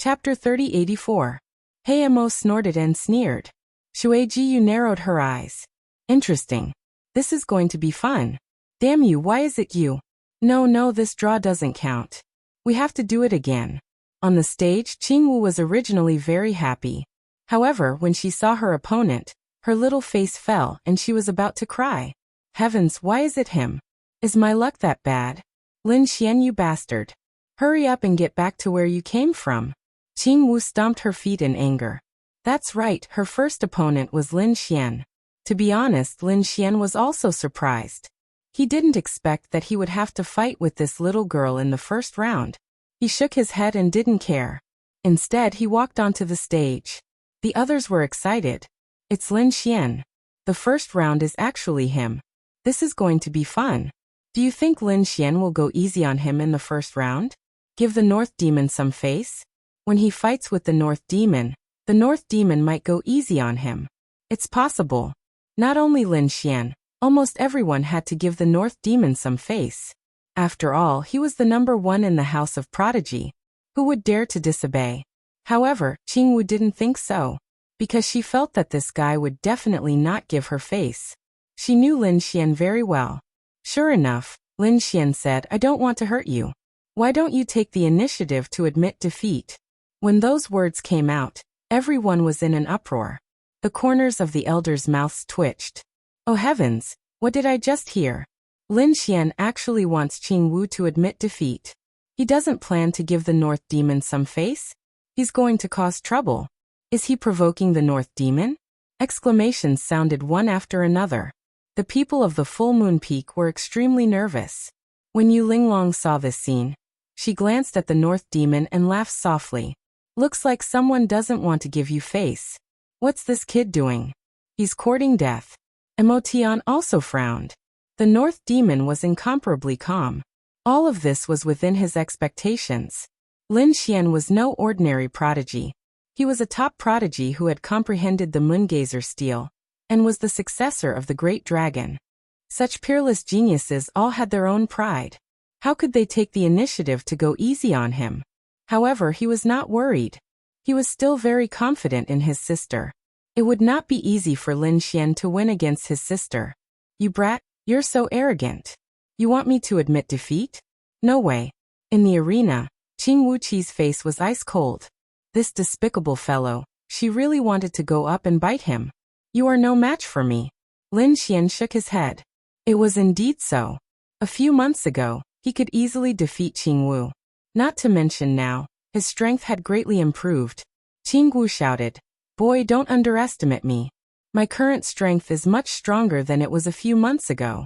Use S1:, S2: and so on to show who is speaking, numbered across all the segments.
S1: Chapter 3084. Hayamo snorted and sneered. Shuejiu narrowed her eyes. Interesting. This is going to be fun. Damn you, why is it you? No, this draw doesn't count. We have to do it again. On the stage, Qingwu was originally very happy. However, when she saw her opponent, her little face fell and she was about to cry. Heavens, why is it him? Is my luck that bad? Lin Xian, you bastard. Hurry up and get back to where you came from. Qingwu stomped her feet in anger. That's right, her first opponent was Lin Xian. To be honest, Lin Xian was also surprised. He didn't expect that he would have to fight with this little girl in the first round. He shook his head and didn't care. Instead, he walked onto the stage. The others were excited. It's Lin Xian. The first round is actually him. This is going to be fun. Do you think Lin Xian will go easy on him in the first round? Give the North Demon some face? When he fights with the North Demon might go easy on him. It's possible. Not only Lin Xian, almost everyone had to give the North Demon some face. After all, he was the #1 in the House of Prodigy. Who would dare to disobey? However, Qingwu didn't think so, because she felt that this guy would definitely not give her face. She knew Lin Xian very well. Sure enough, Lin Xian said, I don't want to hurt you. Why don't you take the initiative to admit defeat? When those words came out, everyone was in an uproar. The corners of the elders' mouths twitched. Oh heavens, what did I just hear? Lin Xian actually wants Qingwu to admit defeat. He doesn't plan to give the North Demon some face? He's going to cause trouble. Is he provoking the North Demon? Exclamations sounded one after another. The people of the Full Moon Peak were extremely nervous. When Yu Linglong saw this scene, she glanced at the North Demon and laughed softly. Looks like someone doesn't want to give you face. What's this kid doing? He's courting death. Emotion also frowned. The North Demon was incomparably calm. All of this was within his expectations. Lin Xian was no ordinary prodigy. He was a top prodigy who had comprehended the Moongazer steel, and was the successor of the Great Dragon. Such peerless geniuses all had their own pride. How could they take the initiative to go easy on him? However, he was not worried. He was still very confident in his sister. It would not be easy for Lin Xian to win against his sister. You brat, you're so arrogant. You want me to admit defeat? No way. In the arena, Qing Wuqi's face was ice cold. This despicable fellow, she really wanted to go up and bite him. You are no match for me. Lin Xian shook his head. It was indeed so. A few months ago, he could easily defeat Qingwu. Not to mention now, his strength had greatly improved. Qingwu shouted, Boy, don't underestimate me. My current strength is much stronger than it was a few months ago.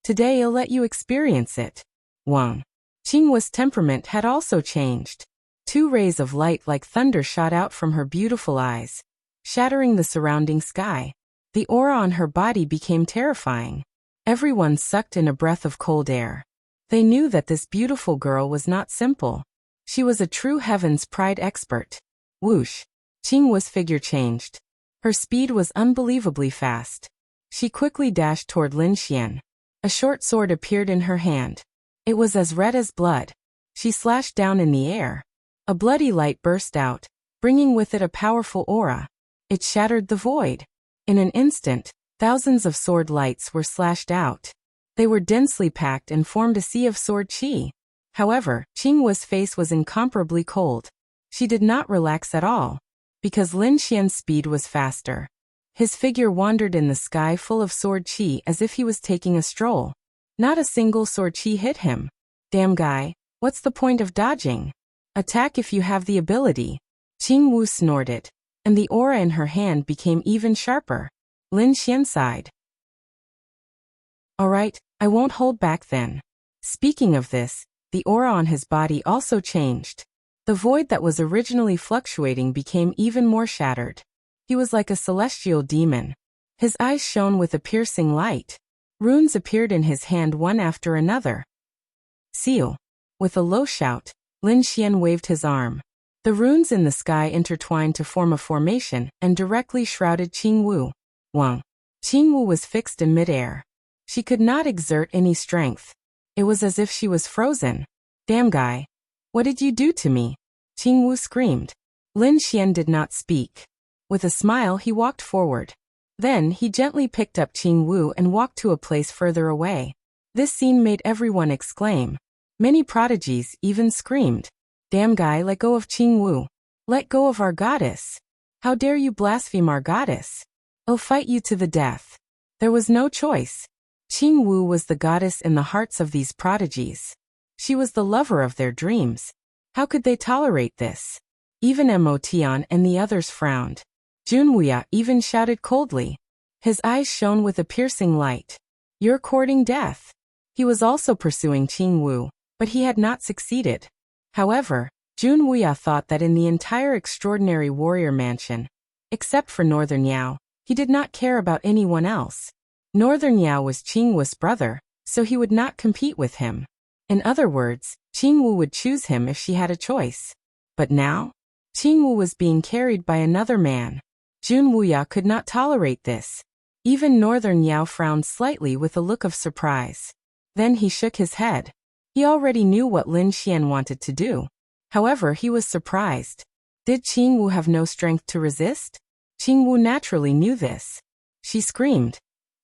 S1: Today I'll let you experience it. Wang. Qingwu's temperament had also changed. 2 rays of light like thunder shot out from her beautiful eyes, shattering the surrounding sky. The aura on her body became terrifying. Everyone sucked in a breath of cold air. They knew that this beautiful girl was not simple. She was a true Heaven's Pride expert. Whoosh. Qingwu's figure changed. Her speed was unbelievably fast. She quickly dashed toward Lin Xian. A short sword appeared in her hand. It was as red as blood. She slashed down in the air. A bloody light burst out, bringing with it a powerful aura. It shattered the void. In an instant, thousands of sword lights were slashed out. They were densely packed and formed a sea of sword chi. However, Qingwu's face was incomparably cold. She did not relax at all, because Lin Xian's speed was faster. His figure wandered in the sky full of sword chi as if he was taking a stroll. Not a single sword chi hit him. Damn guy, what's the point of dodging? Attack if you have the ability. Qingwu snorted, and the aura in her hand became even sharper. Lin Xian sighed. Alright, I won't hold back then. Speaking of this, the aura on his body also changed. The void that was originally fluctuating became even more shattered. He was like a celestial demon. His eyes shone with a piercing light. Runes appeared in his hand one after another. Seal. With a low shout, Lin Xian waved his arm. The runes in the sky intertwined to form a formation and directly shrouded Qingwu. Wang. Qingwu was fixed in midair. She could not exert any strength. It was as if she was frozen. Damn guy. What did you do to me? Qingwu screamed. Lin Xian did not speak. With a smile he walked forward. Then he gently picked up Qingwu and walked to a place further away. This scene made everyone exclaim. Many prodigies even screamed. Damn guy, let go of Qingwu. Let go of our goddess. How dare you blaspheme our goddess? I'll fight you to the death. There was no choice. Qingwu was the goddess in the hearts of these prodigies. She was the lover of their dreams. How could they tolerate this? Even Mo Tian and the others frowned. Wuxia even shouted coldly. His eyes shone with a piercing light. You're courting death. He was also pursuing Qingwu, but he had not succeeded. However, Wuxia thought that in the entire extraordinary warrior mansion, except for Northern Yao, he did not care about anyone else. Northern Yao was Qingwu's brother, so he would not compete with him. In other words, Qingwu would choose him if she had a choice. But now? Qingwu was being carried by another man. Wuxia could not tolerate this. Even Northern Yao frowned slightly with a look of surprise. Then he shook his head. He already knew what Lin Xian wanted to do. However, he was surprised. Did Qingwu have no strength to resist? Qingwu naturally knew this. She screamed.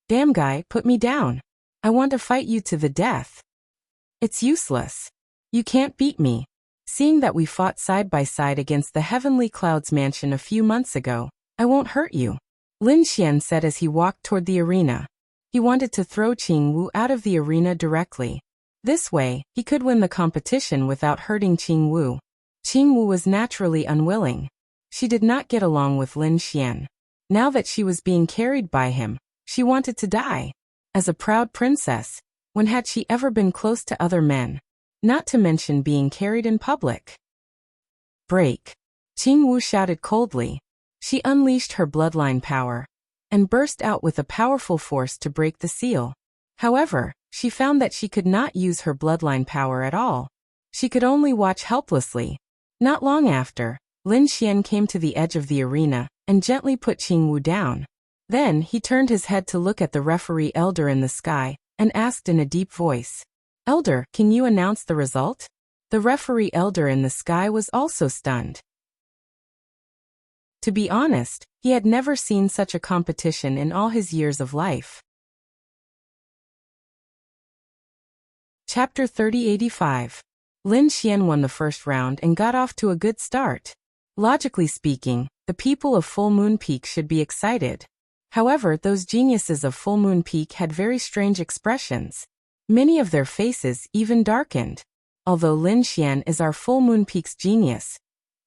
S1: Damn guy, put me down. I want to fight you to the death. It's useless. You can't beat me. Seeing that we fought side by side against the Heavenly Clouds mansion a few months ago, I won't hurt you, Lin Xian said as he walked toward the arena. He wanted to throw Qingwu out of the arena directly. This way, he could win the competition without hurting Qingwu. Qingwu was naturally unwilling. She did not get along with Lin Xian. Now that she was being carried by him, she wanted to die. As a proud princess, when had she ever been close to other men? Not to mention being carried in public. Break. Qingwu shouted coldly. She unleashed her bloodline power and burst out with a powerful force to break the seal. However, she found that she could not use her bloodline power at all. She could only watch helplessly. Not long after, Lin Xian came to the edge of the arena and gently put Qingwu down. Then he turned his head to look at the referee elder in the sky and asked in a deep voice, Elder, can you announce the result? The referee elder in the sky was also stunned. To be honest, he had never seen such a competition in all his years of life. Chapter 3085. Lin Xian won the first round and got off to a good start. Logically speaking, the people of Full Moon Peak should be excited. However, those geniuses of Full Moon Peak had very strange expressions. Many of their faces even darkened. Although Lin Xian is our Full Moon Peak's genius,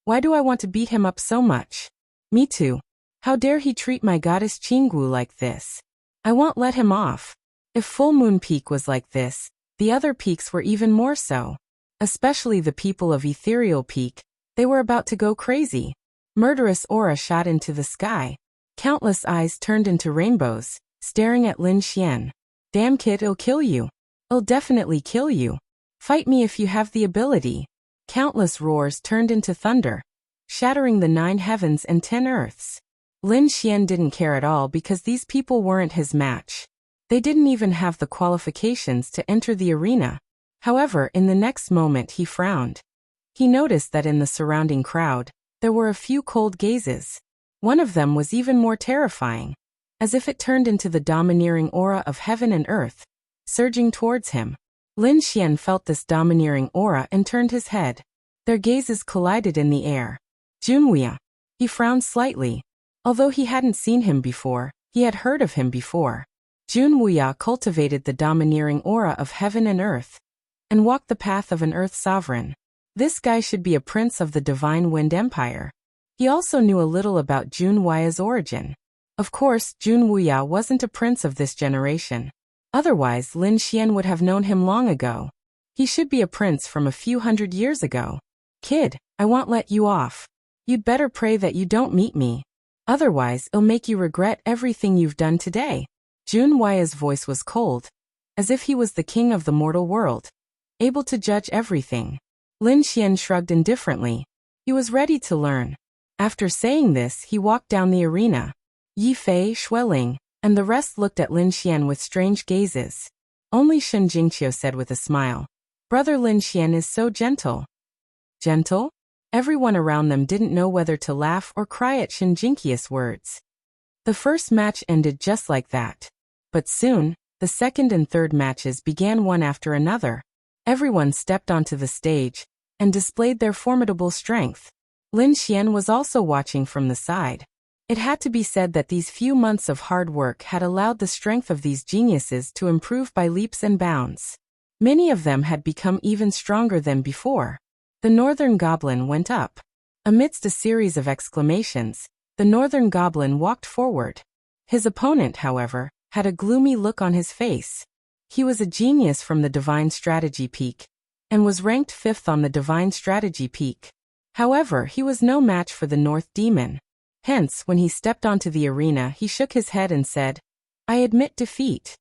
S1: why do I want to beat him up so much? Me too. How dare he treat my goddess Qingwu like this? I won't let him off. If Full Moon Peak was like this, the other peaks were even more so. Especially the people of Ethereal Peak, they were about to go crazy. Murderous aura shot into the sky. Countless eyes turned into rainbows, staring at Lin Xian. Damn kid, I'll kill you. I'll definitely kill you. Fight me if you have the ability. Countless roars turned into thunder, shattering the 9 heavens and 10 earths. Lin Xian didn't care at all because these people weren't his match. They didn't even have the qualifications to enter the arena. However, in the next moment he frowned. He noticed that in the surrounding crowd, there were a few cold gazes. One of them was even more terrifying, as if it turned into the domineering aura of heaven and earth, surging towards him. Lin Xian felt this domineering aura and turned his head. Their gazes collided in the air. Wuxia. He frowned slightly. Although he hadn't seen him before, he had heard of him before. Wuxia cultivated the domineering aura of heaven and earth, and walked the path of an earth sovereign. This guy should be a prince of the Divine Wind Empire. He also knew a little about Wuxia's origin. Of course, Wuxia wasn't a prince of this generation. Otherwise, Lin Xian would have known him long ago. He should be a prince from a few hundred years ago. Kid, I won't let you off. You'd better pray that you don't meet me. Otherwise, it'll make you regret everything you've done today. Wuxia's voice was cold, as if he was the king of the mortal world, able to judge everything. Lin Xian shrugged indifferently. He was ready to learn. After saying this, he walked down the arena. Yi Fei, Xueling, and the rest looked at Lin Xian with strange gazes. Only Shun Jingqiu said with a smile, Brother Lin Xian is so gentle. Gentle? Everyone around them didn't know whether to laugh or cry at Shinjinki's words. The first match ended just like that. But soon, the second and third matches began one after another. Everyone stepped onto the stage and displayed their formidable strength. Lin Xian was also watching from the side. It had to be said that these few months of hard work had allowed the strength of these geniuses to improve by leaps and bounds. Many of them had become even stronger than before. The Northern Goblin went up. Amidst a series of exclamations, the Northern Goblin walked forward. His opponent, however, had a gloomy look on his face. He was a genius from the Divine Strategy Peak, and was ranked 5th on the Divine Strategy Peak. However, he was no match for the North Demon. Hence, when he stepped onto the arena, he shook his head and said, "I admit defeat."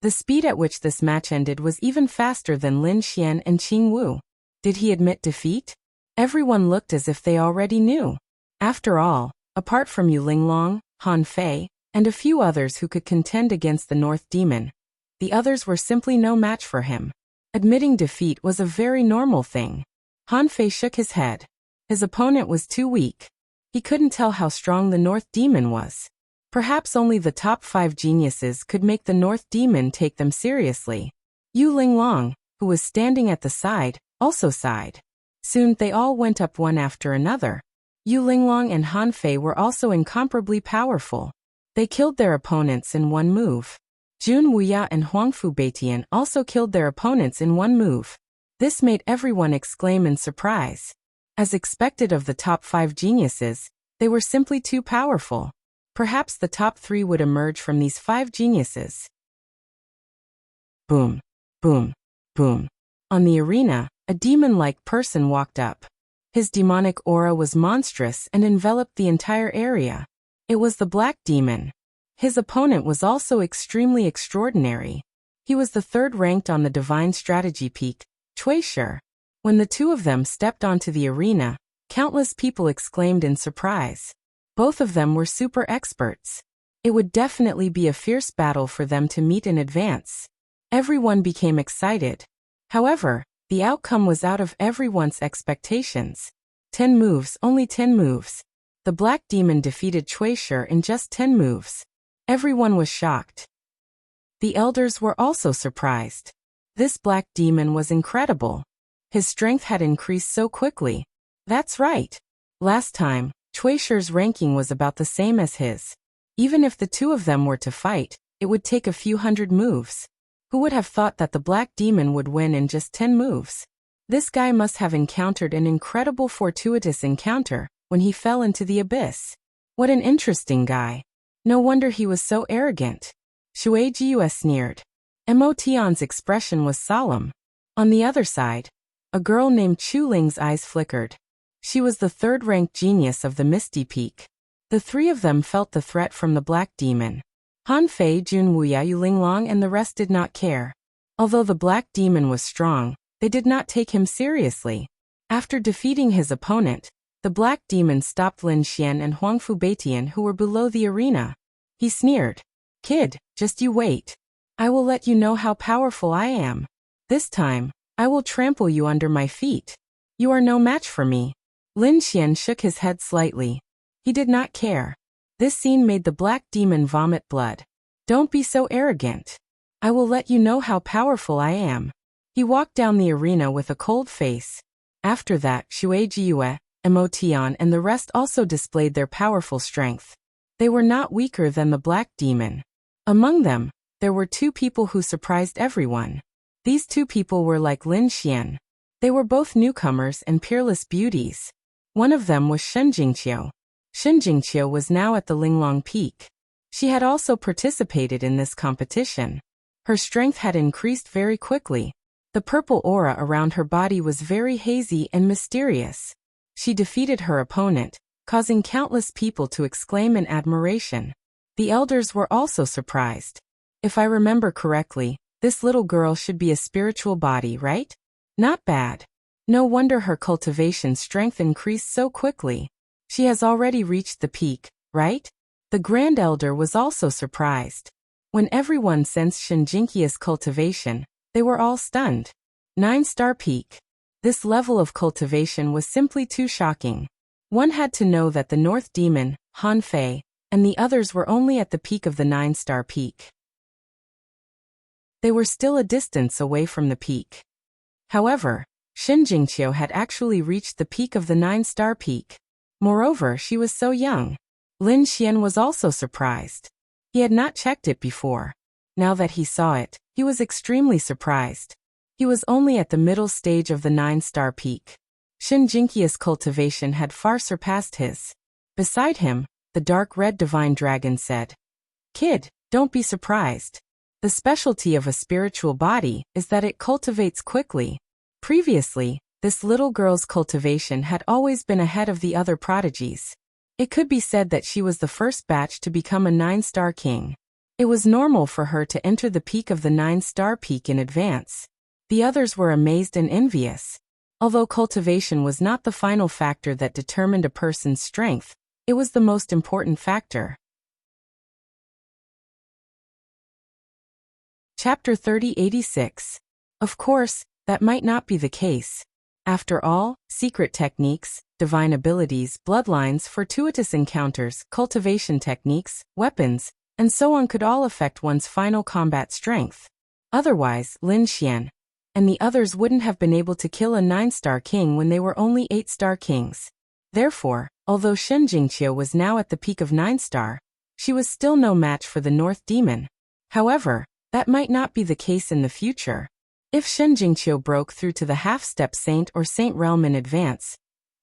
S1: The speed at which this match ended was even faster than Lin Xian and Qing Wu. Did he admit defeat? Everyone looked as if they already knew. After all, apart from Yu Linglong, Han Fei, and a few others who could contend against the North Demon, the others were simply no match for him. Admitting defeat was a very normal thing. Han Fei shook his head. His opponent was too weak. He couldn't tell how strong the North Demon was. Perhaps only the top 5 geniuses could make the North Demon take them seriously. Yu Linglong, who was standing at the side, also sighed. Soon they all went up one after another. Yu Linglong and Han Fei were also incomparably powerful. They killed their opponents in one move. Jun Wuya and Huangfu Beitian also killed their opponents in one move. This made everyone exclaim in surprise. As expected of the top 5 geniuses, they were simply too powerful. Perhaps the top 3 would emerge from these 5 geniuses. Boom, boom, boom. On the arena, a demon-like person walked up. His demonic aura was monstrous and enveloped the entire area. It was the Black Demon. His opponent was also extremely extraordinary. He was the 3rd ranked on the Divine Strategy Peak, Cui Shi. When the two of them stepped onto the arena, countless people exclaimed in surprise. Both of them were super experts. It would definitely be a fierce battle for them to meet in advance. Everyone became excited. However, the outcome was out of everyone's expectations. 10 moves, only 10 moves. The Black Demon defeated Cui Shi in just 10 moves. Everyone was shocked. The elders were also surprised. This Black Demon was incredible. His strength had increased so quickly. That's right. Last time, Cui Shi's ranking was about the same as his. Even if the two of them were to fight, it would take a few hundred moves. Who would have thought that the Black Demon would win in just 10 moves? This guy must have encountered an incredible fortuitous encounter when he fell into the abyss. What an interesting guy. No wonder he was so arrogant. Shui Jiu sneered. Mo Tian's expression was solemn. On the other side, a girl named Chu Ling's eyes flickered. She was the 3rd-ranked genius of the Misty Peak. The 3 of them felt the threat from the Black Demon. Han Fei, Jun Wuya, Yu Linglong and the rest did not care. Although the Black Demon was strong, they did not take him seriously. After defeating his opponent, the Black Demon stopped Lin Xian and Huangfu Beitian who were below the arena. He sneered. "Kid, just you wait. I will let you know how powerful I am. This time, I will trample you under my feet. You are no match for me." Lin Xian shook his head slightly. He did not care. This scene made the Black Demon vomit blood. "Don't be so arrogant. I will let you know how powerful I am." He walked down the arena with a cold face. After that, Shui Jiue, Mo Tian and the rest also displayed their powerful strength. They were not weaker than the Black Demon. Among them, there were 2 people who surprised everyone. These 2 people were like Lin Xian. They were both newcomers and peerless beauties. One of them was Shen Jingqiu. Shen Jingqiu was now at the Linglong Peak. She had also participated in this competition. Her strength had increased very quickly. The purple aura around her body was very hazy and mysterious. She defeated her opponent, causing countless people to exclaim in admiration. The elders were also surprised. If I remember correctly, this little girl should be a spiritual body, right? Not bad. No wonder her cultivation strength increased so quickly. She has already reached the peak, right? The Grand Elder was also surprised. When everyone sensed Shinjinki's cultivation, they were all stunned. 9-star peak. This level of cultivation was simply too shocking. One had to know that the North Demon, Han Fei, and the others were only at the peak of the 9-star peak. They were still a distance away from the peak. However, Shen Jingqiu had actually reached the peak of the 9-star peak. Moreover, she was so young. Lin Xian was also surprised. He had not checked it before. Now that he saw it, he was extremely surprised. He was only at the middle stage of the 9-star peak. Shen Jingqiu's cultivation had far surpassed his. Beside him, the dark red divine dragon said, "Kid, don't be surprised. The specialty of a spiritual body is that it cultivates quickly." Previously, this little girl's cultivation had always been ahead of the other prodigies. It could be said that she was the first batch to become a 9-star king. It was normal for her to enter the peak of the 9-star peak in advance. The others were amazed and envious. Although cultivation was not the final factor that determined a person's strength, it was the most important factor. Chapter 3086. Of course, that might not be the case. After all, secret techniques, divine abilities, bloodlines, fortuitous encounters, cultivation techniques, weapons, and so on could all affect one's final combat strength. Otherwise, Lin Xian and the others wouldn't have been able to kill a 9-star king when they were only 8-star kings. Therefore, although Shen Jingqiu was now at the peak of 9-star, she was still no match for the North Demon. However, that might not be the case in the future. If Shen Jingqiu broke through to the half-step saint or saint realm in advance,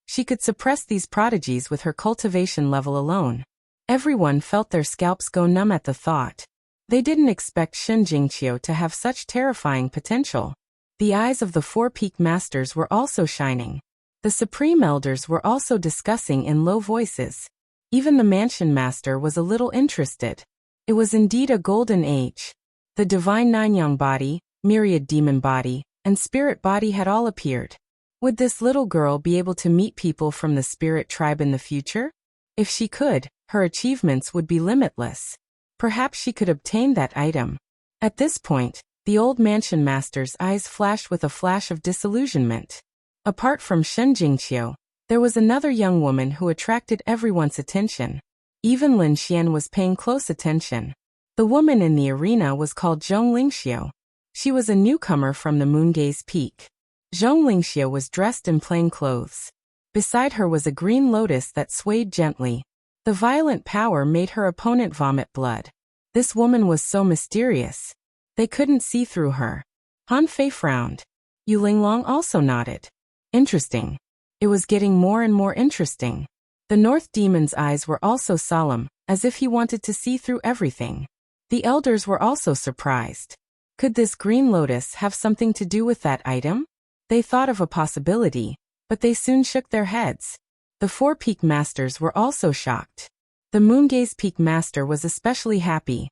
S1: she could suppress these prodigies with her cultivation level alone. Everyone felt their scalps go numb at the thought. They didn't expect Shen Jingqiu to have such terrifying potential. The eyes of the 4 peak masters were also shining. The supreme elders were also discussing in low voices. Even the mansion master was a little interested. It was indeed a golden age. The divine Nine-Yang body, myriad demon body, and spirit body had all appeared. Would this little girl be able to meet people from the spirit tribe in the future? If she could, her achievements would be limitless. Perhaps she could obtain that item. At this point, the old mansion master's eyes flashed with a flash of disillusionment. Apart from Shen Jingqiu, there was another young woman who attracted everyone's attention. Even Lin Xian was paying close attention. The woman in the arena was called Zhong Lingxiu. She was a newcomer from the Moongaze Peak. Zhong Lingxiu was dressed in plain clothes. Beside her was a green lotus that swayed gently. The violent power made her opponent vomit blood. This woman was so mysterious. They couldn't see through her. Han Fei frowned. Yu Linglong also nodded. Interesting. It was getting more and more interesting. The North Demon's eyes were also solemn, as if he wanted to see through everything. The elders were also surprised. Could this green lotus have something to do with that item? They thought of a possibility, but they soon shook their heads. The 4 peak masters were also shocked. The Moongaze Peak master was especially happy.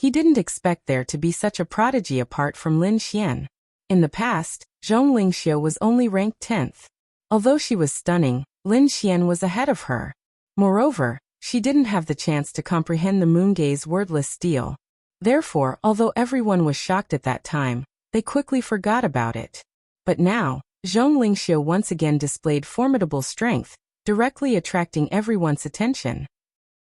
S1: He didn't expect there to be such a prodigy apart from Lin Xian. In the past, Zhong Lingxiu was only ranked 10th. Although she was stunning, Lin Xian was ahead of her. Moreover, she didn't have the chance to comprehend the Moongaze wordless steel. Therefore, although everyone was shocked at that time, they quickly forgot about it. But now, Zhong Lingxiu once again displayed formidable strength, directly attracting everyone's attention.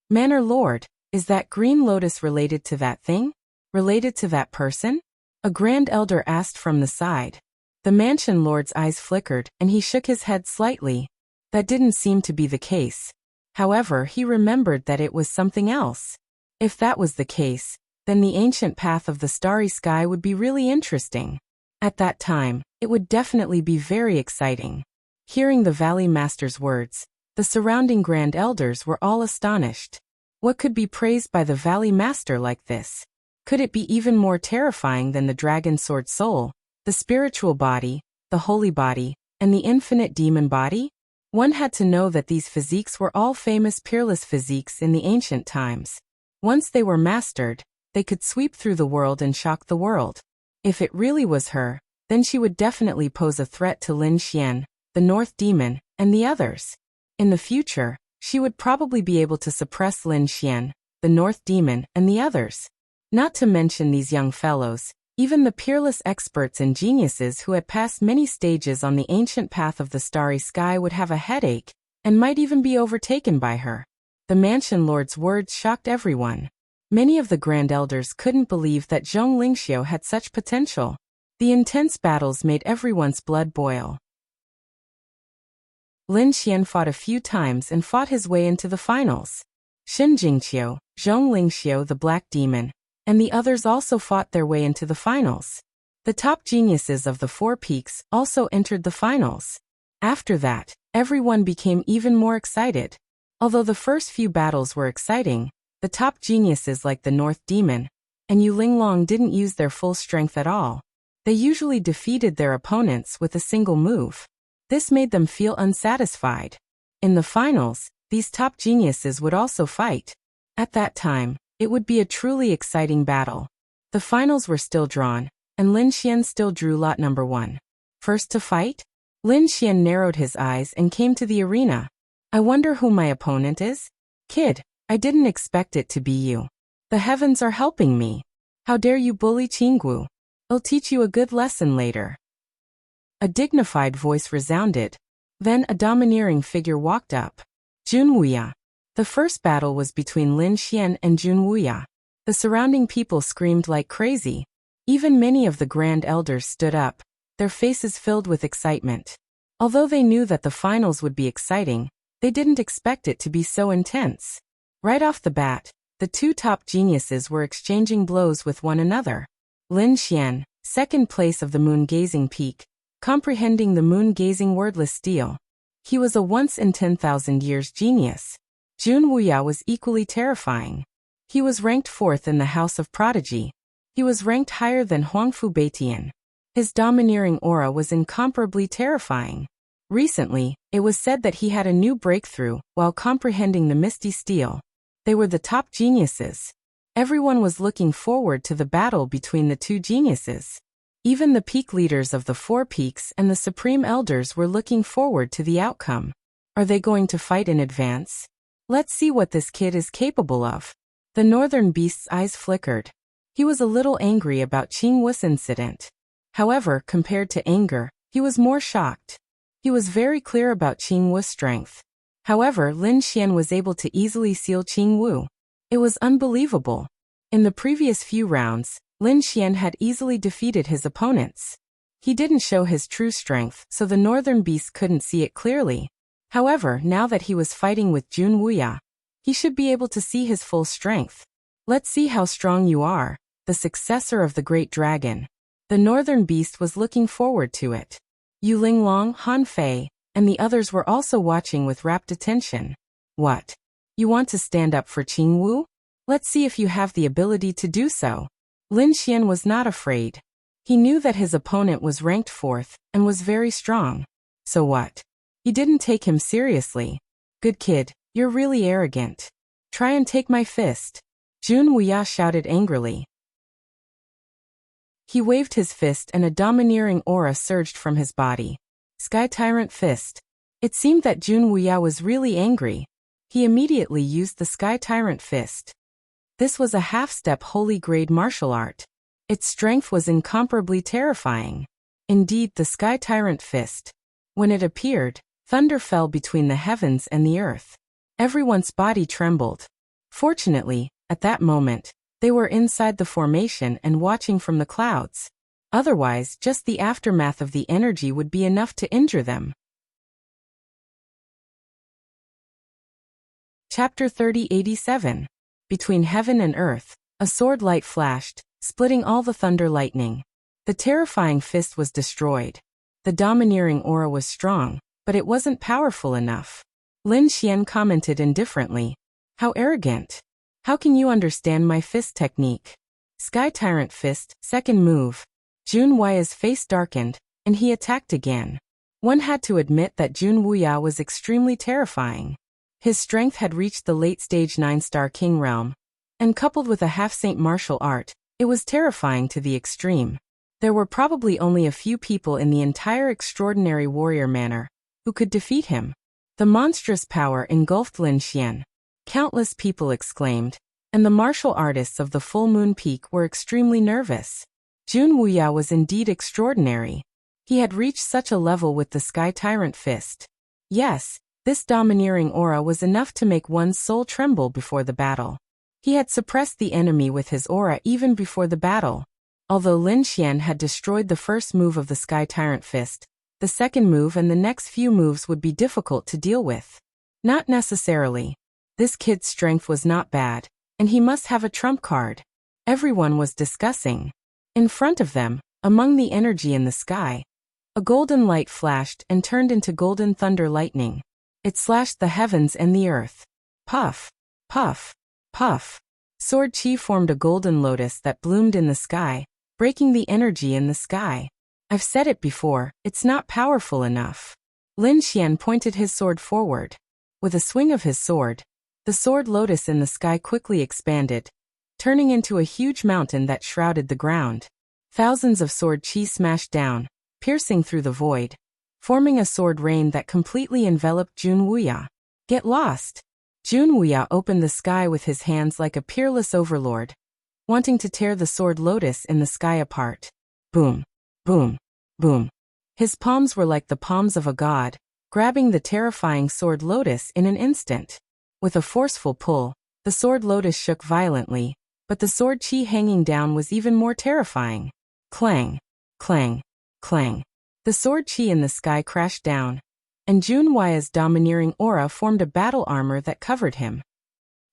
S1: Manor Lord, is that green lotus related to that thing? Related to that person? A grand elder asked from the side. The mansion lord's eyes flickered, and he shook his head slightly. That didn't seem to be the case. However, he remembered that it was something else. If that was the case, then the ancient path of the starry sky would be really interesting. At that time, it would definitely be very exciting. Hearing the Valley Master's words, the surrounding grand elders were all astonished. What could be praised by the Valley Master like this? Could it be even more terrifying than the dragon sword soul, the spiritual body, the holy body, and the infinite demon body? One had to know that these physiques were all famous peerless physiques in the ancient times. Once they were mastered, they could sweep through the world and shock the world. If it really was her, then she would definitely pose a threat to Lin Xian, the North Demon, and the others. In the future, she would probably be able to suppress Lin Xian, the North Demon, and the others. Not to mention these young fellows, Even the peerless experts and geniuses who had passed many stages on the ancient path of the starry sky would have a headache, and might even be overtaken by her. The mansion lord's words shocked everyone. Many of the grand elders couldn't believe that Zhong Lingxiu had such potential. The intense battles made everyone's blood boil. Lin Xian fought a few times and fought his way into the finals. Xin Jingqiu, Zhong Lingxiu the Black Demon, and the others also fought their way into the finals. The top geniuses of the Four Peaks also entered the finals. After that, everyone became even more excited. Although the first few battles were exciting, the top geniuses like the North Demon and Yu Linglong didn't use their full strength at all. They usually defeated their opponents with a single move. This made them feel unsatisfied. In the finals, these top geniuses would also fight. At that time, it would be a truly exciting battle. The finals were still drawn, and Lin Xian still drew lot number 1. First to fight? Lin Xian narrowed his eyes and came to the arena. I wonder who my opponent is? Kid, I didn't expect it to be you. The heavens are helping me. How dare you bully Qinggu? I'll teach you a good lesson later. A dignified voice resounded. Then a domineering figure walked up. Jun Wuya. The first battle was between Lin Xian and Jun Wuya. The surrounding people screamed like crazy. Even many of the grand elders stood up, their faces filled with excitement. Although they knew that the finals would be exciting, they didn't expect it to be so intense. Right off the bat, the two top geniuses were exchanging blows with one another. Lin Xian, second place of the moon-gazing peak, comprehending the moon-gazing wordless steel. He was a once-in-10,000 years genius. Jun Wuya was equally terrifying. He was ranked 4th in the House of Prodigy. He was ranked higher than Huangfu Beitian. His domineering aura was incomparably terrifying. Recently, it was said that he had a new breakthrough while comprehending the misty steel. They were the top geniuses. Everyone was looking forward to the battle between the two geniuses. Even the peak leaders of the Four Peaks and the Supreme Elders were looking forward to the outcome. Are they going to fight in advance? Let's see what this kid is capable of. The Northern Beast's eyes flickered. He was a little angry about Qing Wu's incident. However, compared to anger, he was more shocked. He was very clear about Qing Wu's strength. However, Lin Xian was able to easily seal Qing Wu. It was unbelievable. In the previous few rounds, Lin Xian had easily defeated his opponents. He didn't show his true strength, so the Northern Beast couldn't see it clearly. However, now that he was fighting with Jun Wuya, he should be able to see his full strength. Let's see how strong you are, the successor of the Great Dragon. The Northern Beast was looking forward to it. Yu Linglong, Han Fei, and the others were also watching with rapt attention. What? You want to stand up for Qing Wu? Let's see if you have the ability to do so. Lin Xian was not afraid. He knew that his opponent was ranked 4th and was very strong. So what? He didn't take him seriously. Good kid, you're really arrogant. Try and take my fist. Jun Wuya shouted angrily. He waved his fist and a domineering aura surged from his body. Sky Tyrant Fist. It seemed that Jun Wuya was really angry. He immediately used the Sky Tyrant Fist. This was a half-step holy grade martial art. Its strength was incomparably terrifying. Indeed, the Sky Tyrant Fist. When it appeared, thunder fell between the heavens and the earth. Everyone's body trembled. Fortunately, at that moment, they were inside the formation and watching from the clouds. Otherwise, just the aftermath of the energy would be enough to injure them. Chapter 3087. Between heaven and earth, a sword light flashed, splitting all the thunder lightning. The terrifying fist was destroyed. The domineering aura was strong, but it wasn't powerful enough. Lin Xian commented indifferently. How arrogant. How can you understand my fist technique? Sky Tyrant Fist, second move. Jun Wuya's face darkened, and he attacked again. One had to admit that Jun Wuya was extremely terrifying. His strength had reached the late-stage 9-star king realm, and coupled with a half-saint martial art, it was terrifying to the extreme. There were probably only a few people in the entire extraordinary warrior manor who could defeat him. The monstrous power engulfed Lin Xian. Countless people exclaimed, and the martial artists of the Full Moon Peak were extremely nervous. Jun Wuya was indeed extraordinary. He had reached such a level with the Sky Tyrant Fist. Yes, this domineering aura was enough to make one's soul tremble before the battle. He had suppressed the enemy with his aura even before the battle. Although Lin Xian had destroyed the first move of the Sky Tyrant Fist, the second move and the next few moves would be difficult to deal with. Not necessarily. This kid's strength was not bad, and he must have a trump card. Everyone was discussing. In front of them, among the energy in the sky, a golden light flashed and turned into golden thunder lightning. It slashed the heavens and the earth. Puff, puff, puff. Sword chi formed a golden lotus that bloomed in the sky, breaking the energy in the sky. I've said it before, it's not powerful enough. Lin Xian pointed his sword forward. With a swing of his sword, the sword lotus in the sky quickly expanded, turning into a huge mountain that shrouded the ground. Thousands of sword chi smashed down, piercing through the void, forming a sword rain that completely enveloped Jun Wuya. Get lost! Jun Wuya opened the sky with his hands like a peerless overlord, wanting to tear the sword lotus in the sky apart. Boom, boom, boom. His palms were like the palms of a god, grabbing the terrifying sword lotus in an instant. With a forceful pull, the sword lotus shook violently, but the sword chi hanging down was even more terrifying. Clang, clang, clang. The sword chi in the sky crashed down, and Jun Wuya's domineering aura formed a battle armor that covered him.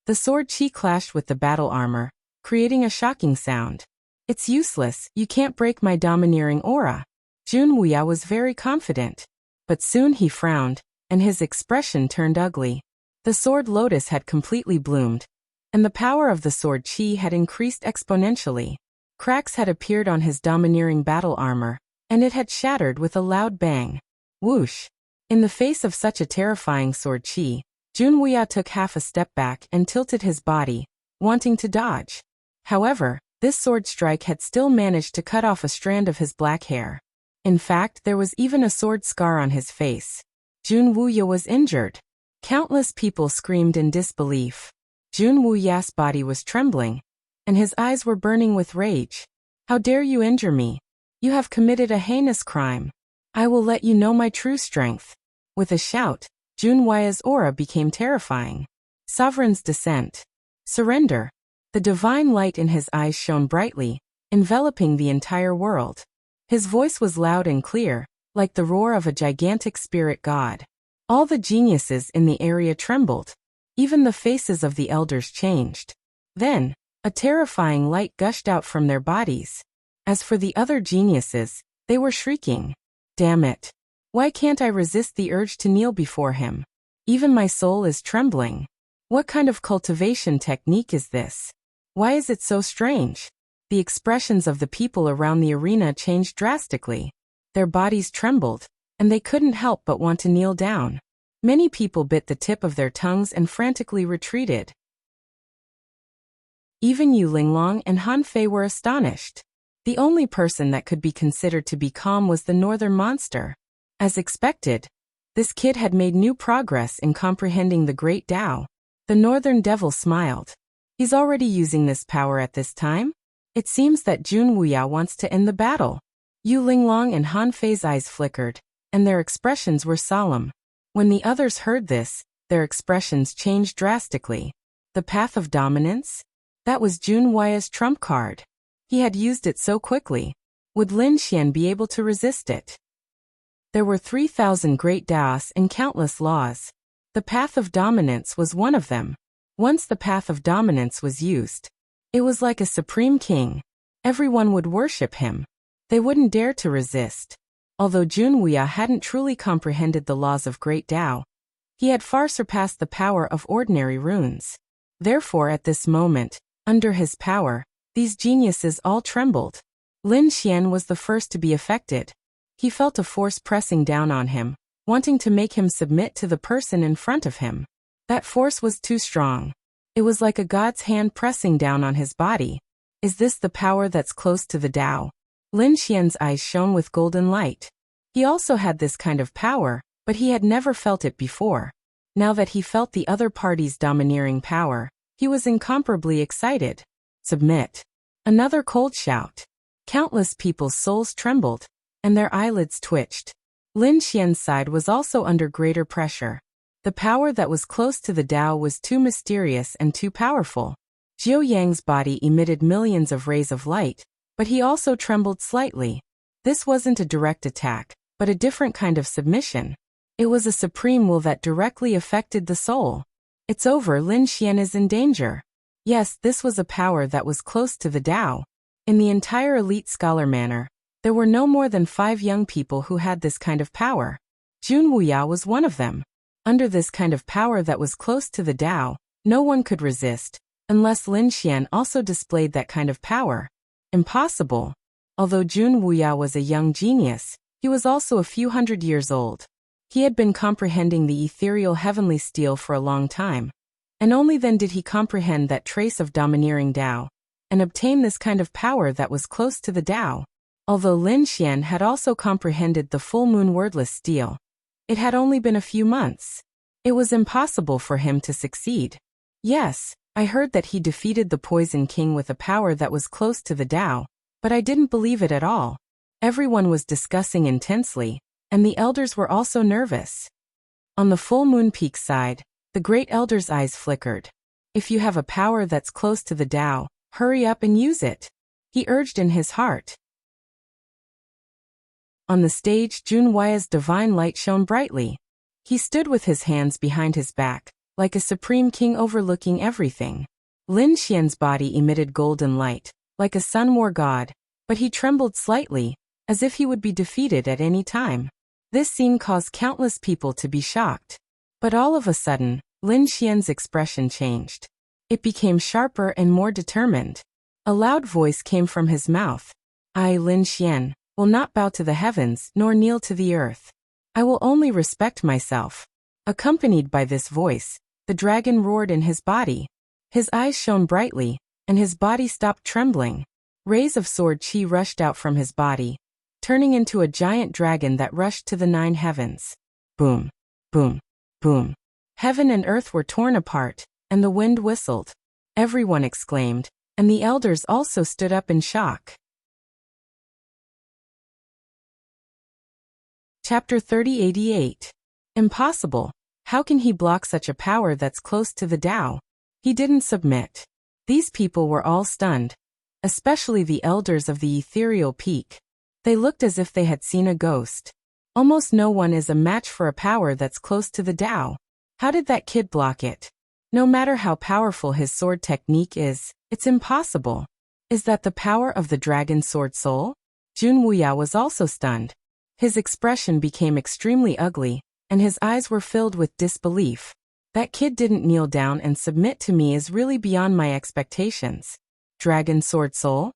S1: The sword chi clashed with the battle armor, creating a shocking sound. It's useless, you can't break my domineering aura. Jun Wuya was very confident. But soon he frowned, and his expression turned ugly. The sword lotus had completely bloomed, and the power of the sword chi had increased exponentially. Cracks had appeared on his domineering battle armor, and it had shattered with a loud bang. Whoosh! In the face of such a terrifying sword chi, Jun Wuya took half a step back and tilted his body, wanting to dodge. However, this sword strike had still managed to cut off a strand of his black hair. In fact, there was even a sword scar on his face. Jun Wuya was injured. Countless people screamed in disbelief. Jun Wuya's body was trembling, and his eyes were burning with rage. How dare you injure me? You have committed a heinous crime. I will let you know my true strength. With a shout, Jun Wuya's aura became terrifying. Sovereign's descent. Surrender. The divine light in his eyes shone brightly, enveloping the entire world. His voice was loud and clear, like the roar of a gigantic spirit god. All the geniuses in the area trembled. Even the faces of the elders changed. Then, a terrifying light gushed out from their bodies. As for the other geniuses, they were shrieking. Damn it! Why can't I resist the urge to kneel before him? Even my soul is trembling. What kind of cultivation technique is this? Why is it so strange? The expressions of the people around the arena changed drastically. Their bodies trembled, and they couldn't help but want to kneel down. Many people bit the tip of their tongues and frantically retreated. Even Yu Linglong and Han Fei were astonished. The only person that could be considered to be calm was the northern monster. As expected, this kid had made new progress in comprehending the great Tao. The northern devil smiled. He's already using this power at this time? It seems that Jun Wuya wants to end the battle. Yu Linglong and Han Fei's eyes flickered, and their expressions were solemn. When the others heard this, their expressions changed drastically. The path of dominance? That was Jun Wuya's trump card. He had used it so quickly. Would Lin Xian be able to resist it? There were 3,000 great Daos and countless laws. The path of dominance was one of them. Once the path of dominance was used, it was like a supreme king. Everyone would worship him. They wouldn't dare to resist. Although Jun Wuya hadn't truly comprehended the laws of great Tao, he had far surpassed the power of ordinary runes. Therefore, at this moment, under his power, these geniuses all trembled. Lin Xian was the first to be affected. He felt a force pressing down on him, wanting to make him submit to the person in front of him. That force was too strong. It was like a god's hand pressing down on his body. Is this the power that's close to the Tao? Lin Xian's eyes shone with golden light. He also had this kind of power, but he had never felt it before. Now that he felt the other party's domineering power, he was incomparably excited. Submit. Another cold shout. Countless people's souls trembled, and their eyelids twitched. Lin Xian's side was also under greater pressure. The power that was close to the Tao was too mysterious and too powerful. Jiu Yang's body emitted millions of rays of light, but he also trembled slightly. This wasn't a direct attack, but a different kind of submission. It was a supreme will that directly affected the soul. It's over, Lin Xian is in danger. Yes, this was a power that was close to the Tao. In the entire elite scholar manor, there were no more than 5 young people who had this kind of power. Jun Wuya was one of them. Under this kind of power that was close to the Tao, no one could resist, unless Lin Xian also displayed that kind of power. Impossible. Although Jun Wuya was a young genius, he was also a few hundred years old. He had been comprehending the ethereal heavenly steel for a long time, and only then did he comprehend that trace of domineering Tao, and obtain this kind of power that was close to the Tao. Although Lin Xian had also comprehended the full moon wordless steel, it had only been a few months. It was impossible for him to succeed. Yes, I heard that he defeated the Poison King with a power that was close to the Tao, but I didn't believe it at all. Everyone was discussing intensely, and the elders were also nervous. On the full moon peak side, the great elder's eyes flickered. If you have a power that's close to the Tao, hurry up and use it, he urged in his heart. On the stage, Jun Wuya's divine light shone brightly. He stood with his hands behind his back, like a supreme king overlooking everything. Lin Xian's body emitted golden light, like a sun war god, but he trembled slightly, as if he would be defeated at any time. This scene caused countless people to be shocked. But all of a sudden, Lin Xian's expression changed. It became sharper and more determined. A loud voice came from his mouth. I, Lin Xian, will not bow to the heavens nor kneel to the earth. I will only respect myself. Accompanied by this voice, the dragon roared in his body. His eyes shone brightly, and his body stopped trembling. Rays of sword chi rushed out from his body, turning into a giant dragon that rushed to the 9 heavens. Boom, boom, boom. Heaven and earth were torn apart, and the wind whistled. Everyone exclaimed, and the elders also stood up in shock. Chapter 3088. Impossible. How can he block such a power that's close to the Tao? He didn't submit. These people were all stunned, especially the elders of the ethereal peak. They looked as if they had seen a ghost. Almost no one is a match for a power that's close to the Tao. How did that kid block it? No matter how powerful his sword technique is, it's impossible. Is that the power of the dragon sword soul? Jun Wuya was also stunned. His expression became extremely ugly, and his eyes were filled with disbelief. That kid didn't kneel down and submit to me is really beyond my expectations. Dragon sword soul?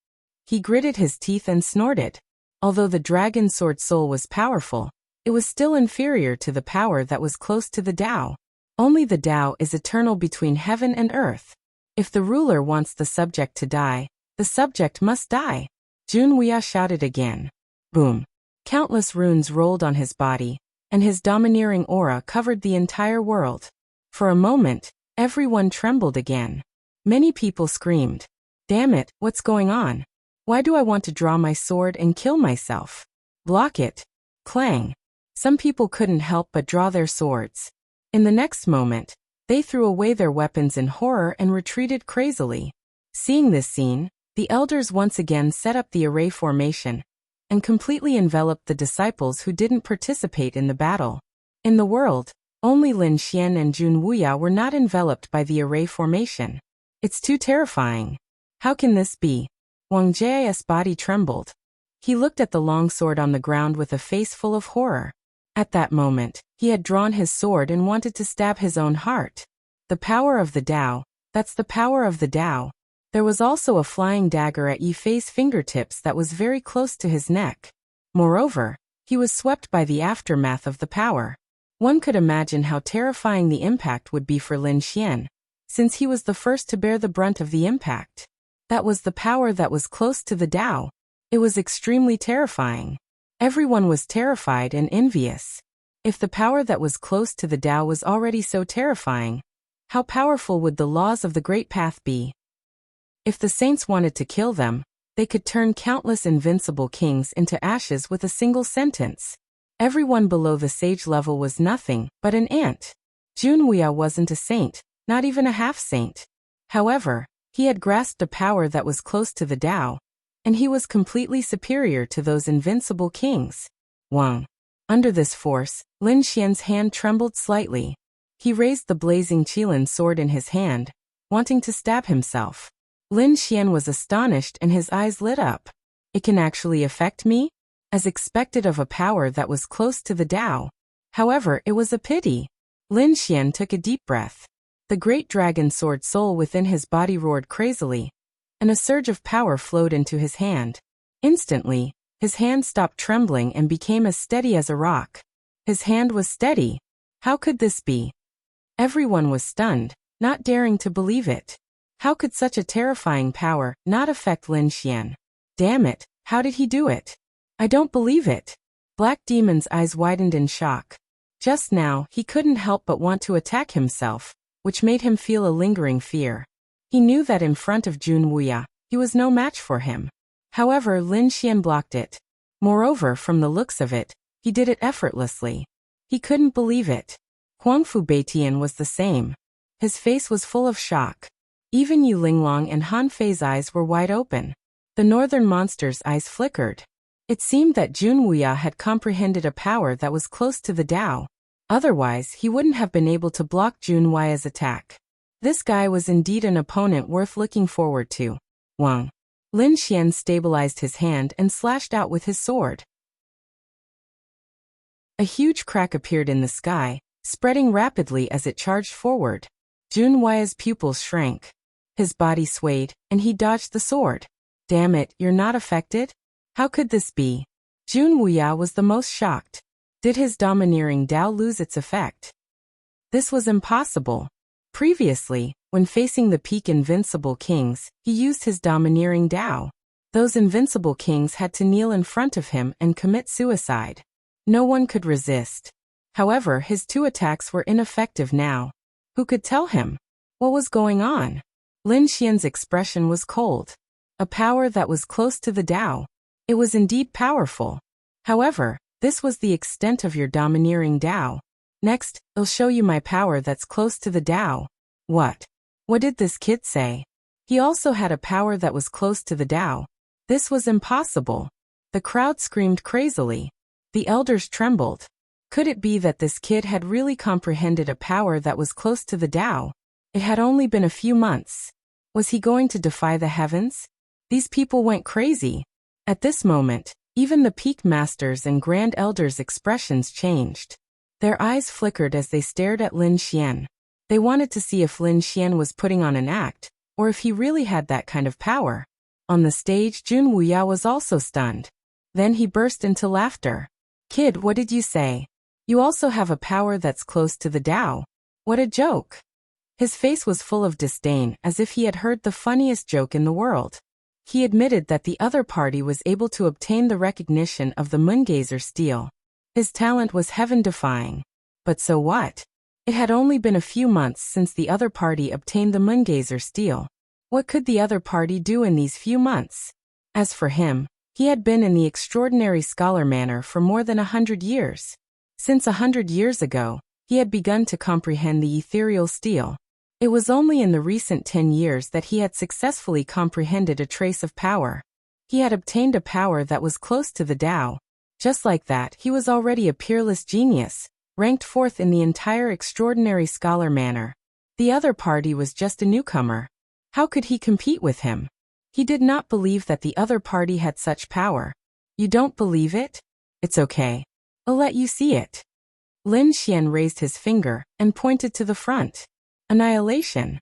S1: He gritted his teeth and snorted. Although the dragon sword soul was powerful, it was still inferior to the power that was close to the Tao. Only the Tao is eternal between heaven and earth. If the ruler wants the subject to die, the subject must die. Jun Wuya shouted again. Boom. Countless runes rolled on his body, and his domineering aura covered the entire world. For a moment, everyone trembled again. Many people screamed, "Damn it, what's going on? Why do I want to draw my sword and kill myself? Block it." Clang. Some people couldn't help but draw their swords. In the next moment, they threw away their weapons in horror and retreated crazily. Seeing this scene, the elders once again set up the array formation, and completely enveloped the disciples who didn't participate in the battle. In the world, only Lin Xian and Jun Wuya were not enveloped by the array formation. It's too terrifying. How can this be? Wang Jia's body trembled. He looked at the long sword on the ground with a face full of horror. At that moment, he had drawn his sword and wanted to stab his own heart. The power of the Tao, that's the power of the Tao. There was also a flying dagger at Yi Fei's fingertips that was very close to his neck. Moreover, he was swept by the aftermath of the power. One could imagine how terrifying the impact would be for Lin Xian, since he was the first to bear the brunt of the impact. That was the power that was close to the Tao. It was extremely terrifying. Everyone was terrified and envious. If the power that was close to the Tao was already so terrifying, how powerful would the laws of the Great Path be? If the saints wanted to kill them, They could turn countless invincible kings into ashes with a single sentence. Everyone below the sage level was nothing but an ant. Wuxia wasn't a saint, not even a half-saint. However, he had grasped a power that was close to the Tao, and he was completely superior to those invincible kings. Wang. Under this force, Lin Xian's hand trembled slightly. He raised the blazing Qilin sword in his hand, wanting to stab himself. Lin Xian was astonished and his eyes lit up. It can actually affect me? As expected of a power that was close to the Tao. However, it was a pity. Lin Xian took a deep breath. The great dragon sword soul within his body roared crazily, and a surge of power flowed into his hand. Instantly, his hand stopped trembling and became as steady as a rock. His hand was steady. How could this be? Everyone was stunned, not daring to believe it. How could such a terrifying power not affect Lin Xian? Damn it, how did he do it? I don't believe it. Black Demon's eyes widened in shock. Just now, he couldn't help but want to attack himself, which made him feel a lingering fear. He knew that in front of Wuxia, he was no match for him. However, Lin Xian blocked it. Moreover, from the looks of it, he did it effortlessly. He couldn't believe it. Huangfu Beitian was the same. His face was full of shock. Even Yu Linglong and Han Fei's eyes were wide open. The northern monster's eyes flickered. It seemed that Wuxia had comprehended a power that was close to the Tao. Otherwise, he wouldn't have been able to block Wuxia's attack. This guy was indeed an opponent worth looking forward to. Wang. Lin Xian stabilized his hand and slashed out with his sword. A huge crack appeared in the sky, spreading rapidly as it charged forward. Wuxia's pupils shrank. His body swayed, and he dodged the sword. Damn it, you're not affected? How could this be? Wuxia was the most shocked. Did his domineering Tao lose its effect? This was impossible. Previously, when facing the peak invincible kings, he used his domineering Tao. Those invincible kings had to kneel in front of him and commit suicide. No one could resist. However, his two attacks were ineffective now. Who could tell him what was going on? Lin Xian's expression was cold. A power that was close to the Tao. It was indeed powerful. However, this was the extent of your domineering Tao. Next, I'll show you my power that's close to the Tao. What? What did this kid say? He also had a power that was close to the Tao. This was impossible. The crowd screamed crazily. The elders trembled. Could it be that this kid had really comprehended a power that was close to the Tao? It had only been a few months. Was he going to defy the heavens? These people went crazy. At this moment, even the peak masters and grand elders' expressions changed. Their eyes flickered as they stared at Lin Xian. They wanted to see if Lin Xian was putting on an act, or if he really had that kind of power. On the stage, Wuxia was also stunned. Then he burst into laughter. Kid, what did you say? You also have a power that's close to the Tao. What a joke. His face was full of disdain, as if he had heard the funniest joke in the world. He admitted that the other party was able to obtain the recognition of the Moongazer steel. His talent was heaven-defying. But so what? It had only been a few months since the other party obtained the Moongazer steel. What could the other party do in these few months? As for him, he had been in the extraordinary scholar manner for more than 100 years. Since 100 years ago, he had begun to comprehend the ethereal steel. It was only in the recent 10 years that he had successfully comprehended a trace of power. He had obtained a power that was close to the Tao. Just like that, he was already a peerless genius, ranked fourth in the entire extraordinary scholar manner. The other party was just a newcomer. How could he compete with him? He did not believe that the other party had such power. You don't believe it? It's okay. I'll let you see it. Lin Xian raised his finger and pointed to the front. Annihilation.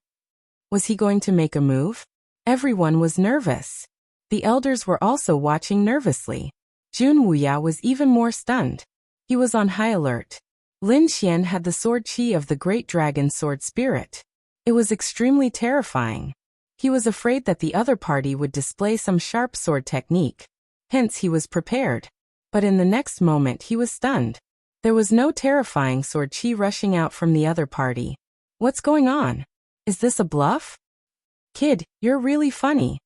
S1: Was he going to make a move? Everyone was nervous. The elders were also watching nervously. Wuxia was even more stunned. He was on high alert. Lin Xian had the sword chi of the great dragon sword spirit. It was extremely terrifying. He was afraid that the other party would display some sharp sword technique. Hence he was prepared. But in the next moment he was stunned. There was no terrifying sword chi rushing out from the other party. What's going on? Is this a bluff? Kid, you're really funny.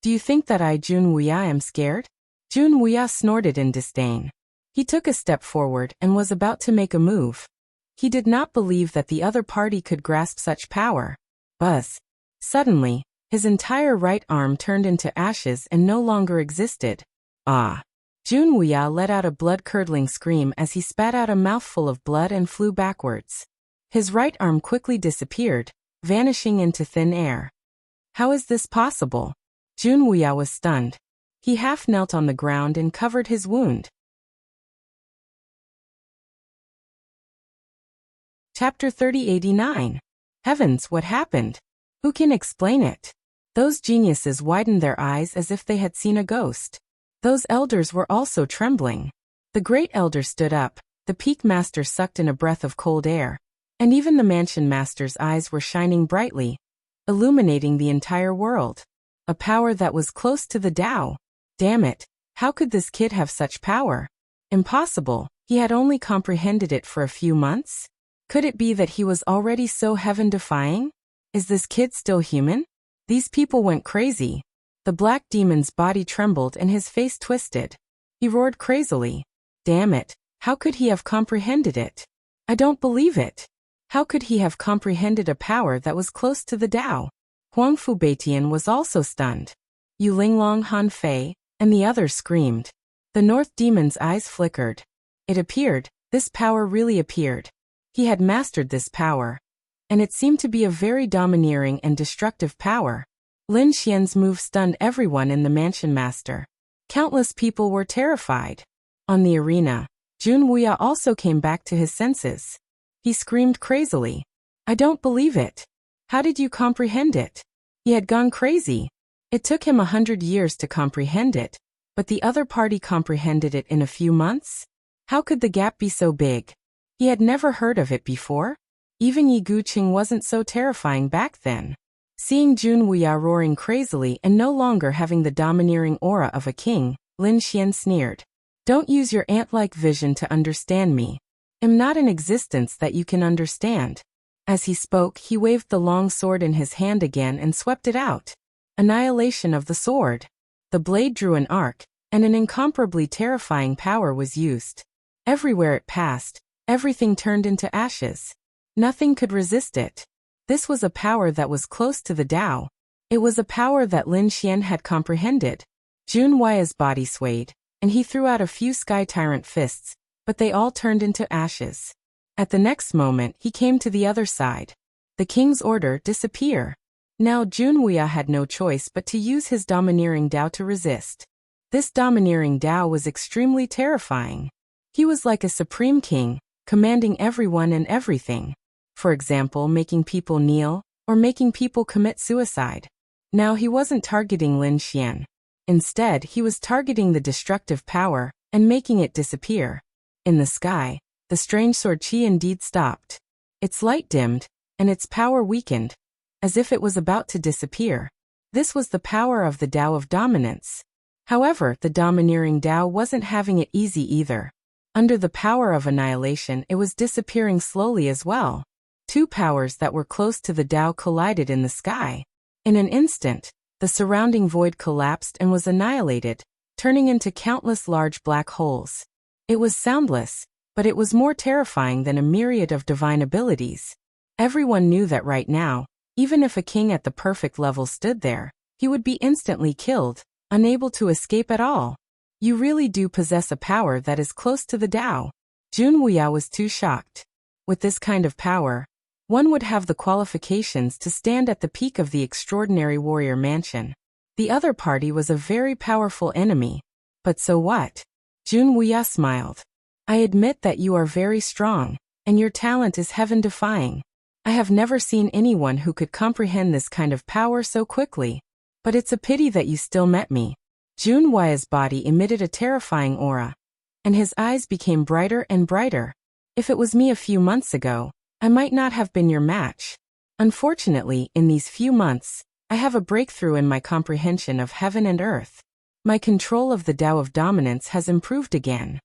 S1: Do you think that I, Jun Wuya, am scared? Jun Wuya snorted in disdain. He took a step forward and was about to make a move. He did not believe that the other party could grasp such power. Buzz. Suddenly, his entire right arm turned into ashes and no longer existed. Ah! Jun Wuya let out a blood-curdling scream as he spat out a mouthful of blood and flew backwards. His right arm quickly disappeared, vanishing into thin air. How is this possible? Jun Wuya was stunned. He half knelt on the ground and covered his wound. Chapter 3089. Heavens, what happened? Who can explain it? Those geniuses widened their eyes as if they had seen a ghost. Those elders were also trembling. The great elder stood up, the peak master sucked in a breath of cold air, and even the mansion master's eyes were shining brightly, illuminating the entire world. A power that was close to the Tao. Damn it, how could this kid have such power? Impossible, he had only comprehended it for a few months? Could it be that he was already so heaven-defying? Is this kid still human? These people went crazy. The black demon's body trembled and his face twisted. He roared crazily. Damn it, how could he have comprehended it? I don't believe it. How could he have comprehended a power that was close to the Tao? Huang Fu Baitian was also stunned. Yu Linglong, Han Fei, and the others screamed. The North Demon's eyes flickered. It appeared, this power really appeared. He had mastered this power. And it seemed to be a very domineering and destructive power. Lin Xian's move stunned everyone in the mansion master. Countless people were terrified. On the arena, Jun Wuya also came back to his senses. He screamed crazily. I don't believe it. How did you comprehend it? He had gone crazy. It took him 100 years to comprehend it, but the other party comprehended it in a few months? How could the gap be so big? He had never heard of it before. Even Yi Guqing wasn't so terrifying back then. Seeing Jun Wuya roaring crazily and no longer having the domineering aura of a king, Lin Xian sneered. Don't use your ant-like vision to understand me. I'm not an existence that you can understand. As he spoke, he waved the long sword in his hand again and swept it out. Annihilation of the sword. The blade drew an arc, and an incomparably terrifying power was used. Everywhere it passed, everything turned into ashes. Nothing could resist it. This was a power that was close to the Tao. It was a power that Lin Xian had comprehended. Jun Wuya's body swayed, and he threw out a few sky tyrant fists, but they all turned into ashes. At the next moment, he came to the other side. The king's order, disappear. Now Jun Wuya had no choice but to use his domineering Tao to resist. This domineering Tao was extremely terrifying. He was like a supreme king, commanding everyone and everything. For example, making people kneel, or making people commit suicide. Now he wasn't targeting Lin Xian. Instead, he was targeting the destructive power, and making it disappear. In the sky, the strange sword chi indeed stopped. Its light dimmed, and its power weakened, as if it was about to disappear. This was the power of the Tao of dominance. However, the domineering Tao wasn't having it easy either. Under the power of annihilation, it was disappearing slowly as well. Two powers that were close to the Tao collided in the sky. In an instant, the surrounding void collapsed and was annihilated, turning into countless large black holes. It was soundless, but it was more terrifying than a myriad of divine abilities. Everyone knew that right now, even if a king at the perfect level stood there, he would be instantly killed, unable to escape at all. You really do possess a power that is close to the Tao. Jun Wuya was too shocked. With this kind of power, one would have the qualifications to stand at the peak of the extraordinary warrior mansion. The other party was a very powerful enemy. But so what? Jun Wuya smiled. I admit that you are very strong, and your talent is heaven-defying. I have never seen anyone who could comprehend this kind of power so quickly. But it's a pity that you still met me. Jun Wuya's body emitted a terrifying aura, and his eyes became brighter and brighter. If it was me a few months ago, I might not have been your match. Unfortunately, in these few months, I have a breakthrough in my comprehension of heaven and earth. My control of the Tao of dominance has improved again.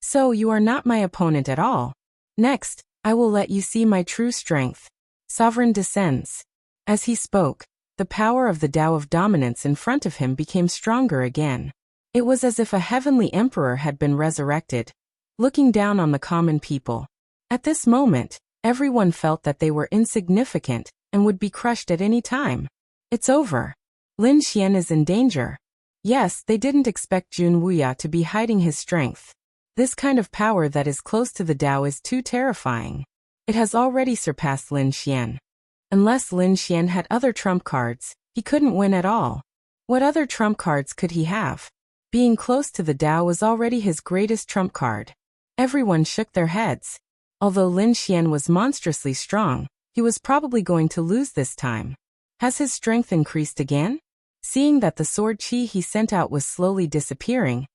S1: So you are not my opponent at all. Next, I will let you see my true strength. Sovereign descends. As he spoke, the power of the Tao of Dominance in front of him became stronger again. It was as if a heavenly emperor had been resurrected, looking down on the common people. At this moment, everyone felt that they were insignificant and would be crushed at any time. It's over. Lin Xian is in danger. Yes, they didn't expect Jun Wuya to be hiding his strength. This kind of power that is close to the Tao is too terrifying. It has already surpassed Lin Xian. Unless Lin Xian had other trump cards, he couldn't win at all. What other trump cards could he have? Being close to the Tao was already his greatest trump card. Everyone shook their heads. Although Lin Xian was monstrously strong, he was probably going to lose this time. Has his strength increased again? Seeing that the sword chi he sent out was slowly disappearing,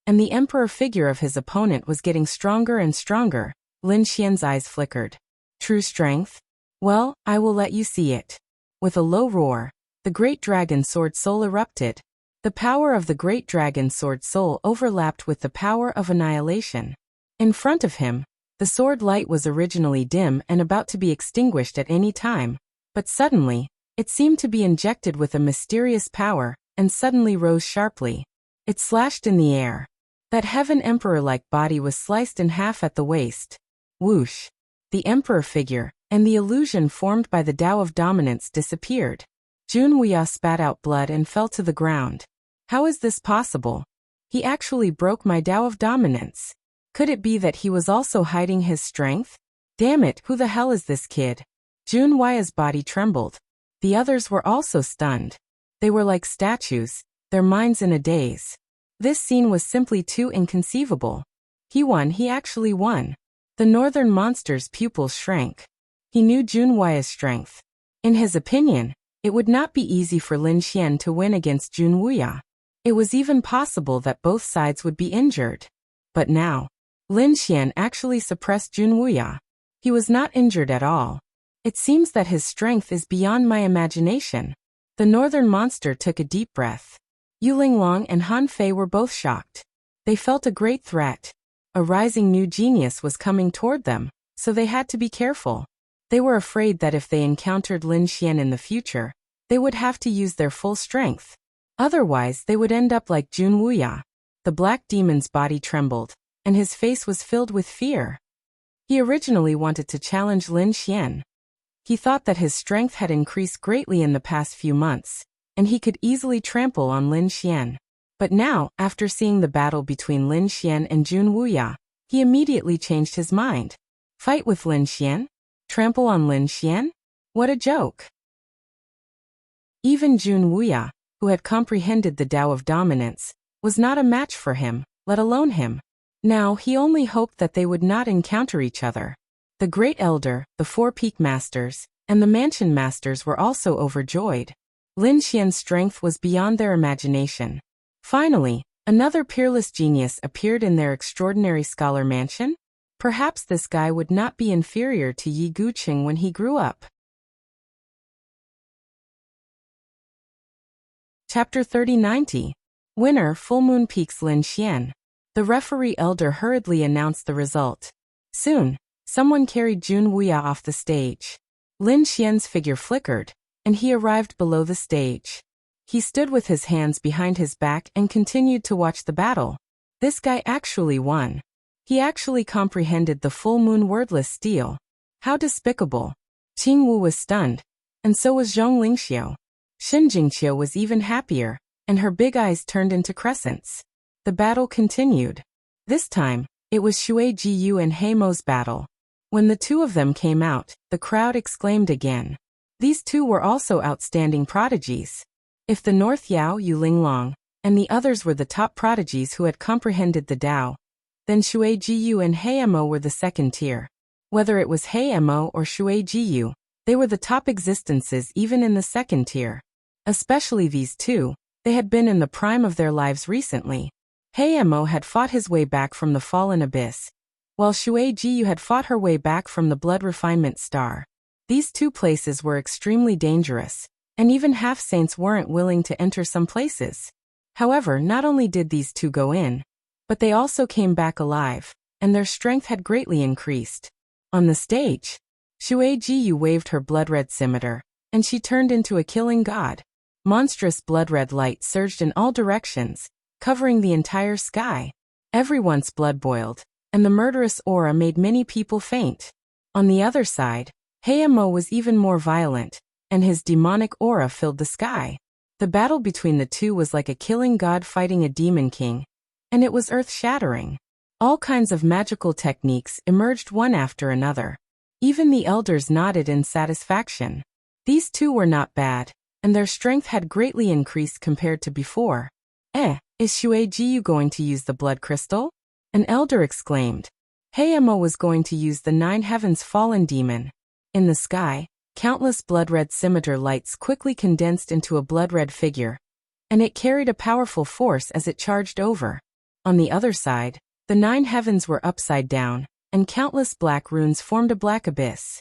S1: and the emperor figure of his opponent was getting stronger and stronger, Lin Xian's eyes flickered. True strength? Well, I will let you see it. With a low roar, the great dragon sword soul erupted. The power of the great dragon sword soul overlapped with the power of annihilation. In front of him, the sword light was originally dim and about to be extinguished at any time, but suddenly, it seemed to be injected with a mysterious power, and suddenly rose sharply. It slashed in the air. That heaven emperor-like body was sliced in half at the waist. Whoosh! The emperor figure, and the illusion formed by the Tao of Dominance disappeared. Jun Wuya spat out blood and fell to the ground. How is this possible? He actually broke my Tao of Dominance. Could it be that he was also hiding his strength? Damn it, who the hell is this kid? Jun Wuya's body trembled. The others were also stunned. They were like statues, their minds in a daze. This scene was simply too inconceivable. He won, he actually won. The northern monster's pupils shrank. He knew Jun Wuya's strength. In his opinion, it would not be easy for Lin Xian to win against Jun Wuya. It was even possible that both sides would be injured. But now, Lin Xian actually suppressed Jun Wuya. He was not injured at all. It seems that his strength is beyond my imagination. The northern monster took a deep breath. Yu Linglong and Han Fei were both shocked. They felt a great threat. A rising new genius was coming toward them, so they had to be careful. They were afraid that if they encountered Lin Xian in the future, they would have to use their full strength. Otherwise, they would end up like Jun Wuya. The black demon's body trembled, and his face was filled with fear. He originally wanted to challenge Lin Xian. He thought that his strength had increased greatly in the past few months, and he could easily trample on Lin Xian. But now, after seeing the battle between Lin Xian and Jun Wuya, he immediately changed his mind. Fight with Lin Xian? Trample on Lin Xian? What a joke! Even Jun Wuya, who had comprehended the Tao of Dominance, was not a match for him, let alone him. Now he only hoped that they would not encounter each other. The Great Elder, the Four Peak Masters, and the Mansion Masters were also overjoyed. Lin Xian's strength was beyond their imagination. Finally, another peerless genius appeared in their extraordinary scholar mansion. Perhaps this guy would not be inferior to Yi Guqing when he grew up. Chapter 3090. Winner Full Moon Peaks Lin Xian. The referee elder hurriedly announced the result. Soon, someone carried Jun Wuya off the stage. Lin Xian's figure flickered, and he arrived below the stage. He stood with his hands behind his back and continued to watch the battle. This guy actually won. He actually comprehended the full moon wordless steel. How despicable. Qing Wu was stunned, and so was Zhong Lingxiu. Xin Jingqiu was even happier, and her big eyes turned into crescents. The battle continued. This time, it was Shui Jiyu and Heimo's battle. When the two of them came out, the crowd exclaimed again. These two were also outstanding prodigies. If the North Yao, Yu Linglong, and the others were the top prodigies who had comprehended the Tao, then Shui Jiyu and Heimo were the second tier. Whether it was Heimo or Shui Jiyu, they were the top existences even in the second tier. Especially these two, they had been in the prime of their lives recently. Heimo had fought his way back from the fallen abyss, while Shui Jiyu had fought her way back from the blood refinement star. These two places were extremely dangerous, and even half-saints weren't willing to enter some places. However, not only did these two go in, but they also came back alive, and their strength had greatly increased. On the stage, Shui Jiyu waved her blood-red scimitar, and she turned into a killing god. Monstrous blood-red light surged in all directions, covering the entire sky. Everyone's blood boiled, and the murderous aura made many people faint. On the other side, Hayamo was even more violent, and his demonic aura filled the sky. The battle between the two was like a killing god fighting a demon king, and it was earth-shattering. All kinds of magical techniques emerged one after another. Even the elders nodded in satisfaction. These two were not bad, and their strength had greatly increased compared to before. Is Shuejiyu going to use the blood crystal? An elder exclaimed. Hayamo was going to use the 9 heavens fallen demon. In the sky, countless blood-red scimitar lights quickly condensed into a blood-red figure, and it carried a powerful force as it charged over. On the other side, the 9 heavens were upside down, and countless black runes formed a black abyss.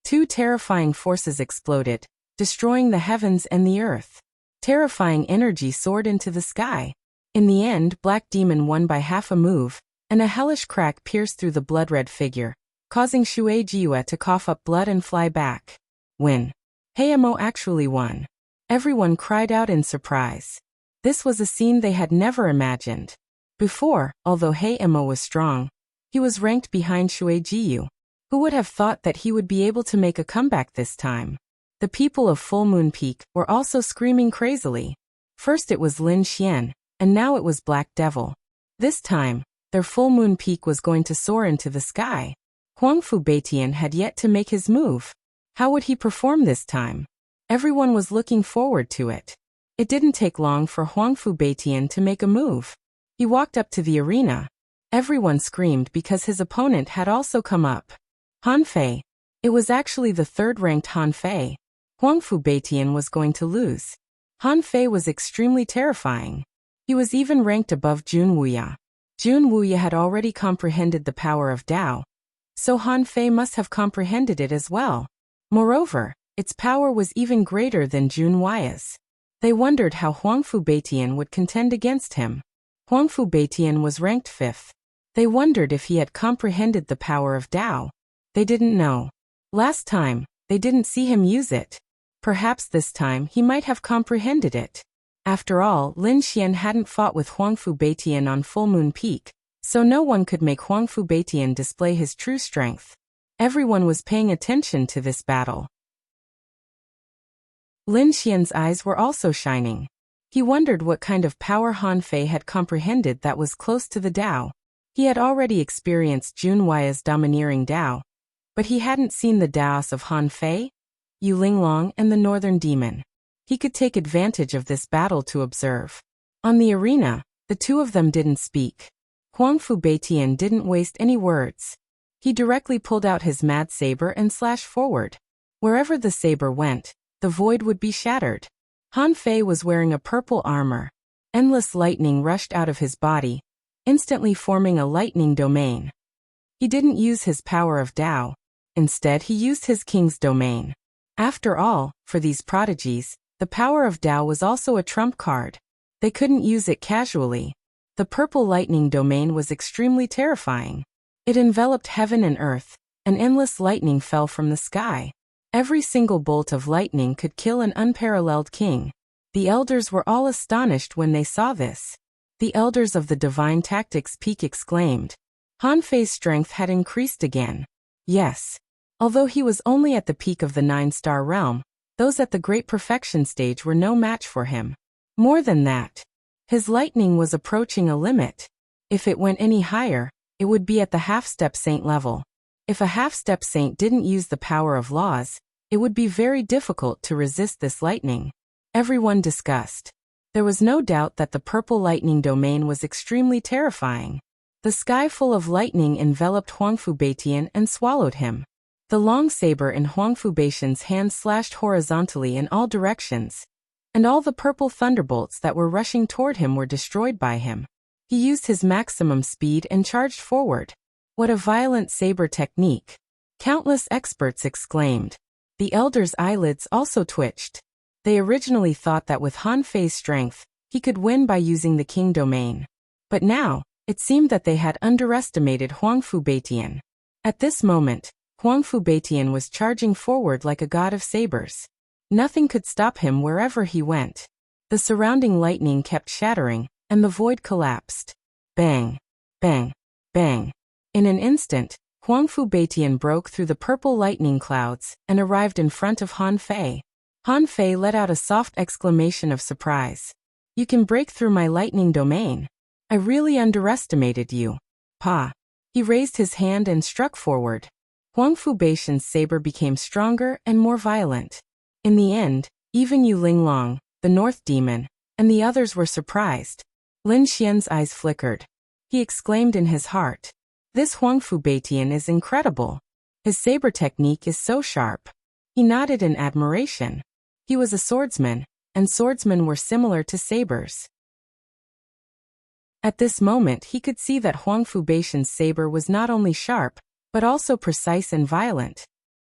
S1: 2 terrifying forces exploded, destroying the heavens and the earth. Terrifying energy soared into the sky. In the end, Black Demon won by half a move, and a hellish crack pierced through the blood-red figure, causing Shuejiyu to cough up blood and fly back. Win. Hayamo actually won. Everyone cried out in surprise. This was a scene they had never imagined. Before, although Hayamo was strong, he was ranked behind Shuejiyu. Who would have thought that he would be able to make a comeback this time? The people of Full Moon Peak were also screaming crazily. First it was Lin Xian, and now it was Black Devil. This time, their Full Moon Peak was going to soar into the sky. Huangfu Beitian had yet to make his move. How would he perform this time? Everyone was looking forward to it. It didn't take long for Huangfu Beitian to make a move. He walked up to the arena. Everyone screamed because his opponent had also come up. Han Fei. It was actually the 3rd-ranked Han Fei. Huangfu Beitian was going to lose. Han Fei was extremely terrifying. He was even ranked above Jun Wuya. Jun Wuya had already comprehended the power of Tao, so Han Fei must have comprehended it as well. Moreover, its power was even greater than Jun Wuya's. They wondered how Huangfu Beitian would contend against him. Huangfu Beitian was ranked 5th. They wondered if he had comprehended the power of Tao. They didn't know. Last time, they didn't see him use it. Perhaps this time he might have comprehended it. After all, Lin Xian hadn't fought with Huangfu Beitian on Full Moon Peak, so no one could make Huangfu Beitian display his true strength. Everyone was paying attention to this battle. Lin Xian's eyes were also shining. He wondered what kind of power Han Fei had comprehended that was close to the Tao. He had already experienced Jun Wuya's domineering Tao, but he hadn't seen the Taos of Han Fei, Yu Linglong, and the Northern Demon. He could take advantage of this battle to observe. On the arena, the two of them didn't speak. Huangfu Beitian didn't waste any words. He directly pulled out his mad saber and slashed forward. Wherever the saber went, the void would be shattered. Han Fei was wearing a purple armor. Endless lightning rushed out of his body, instantly forming a lightning domain. He didn't use his power of Tao. Instead, he used his king's domain. After all, for these prodigies, the power of Tao was also a trump card. They couldn't use it casually. The purple lightning domain was extremely terrifying. It enveloped heaven and earth, and endless lightning fell from the sky. Every single bolt of lightning could kill an unparalleled king. The elders were all astonished when they saw this. The elders of the Divine Tactics Peak exclaimed. Han Fei's strength had increased again. Yes. Although he was only at the peak of the 9-star realm, those at the Great Perfection stage were no match for him. More than that, his lightning was approaching a limit. If it went any higher, it would be at the half-step saint level. If a half-step saint didn't use the power of laws, it would be very difficult to resist this lightning. Everyone discussed. There was no doubt that the purple lightning domain was extremely terrifying. The sky full of lightning enveloped Huangfu Beitian and swallowed him. The long saber in Huangfu Beitian's hand slashed horizontally in all directions, and all the purple thunderbolts that were rushing toward him were destroyed by him. He used his maximum speed and charged forward. What a violent saber technique! Countless experts exclaimed. The elders' eyelids also twitched. They originally thought that with Han Fei's strength, he could win by using the king domain. But now, it seemed that they had underestimated Huangfu Beitian. At this moment, Huangfu Beitian was charging forward like a god of sabers. Nothing could stop him wherever he went. The surrounding lightning kept shattering, and the void collapsed. Bang! Bang! Bang! In an instant, Huangfu Beitian broke through the purple lightning clouds and arrived in front of Han Fei. Han Fei let out a soft exclamation of surprise. "You can break through my lightning domain. I really underestimated you." Pa! He raised his hand and struck forward. Huangfu Beitian's saber became stronger and more violent. In the end, even Yu Linglong, the North Demon, and the others were surprised. Lin Xian's eyes flickered. He exclaimed in his heart, "This Huangfu Beitian is incredible. His saber technique is so sharp." He nodded in admiration. He was a swordsman, and swordsmen were similar to sabers. At this moment he could see that Huangfu Beitian's saber was not only sharp, but also precise and violent.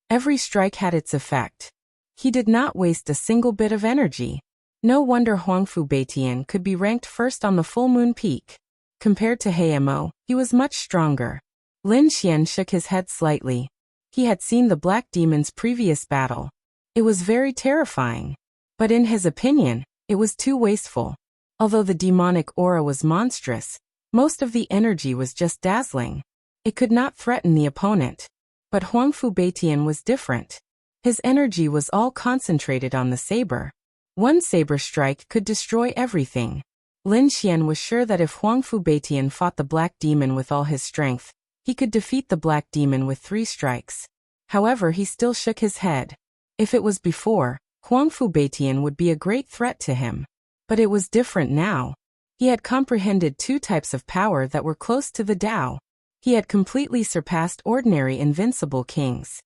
S1: Every strike had its effect. He did not waste a single bit of energy. No wonder Huangfu Beitian could be ranked first on the full moon peak. Compared to Heimo, he was much stronger. Lin Xian shook his head slightly. He had seen the Black Demon's previous battle. It was very terrifying. But in his opinion, it was too wasteful. Although the demonic aura was monstrous, most of the energy was just dazzling. It could not threaten the opponent. But Huangfu Beitian was different. His energy was all concentrated on the saber. One saber strike could destroy everything. Lin Xian was sure that if Huangfu Beitian fought the Black Demon with all his strength, he could defeat the Black Demon with 3 strikes. However, he still shook his head. If it was before, Huangfu Beitian would be a great threat to him. But it was different now. He had comprehended 2 types of power that were close to the Tao. He had completely surpassed ordinary invincible kings.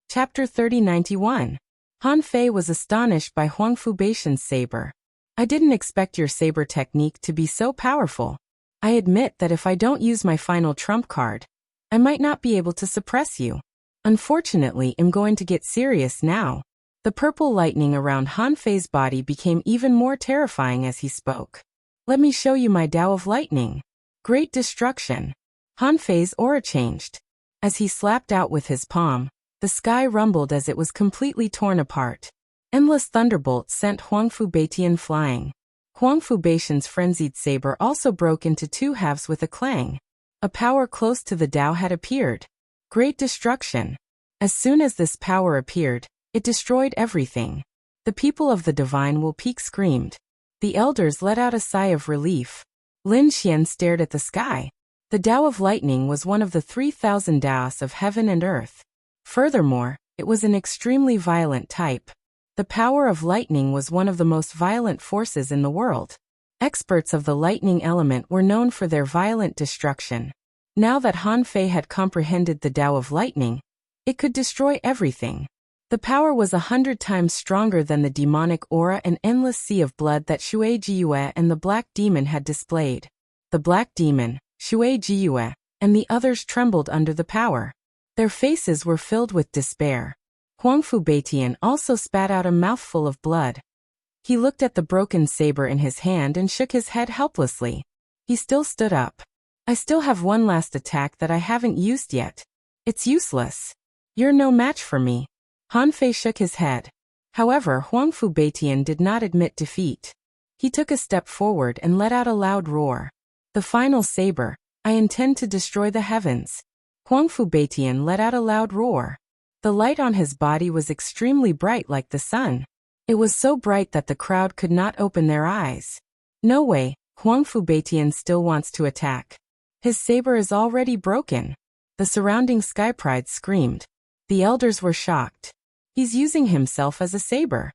S1: Chapter 3091. Han Fei was astonished by Huangfu Beitian's saber. "I didn't expect your saber technique to be so powerful. I admit that if I don't use my final trump card, I might not be able to suppress you. Unfortunately, I'm going to get serious now." The purple lightning around Han Fei's body became even more terrifying as he spoke. "Let me show you my Tao of Lightning. Great destruction." Han Fei's aura changed. As he slapped out with his palm, the sky rumbled as it was completely torn apart. Endless thunderbolts sent Huangfu Beitian flying. Huangfu Beitian's frenzied saber also broke into 2 halves with a clang. A power close to the Tao had appeared. Great destruction. As soon as this power appeared, it destroyed everything. The people of the Divine Will Peak screamed. The elders let out a sigh of relief. Lin Xian stared at the sky. The Tao of Lightning was one of the 3,000 Taos of heaven and earth. Furthermore, it was an extremely violent type. The power of lightning was one of the most violent forces in the world. Experts of the lightning element were known for their violent destruction. Now that Han Fei had comprehended the Tao of Lightning, it could destroy everything. The power was 100 times stronger than the demonic aura and endless sea of blood that Shui Jiyue and the Black Demon had displayed. The Black Demon, Shui Jiyue, and the others trembled under the power. Their faces were filled with despair. Huangfu Beitian also spat out a mouthful of blood. He looked at the broken saber in his hand and shook his head helplessly. He still stood up. "I still have one last attack that I haven't used yet. It's useless. You're no match for me." Han Fei shook his head. However, Huangfu Beitian did not admit defeat. He took a step forward and let out a loud roar. "The final saber, I intend to destroy the heavens." Huangfu Beitian let out a loud roar. The light on his body was extremely bright like the sun. It was so bright that the crowd could not open their eyes. "No way, Huangfu Beitian still wants to attack. His saber is already broken." The surrounding sky pride screamed. The elders were shocked. "He's using himself as a saber.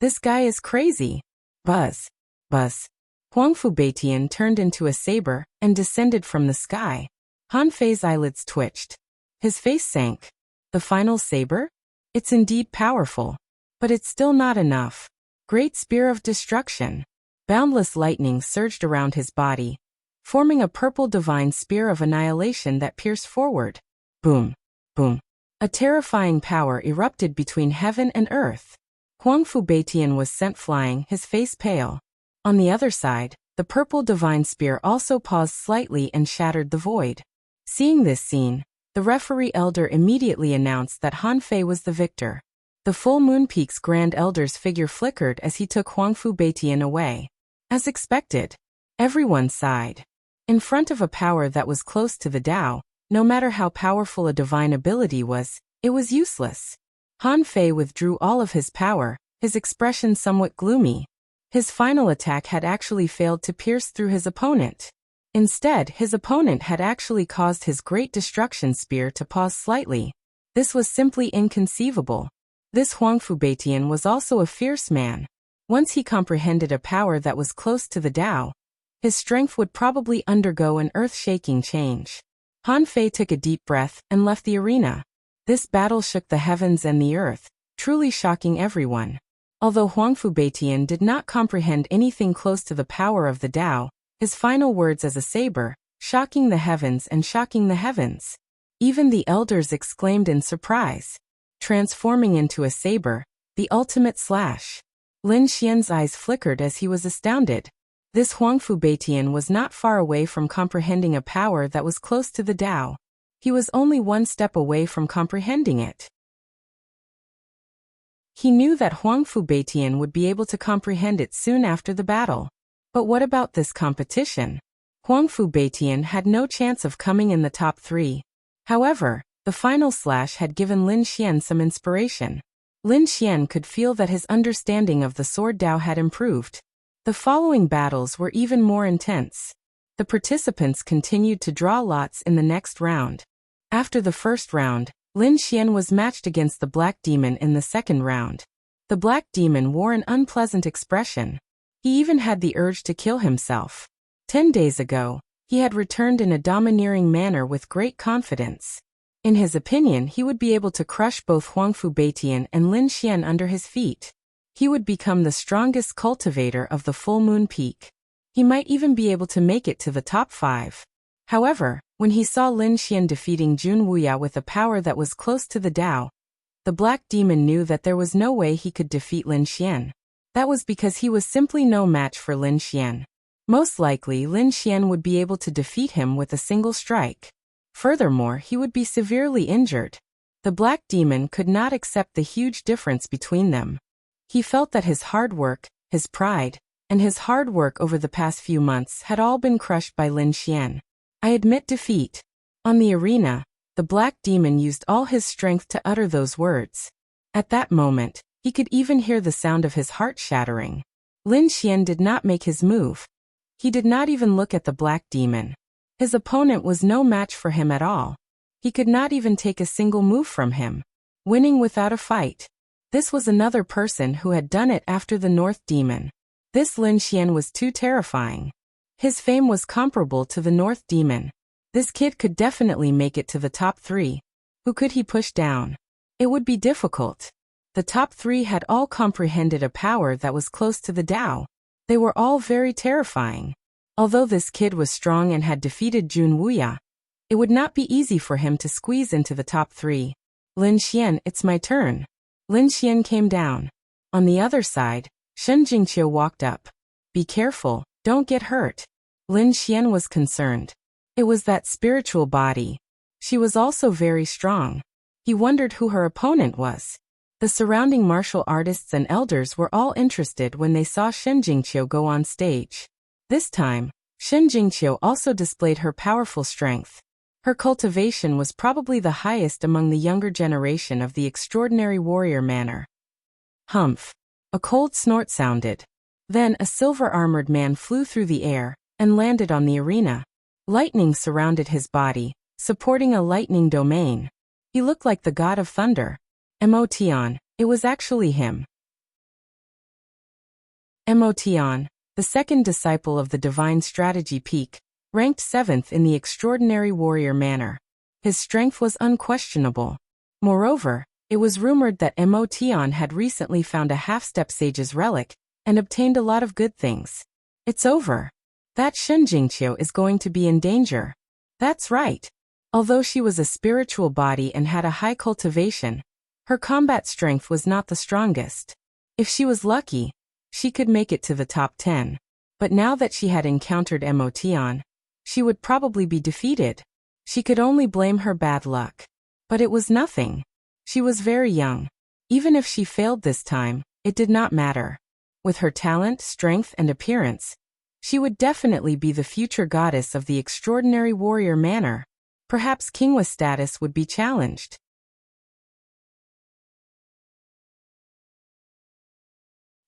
S1: This guy is crazy." Buzz. Buzz. Huangfu Beitian turned into a saber and descended from the sky. Han Fei's eyelids twitched. His face sank. The final saber? It's indeed powerful. But it's still not enough. Great spear of destruction. Boundless lightning surged around his body, forming a purple divine spear of annihilation that pierced forward. Boom. Boom. A terrifying power erupted between heaven and earth. Huangfu Beitian was sent flying, his face pale. On the other side, the purple divine spear also paused slightly and shattered the void. Seeing this scene, The referee elder immediately announced that Han Fei was the victor. The Full Moon Peak's Grand Elder's figure flickered as he took Huangfu Beitian away. As expected, everyone sighed. In front of a power that was close to the Tao, no matter how powerful a divine ability was, it was useless. Han Fei withdrew all of his power, his expression somewhat gloomy. His final attack had actually failed to pierce through his opponent. Instead, his opponent had actually caused his Great Destruction Spear to pause slightly. This was simply inconceivable. This Huangfu Beitian was also a fierce man. Once he comprehended a power that was close to the Tao, his strength would probably undergo an earth-shaking change. Han Fei took a deep breath and left the arena. This battle shook the heavens and the earth, truly shocking everyone. Although Huangfu Beitian did not comprehend anything close to the power of the Tao, his final words as a saber, shocking the heavens and shocking the heavens. Even the elders exclaimed in surprise. Transforming into a saber, the ultimate slash. Lin Xian's eyes flickered as he was astounded. This Huangfu Beitian was not far away from comprehending a power that was close to the Tao. He was only one step away from comprehending it. He knew that Huangfu Beitian would be able to comprehend it soon after the battle. But what about this competition? Huangfu Beitian had no chance of coming in the top 3. However, the final slash had given Lin Xian some inspiration. Lin Xian could feel that his understanding of the sword Tao had improved. The following battles were even more intense. The participants continued to draw lots in the next round. After the first round, Lin Xian was matched against the Black Demon in the second round. The Black Demon wore an unpleasant expression. He even had the urge to kill himself. 10 days ago, he had returned in a domineering manner with great confidence. In his opinion, he would be able to crush both Huangfu Beitian and Lin Xian under his feet. He would become the strongest cultivator of the Full Moon Peak. He might even be able to make it to the top 5. However, when he saw Lin Xian defeating Jun Wuya with a power that was close to the Tao, the Black Demon knew that there was no way he could defeat Lin Xian. That was because he was simply no match for Lin Xian. Most likely, Lin Xian would be able to defeat him with a single strike. Furthermore, he would be severely injured. The Black Demon could not accept the huge difference between them. He felt that his hard work, his pride, and his hard work over the past few months had all been crushed by Lin Xian. I admit defeat. On the arena, the Black Demon used all his strength to utter those words. At that moment, he could even hear the sound of his heart shattering. Lin Xian did not make his move. He did not even look at the Black Demon. His opponent was no match for him at all. He could not even take a single move from him, winning without a fight. This was another person who had done it after the North Demon. This Lin Xian was too terrifying. His fame was comparable to the North Demon. This kid could definitely make it to the top 3. Who could he push down? It would be difficult. The top 3 had all comprehended a power that was close to the Tao. They were all very terrifying. Although this kid was strong and had defeated Jun Wuya, it would not be easy for him to squeeze into the top 3. Lin Xian, it's my turn. Lin Xian came down. On the other side, Shen Jingqiu walked up. Be careful, don't get hurt. Lin Xian was concerned. It was that spiritual body. She was also very strong. He wondered who her opponent was. The surrounding martial artists and elders were all interested when they saw Shen Jingqiu go on stage. This time, Shen Jingqiu also displayed her powerful strength. Her cultivation was probably the highest among the younger generation of the extraordinary warrior manner. Humph! A cold snort sounded. Then a silver-armored man flew through the air and landed on the arena. Lightning surrounded his body, supporting a lightning domain. He looked like the god of thunder. Emotion, it was actually him. Emotion, the second disciple of the Divine Strategy Peak, ranked 7th in the extraordinary warrior manner. His strength was unquestionable. Moreover, it was rumored that Emotion had recently found a half-step sage's relic and obtained a lot of good things. It's over. That Shen Jingqiu is going to be in danger. That's right. Although she was a spiritual body and had a high cultivation, her combat strength was not the strongest. If she was lucky, she could make it to the top 10. But now that she had encountered Emotion, she would probably be defeated. She could only blame her bad luck. But it was nothing. She was very young. Even if she failed this time, it did not matter. With her talent, strength, and appearance, she would definitely be the future goddess of the extraordinary warrior manner. Perhaps Kingwa's status would be challenged.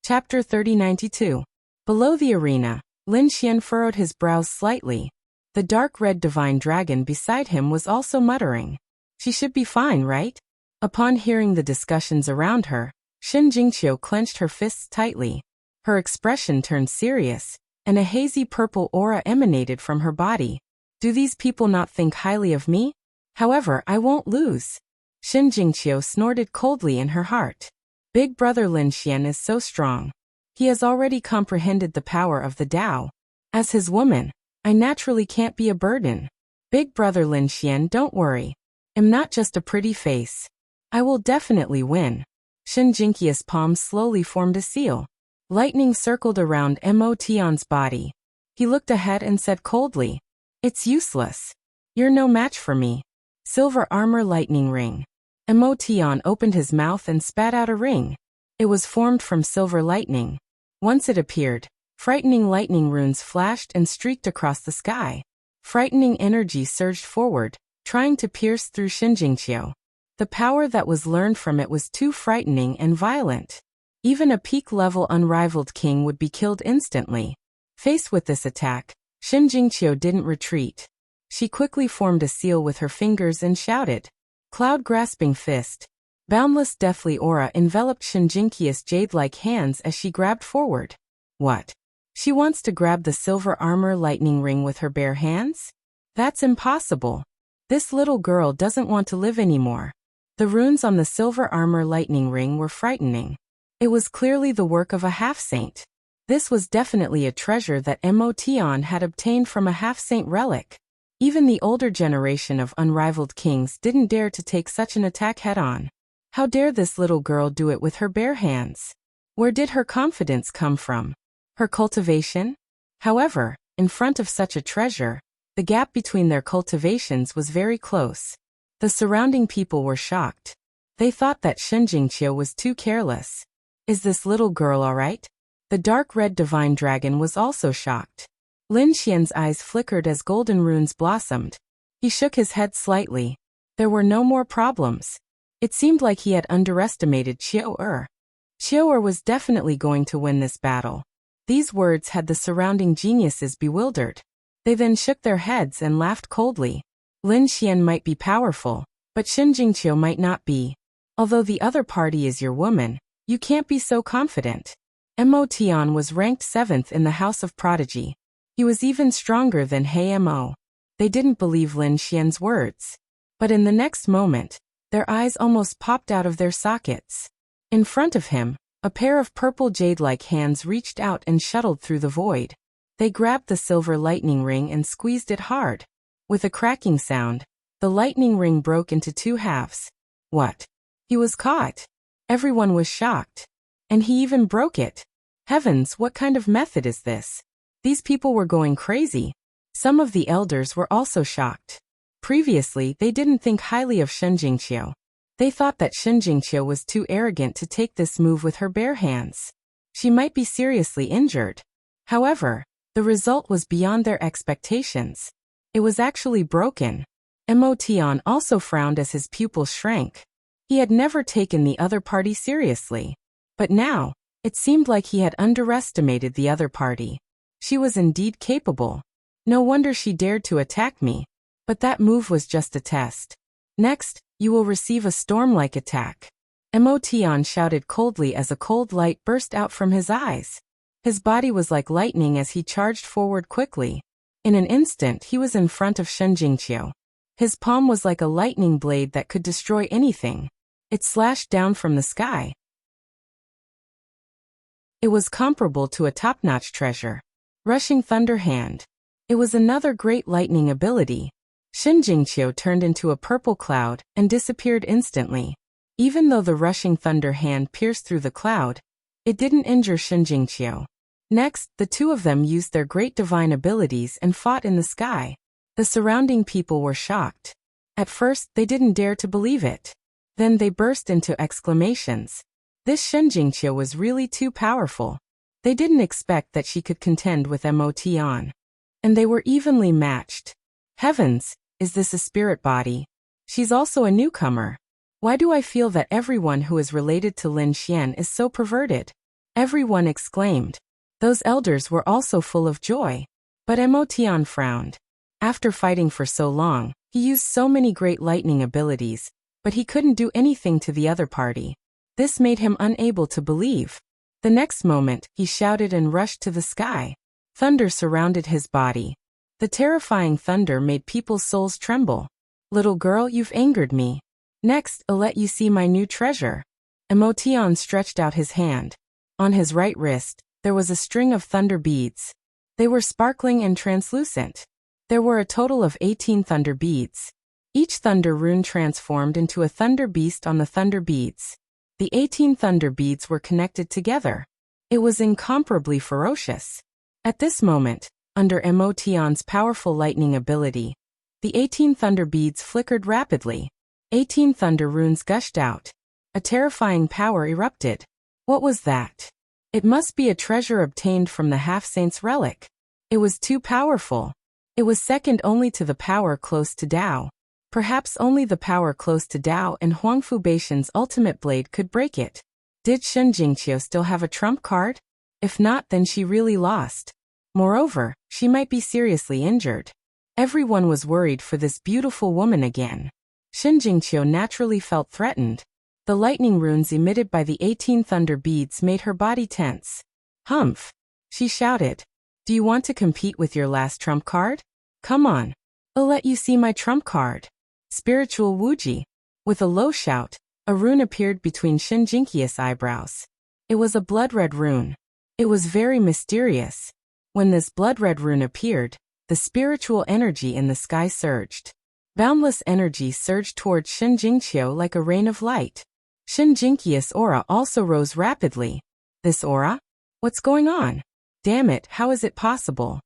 S1: Chapter 3092. Below the arena, Lin Xian furrowed his brows slightly. The dark red divine dragon beside him was also muttering. She should be fine, right? Upon hearing the discussions around her, Shen Jingqiu clenched her fists tightly. Her expression turned serious, and a hazy purple aura emanated from her body. Do these people not think highly of me? However, I won't lose. Shen Jingqiu snorted coldly in her heart. Big brother Lin Xian is so strong. He has already comprehended the power of the Tao. As his woman, I naturally can't be a burden. Big brother Lin Xian, don't worry. I'm not just a pretty face. I will definitely win. Shen Jingqiu's palm slowly formed a seal. Lightning circled around Mo Tian's body. He looked ahead and said coldly, "It's useless. You're no match for me." Silver armor lightning ring. Mo Tian opened his mouth and spat out a ring. It was formed from silver lightning. Once it appeared, frightening lightning runes flashed and streaked across the sky. Frightening energy surged forward, trying to pierce through Shen Jingqiu. The power that was learned from it was too frightening and violent. Even a peak-level unrivaled king would be killed instantly. Faced with this attack, Shen Jingqiu didn't retreat. She quickly formed a seal with her fingers and shouted, "Cloud-grasping fist." Boundless deathly aura enveloped Shen Jingqiu's jade-like hands as she grabbed forward. What? She wants to grab the silver armor lightning ring with her bare hands? That's impossible. This little girl doesn't want to live anymore. The runes on the silver armor lightning ring were frightening. It was clearly the work of a half-saint. This was definitely a treasure that Mo Tian had obtained from a half-saint relic. Even the older generation of unrivaled kings didn't dare to take such an attack head-on. How dare this little girl do it with her bare hands? Where did her confidence come from? Her cultivation? However, in front of such a treasure, the gap between their cultivations was very close. The surrounding people were shocked. They thought that Shen Jingqiu was too careless. Is this little girl alright? The dark red divine dragon was also shocked. Lin Xian's eyes flickered as golden runes blossomed. He shook his head slightly. There were no more problems. It seemed like he had underestimated Qiu-er. Qiu-er was definitely going to win this battle. These words had the surrounding geniuses bewildered. They then shook their heads and laughed coldly. Lin Xian might be powerful, but Shen Jingqiu might not be. Although the other party is your woman, you can't be so confident. Mo Tian was ranked 7th in the House of Prodigy. He was even stronger than Mo. They didn't believe Lin Xian's words. But in the next moment, their eyes almost popped out of their sockets. In front of him, a pair of purple jade-like hands reached out and shuttled through the void. They grabbed the silver lightning ring and squeezed it hard. With a cracking sound, the lightning ring broke into 2 halves. What? He was caught. Everyone was shocked. And he even broke it. Heavens, what kind of method is this? These people were going crazy. Some of the elders were also shocked. Previously, they didn't think highly of Shen Jingqiu. They thought that Shen Jingqiu was too arrogant to take this move with her bare hands. She might be seriously injured. However, the result was beyond their expectations. It was actually broken. Mo Tian also frowned as his pupils shrank. He had never taken the other party seriously. But now, it seemed like he had underestimated the other party. She was indeed capable. No wonder she dared to attack me. But that move was just a test. Next, you will receive a storm-like attack. Mo Tian shouted coldly as a cold light burst out from his eyes. His body was like lightning as he charged forward quickly. In an instant, he was in front of Shen Jingqiu. His palm was like a lightning blade that could destroy anything. It slashed down from the sky. It was comparable to a top-notch treasure. Rushing Thunder Hand. It was another great lightning ability. Shen Jingqiu turned into a purple cloud and disappeared instantly. Even though the rushing thunder hand pierced through the cloud, it didn't injure Shen Jingqiu. Next, the two of them used their great divine abilities and fought in the sky. The surrounding people were shocked. At first, they didn't dare to believe it. Then they burst into exclamations. This Shen Jingqiu was really too powerful. They didn't expect that she could contend with Madman. And they were evenly matched. Heavens, is this a spirit body? She's also a newcomer. Why do I feel that everyone who is related to Lin Xian is so perverted? Everyone exclaimed. Those elders were also full of joy. But Madman frowned. After fighting for so long, he used so many great lightning abilities, but he couldn't do anything to the other party. This made him unable to believe. The next moment, he shouted and rushed to the sky. Thunder surrounded his body. The terrifying thunder made people's souls tremble. Little girl, you've angered me. Next, I'll let you see my new treasure. Madman stretched out his hand. On his right wrist, there was a string of thunder beads. They were sparkling and translucent. There were a total of 18 thunder beads. Each thunder rune transformed into a thunder beast on the thunder beads. The 18 thunder beads were connected together. It was incomparably ferocious. At this moment, under Madman's powerful lightning ability, the 18 thunder beads flickered rapidly. 18 thunder runes gushed out. A terrifying power erupted. What was that? It must be a treasure obtained from the half-saint's relic. It was too powerful. It was second only to the power close to Dao. Perhaps only the power close to Dao and Huangfu Beishan's ultimate blade could break it. Did Shen Jingqiu still have a trump card? If not, then she really lost. Moreover, she might be seriously injured. Everyone was worried for this beautiful woman again. Shen Jingqiu naturally felt threatened. The lightning runes emitted by the 18 thunder beads made her body tense. Humph! She shouted. Do you want to compete with your last trump card? Come on. I'll let you see my trump card. Spiritual Wuji. With a low shout, a rune appeared between Shen Jingqiu's eyebrows. It was a blood-red rune. It was very mysterious. When this blood-red rune appeared, the spiritual energy in the sky surged. Boundless energy surged towards Shen Jingqiu like a rain of light. Shen Jingqiu's aura also rose rapidly. This aura? What's going on? Damn it, how is it possible?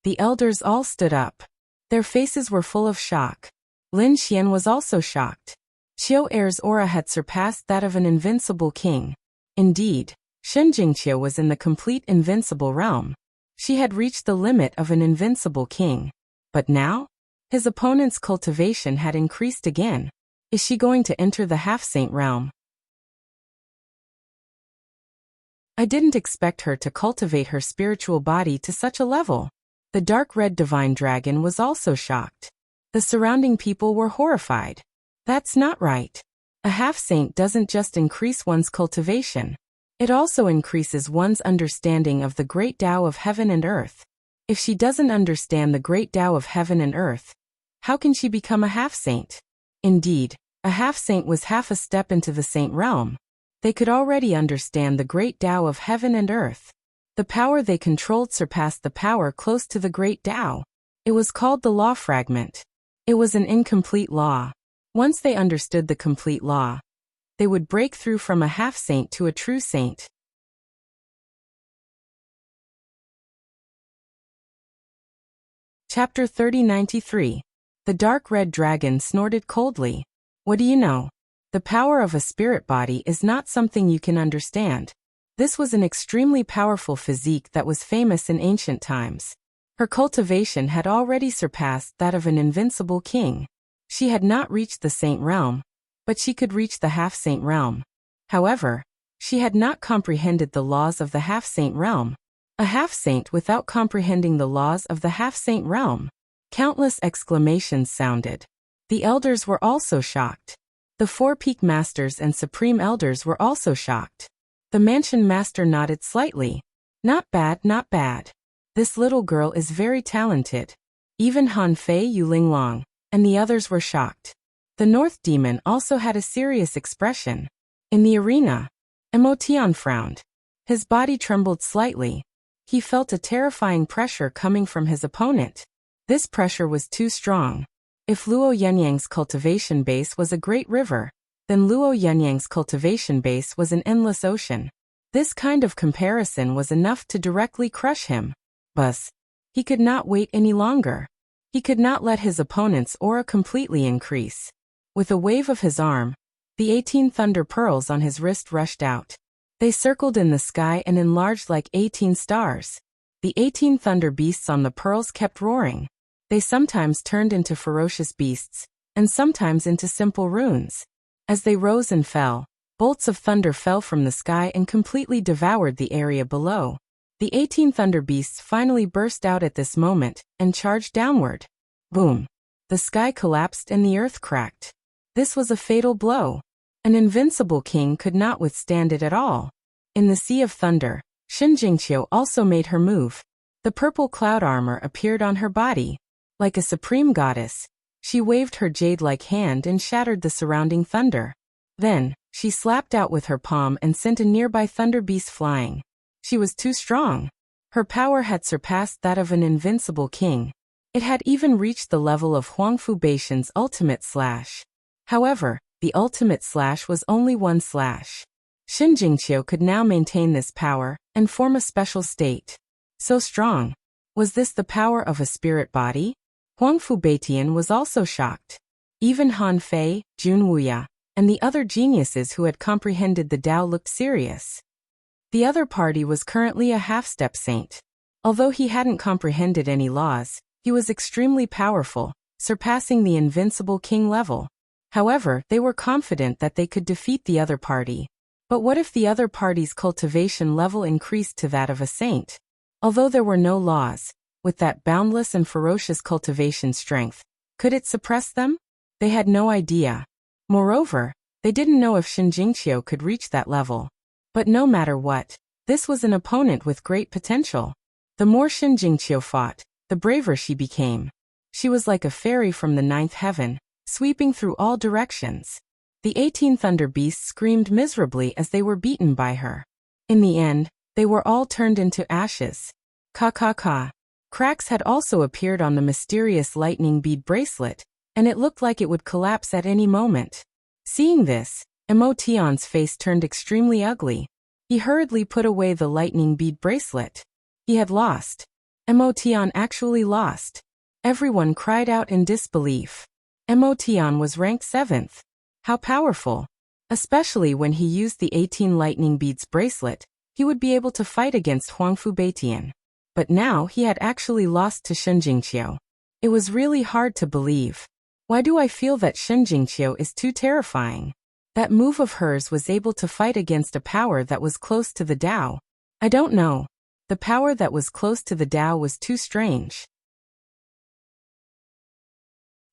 S1: The elders all stood up. Their faces were full of shock. Lin Xian was also shocked. Qiu Er's aura had surpassed that of an invincible king. Indeed, Shen Jingqiu was in the complete invincible realm. She had reached the limit of an invincible king. But now? His opponent's cultivation had increased again. Is she going to enter the half-saint realm? I didn't expect her to cultivate her spiritual body to such a level. The dark red divine dragon was also shocked. The surrounding people were horrified. That's not right. A half-saint doesn't just increase one's cultivation. It also increases one's understanding of the great Tao of heaven and earth. If she doesn't understand the great Tao of heaven and earth, how can she become a half-saint? Indeed, a half-saint was half a step into the saint realm. They could already understand the great Tao of heaven and earth. The power they controlled surpassed the power close to the great Tao. It was called the law fragment. It was an incomplete law. Once they understood the complete law, they would break through from a half-saint to a true saint. Chapter 3093. The dark red dragon snorted coldly. What do you know? The power of a spirit body is not something you can understand. This was an extremely powerful physique that was famous in ancient times. Her cultivation had already surpassed that of an invincible king. She had not reached the saint realm, but she could reach the half-saint realm. However, she had not comprehended the laws of the half-saint realm. A half-saint without comprehending the laws of the half-saint realm. Countless exclamations sounded. The elders were also shocked. The four peak masters and supreme elders were also shocked. The mansion master nodded slightly. Not bad, not bad. This little girl is very talented. Even Han Fei Yulinglong and the others were shocked. The North Demon also had a serious expression. In the arena, Madman frowned. His body trembled slightly. He felt a terrifying pressure coming from his opponent. This pressure was too strong. If Luo Yunyang's cultivation base was a great river, then Luo Yunyang's cultivation base was an endless ocean. This kind of comparison was enough to directly crush him. But he could not wait any longer. He could not let his opponent's aura completely increase. With a wave of his arm, the 18 thunder pearls on his wrist rushed out. They circled in the sky and enlarged like 18 stars. The 18 thunder beasts on the pearls kept roaring. They sometimes turned into ferocious beasts, and sometimes into simple runes. As they rose and fell, bolts of thunder fell from the sky and completely devoured the area below. The 18 thunder beasts finally burst out at this moment, and charged downward. Boom! The sky collapsed and the earth cracked. This was a fatal blow. An invincible king could not withstand it at all. In the Sea of Thunder, Shin Jingqiu also made her move. The purple cloud armor appeared on her body. Like a supreme goddess, she waved her jade-like hand and shattered the surrounding thunder. Then, she slapped out with her palm and sent a nearby thunder beast flying. She was too strong. Her power had surpassed that of an invincible king. It had even reached the level of Huangfu Beixian's ultimate slash. However, the ultimate slash was only one slash. Shin Jingqiu could now maintain this power and form a special state. So strong. Was this the power of a spirit body? Huangfu Beixian was also shocked. Even Han Fei, Jun Wuya, and the other geniuses who had comprehended the Tao looked serious. The other party was currently a half-step saint. Although he hadn't comprehended any laws, he was extremely powerful, surpassing the invincible king level. However, they were confident that they could defeat the other party. But what if the other party's cultivation level increased to that of a saint? Although there were no laws, with that boundless and ferocious cultivation strength, could it suppress them? They had no idea. Moreover, they didn't know if Shin Jingqiu could reach that level. But no matter what, this was an opponent with great potential. The more Shin Jingqiu fought, the braver she became. She was like a fairy from the ninth heaven, sweeping through all directions. The 18 thunder beasts screamed miserably as they were beaten by her. In the end, they were all turned into ashes. Ka. Cracks had also appeared on the mysterious lightning bead bracelet, and it looked like it would collapse at any moment. Seeing this, Emotion's face turned extremely ugly. He hurriedly put away the lightning bead bracelet. He had lost. Emotion actually lost. Everyone cried out in disbelief. Emotion was ranked 7th. How powerful! Especially when he used the 18 lightning beads bracelet, he would be able to fight against Huangfu Beixian. But now he had actually lost to Shin Jingqiu. It was really hard to believe. Why do I feel that Shin Jingqiu is too terrifying? That move of hers was able to fight against a power that was close to the Tao. I don't know. The power that was close to the Tao was too strange.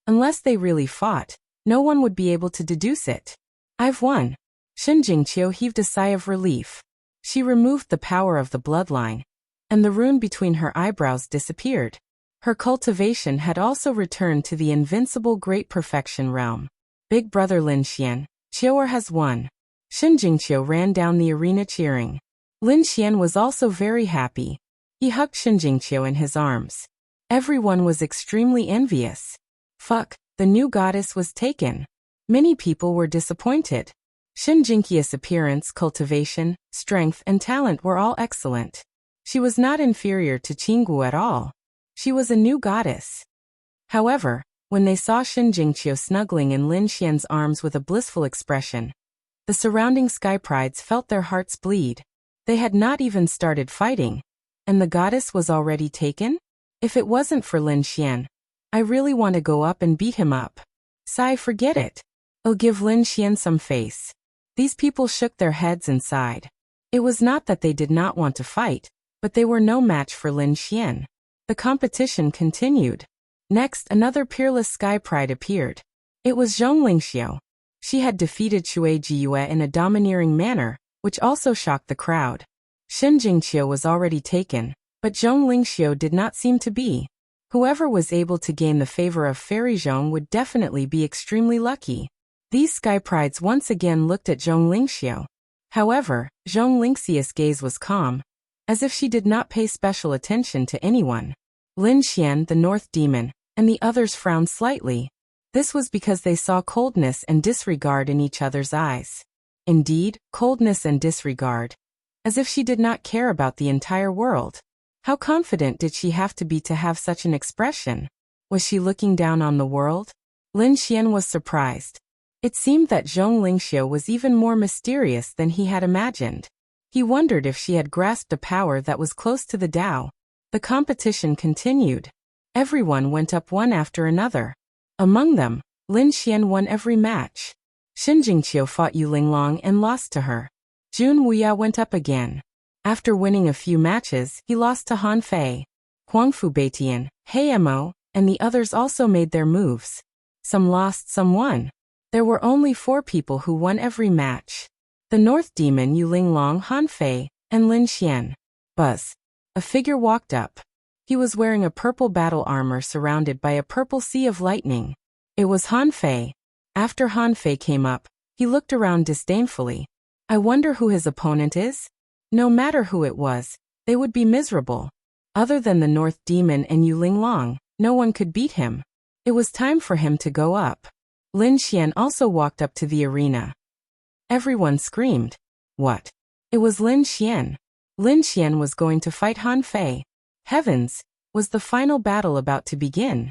S1: Unless they really fought, no one would be able to deduce it. I've won. Shin Jingqiu heaved a sigh of relief. She removed the power of the bloodline, and the rune between her eyebrows disappeared. Her cultivation had also returned to the invincible great perfection realm. Big brother Lin Xian, Qiu'er has won. Shin Jingqiu ran down the arena cheering. Lin Xian was also very happy. He hugged Shin Jingqiu in his arms. Everyone was extremely envious. Fuck, the new goddess was taken. Many people were disappointed. Shin Jingqiu's appearance, cultivation, strength, and talent were all excellent. She was not inferior to Qinggu at all. She was a new goddess. However, when they saw Shin Jingqiu snuggling in Lin Xian's arms with a blissful expression, the surrounding sky prides felt their hearts bleed. They had not even started fighting, and the goddess was already taken? If it wasn't for Lin Xian, I really want to go up and beat him up. Sigh, forget it. I'll give Lin Xian some face. These people shook their heads and sighed. It was not that they did not want to fight, but they were no match for Lin Xian. The competition continued. Next, another peerless sky pride appeared. It was Zhong Lingxiu. She had defeated Shui Jiyue in a domineering manner, which also shocked the crowd. Shin Jingqiu was already taken, but Zhong Lingxiu did not seem to be. Whoever was able to gain the favor of Fairy Zhong would definitely be extremely lucky. These sky prides once again looked at Zhong Lingxiu. However, Zhong Lingxiu's gaze was calm, as if she did not pay special attention to anyone. Lin Xian, the North Demon, and the others frowned slightly. This was because they saw coldness and disregard in each other's eyes. Indeed, coldness and disregard. As if she did not care about the entire world. How confident did she have to be to have such an expression? Was she looking down on the world? Lin Xian was surprised. It seemed that Zhong Lingxia was even more mysterious than he had imagined. He wondered if she had grasped a power that was close to the Tao. The competition continued. Everyone went up one after another. Among them, Lin Xian won every match. Xin Jingqiu fought Yu Linglong and lost to her. Jun Wuya went up again. After winning a few matches, he lost to Han Fei. Huangfu Beitian, He Mo, and the others also made their moves. Some lost, some won. There were only 4 people who won every match. The North Demon Yu Linglong, Han Fei, and Lin Xian. Buzz. A figure walked up. He was wearing a purple battle armor surrounded by a purple sea of lightning. It was Han Fei. After Han Fei came up, he looked around disdainfully. I wonder who his opponent is? No matter who it was, they would be miserable. Other than the North Demon and Yu Linglong, no one could beat him. It was time for him to go up. Lin Xian also walked up to the arena. Everyone screamed. What? It was Lin Xian. Lin Xian was going to fight Han Fei. Heavens, was the final battle about to begin?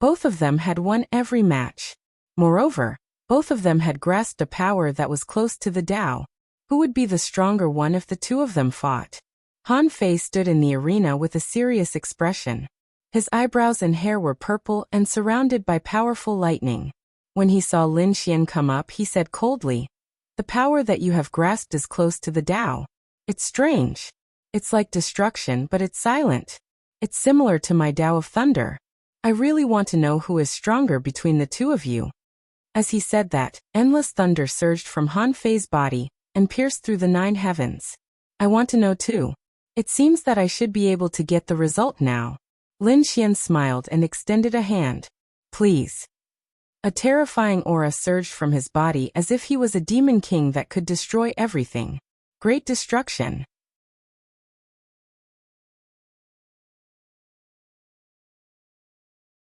S1: Both of them had won every match. Moreover, both of them had grasped a power that was close to the Tao. Who would be the stronger one if the two of them fought? Han Fei stood in the arena with a serious expression. His eyebrows and hair were purple and surrounded by powerful lightning. When he saw Lin Xian come up, he said coldly, "The power that you have grasped is close to the Tao. It's strange. It's like destruction, but it's silent. It's similar to my Tao of Thunder. I really want to know who is stronger between the two of you." As he said that, endless thunder surged from Han Fei's body and pierced through the 9 heavens. I want to know too. It seems that I should be able to get the result now. Lin Xian smiled and extended a hand. Please. A terrifying aura surged from his body as if he was a demon king that could destroy everything. Great destruction.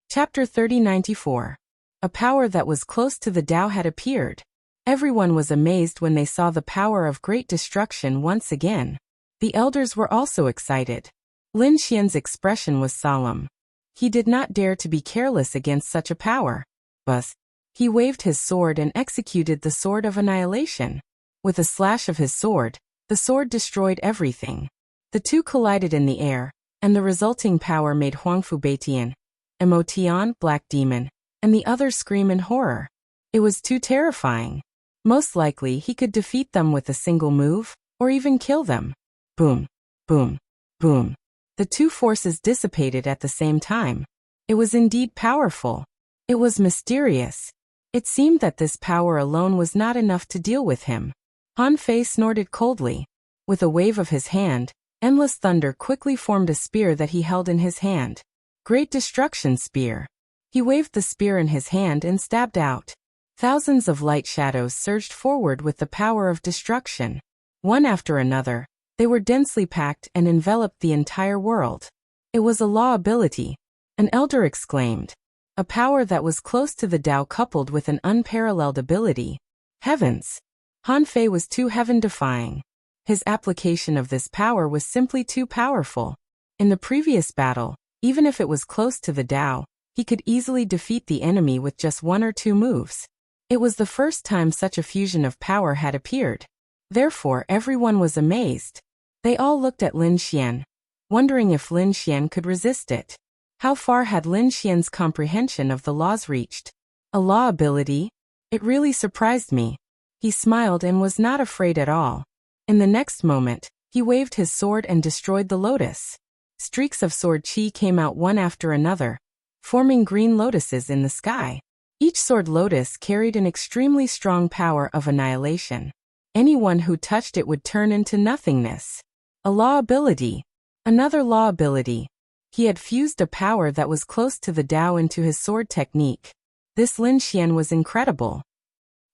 S1: Chapter 3094. A power that was close to the Tao had appeared. Everyone was amazed when they saw the power of great destruction once again. The elders were also excited. Lin Xian's expression was solemn. He did not dare to be careless against such a power. But he waved his sword and executed the Sword of Annihilation. With a slash of his sword, the sword destroyed everything. The two collided in the air, and the resulting power made Huangfu Beitian, Emotion, Black Demon, and the others scream in horror. It was too terrifying. Most likely he could defeat them with a single move, or even kill them. Boom, boom, boom. The two forces dissipated at the same time. It was indeed powerful. It was mysterious. It seemed that this power alone was not enough to deal with him. Han Fei snorted coldly. With a wave of his hand, endless thunder quickly formed a spear that he held in his hand. Great Destruction Spear. He waved the spear in his hand and stabbed out. Thousands of light shadows surged forward with the power of destruction. One after another, they were densely packed and enveloped the entire world. It was a law ability. An elder exclaimed. A power that was close to the Tao coupled with an unparalleled ability. Heavens! Han Fei was too heaven-defying. His application of this power was simply too powerful. In the previous battle, even if it was close to the Tao, he could easily defeat the enemy with just 1 or 2 moves. It was the first time such a fusion of power had appeared. Therefore, everyone was amazed. They all looked at Lin Xian, wondering if Lin Xian could resist it. How far had Lin Xian's comprehension of the laws reached? A law ability? It really surprised me. He smiled and was not afraid at all. In the next moment, he waved his sword and destroyed the lotus. Streaks of sword chi came out one after another, forming green lotuses in the sky. Each sword lotus carried an extremely strong power of annihilation. Anyone who touched it would turn into nothingness. A law ability. Another law ability. He had fused a power that was close to the Tao into his sword technique. This Lin Xian was incredible.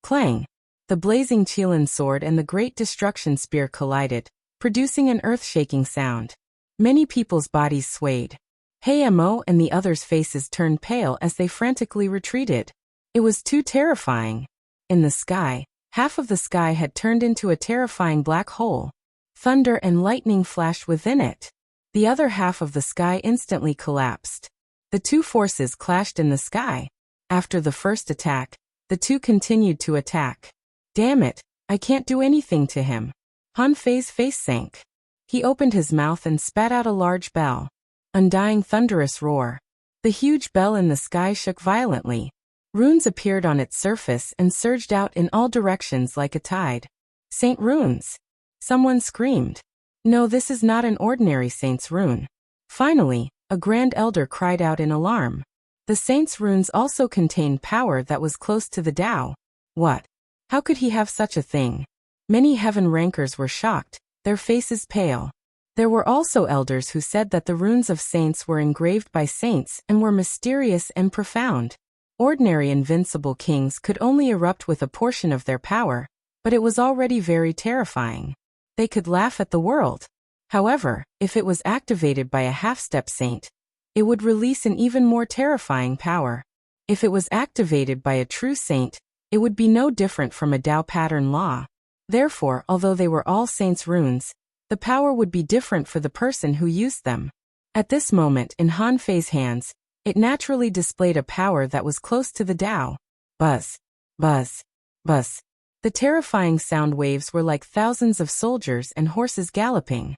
S1: Clang! The blazing Qilin sword and the Great Destruction Spear collided, producing an earth-shaking sound. Many people's bodies swayed. He Mo and the others' faces turned pale as they frantically retreated. It was too terrifying. In the sky, half of the sky had turned into a terrifying black hole. Thunder and lightning flashed within it. The other half of the sky instantly collapsed. The two forces clashed in the sky. After the first attack, the two continued to attack. Damn it, I can't do anything to him. Han Fei's face sank. He opened his mouth and spat out a large bell. Undying thunderous roar. The huge bell in the sky shook violently. Runes appeared on its surface and surged out in all directions like a tide. Saint runes! Someone screamed. No, this is not an ordinary saint's rune. Finally, a grand elder cried out in alarm. The saint's runes also contained power that was close to the Tao. What? How could he have such a thing? Many heaven rankers were shocked, their faces pale. There were also elders who said that the runes of saints were engraved by saints and were mysterious and profound. Ordinary invincible kings could only erupt with a portion of their power, but it was already very terrifying. They could laugh at the world. However, if it was activated by a half-step saint, it would release an even more terrifying power. If it was activated by a true saint, it would be no different from a Tao pattern law. Therefore, although they were all saints' runes, the power would be different for the person who used them. At this moment in Han Fei's hands, it naturally displayed a power that was close to the Tao. Buzz, buzz, buzz. The terrifying sound waves were like thousands of soldiers and horses galloping.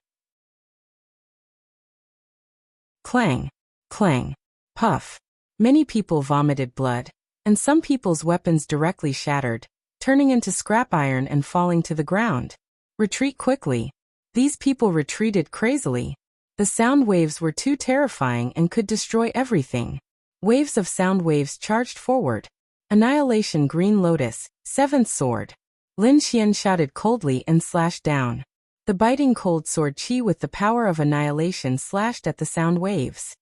S1: Clang, clang, puff. Many people vomited blood, and some people's weapons directly shattered, turning into scrap iron and falling to the ground. Retreat quickly. These people retreated crazily. The sound waves were too terrifying and could destroy everything. Waves of sound waves charged forward. Annihilation Green Lotus, Seventh Sword. Lin Xian shouted coldly and slashed down. The biting cold sword Qi with the power of annihilation slashed at the sound waves.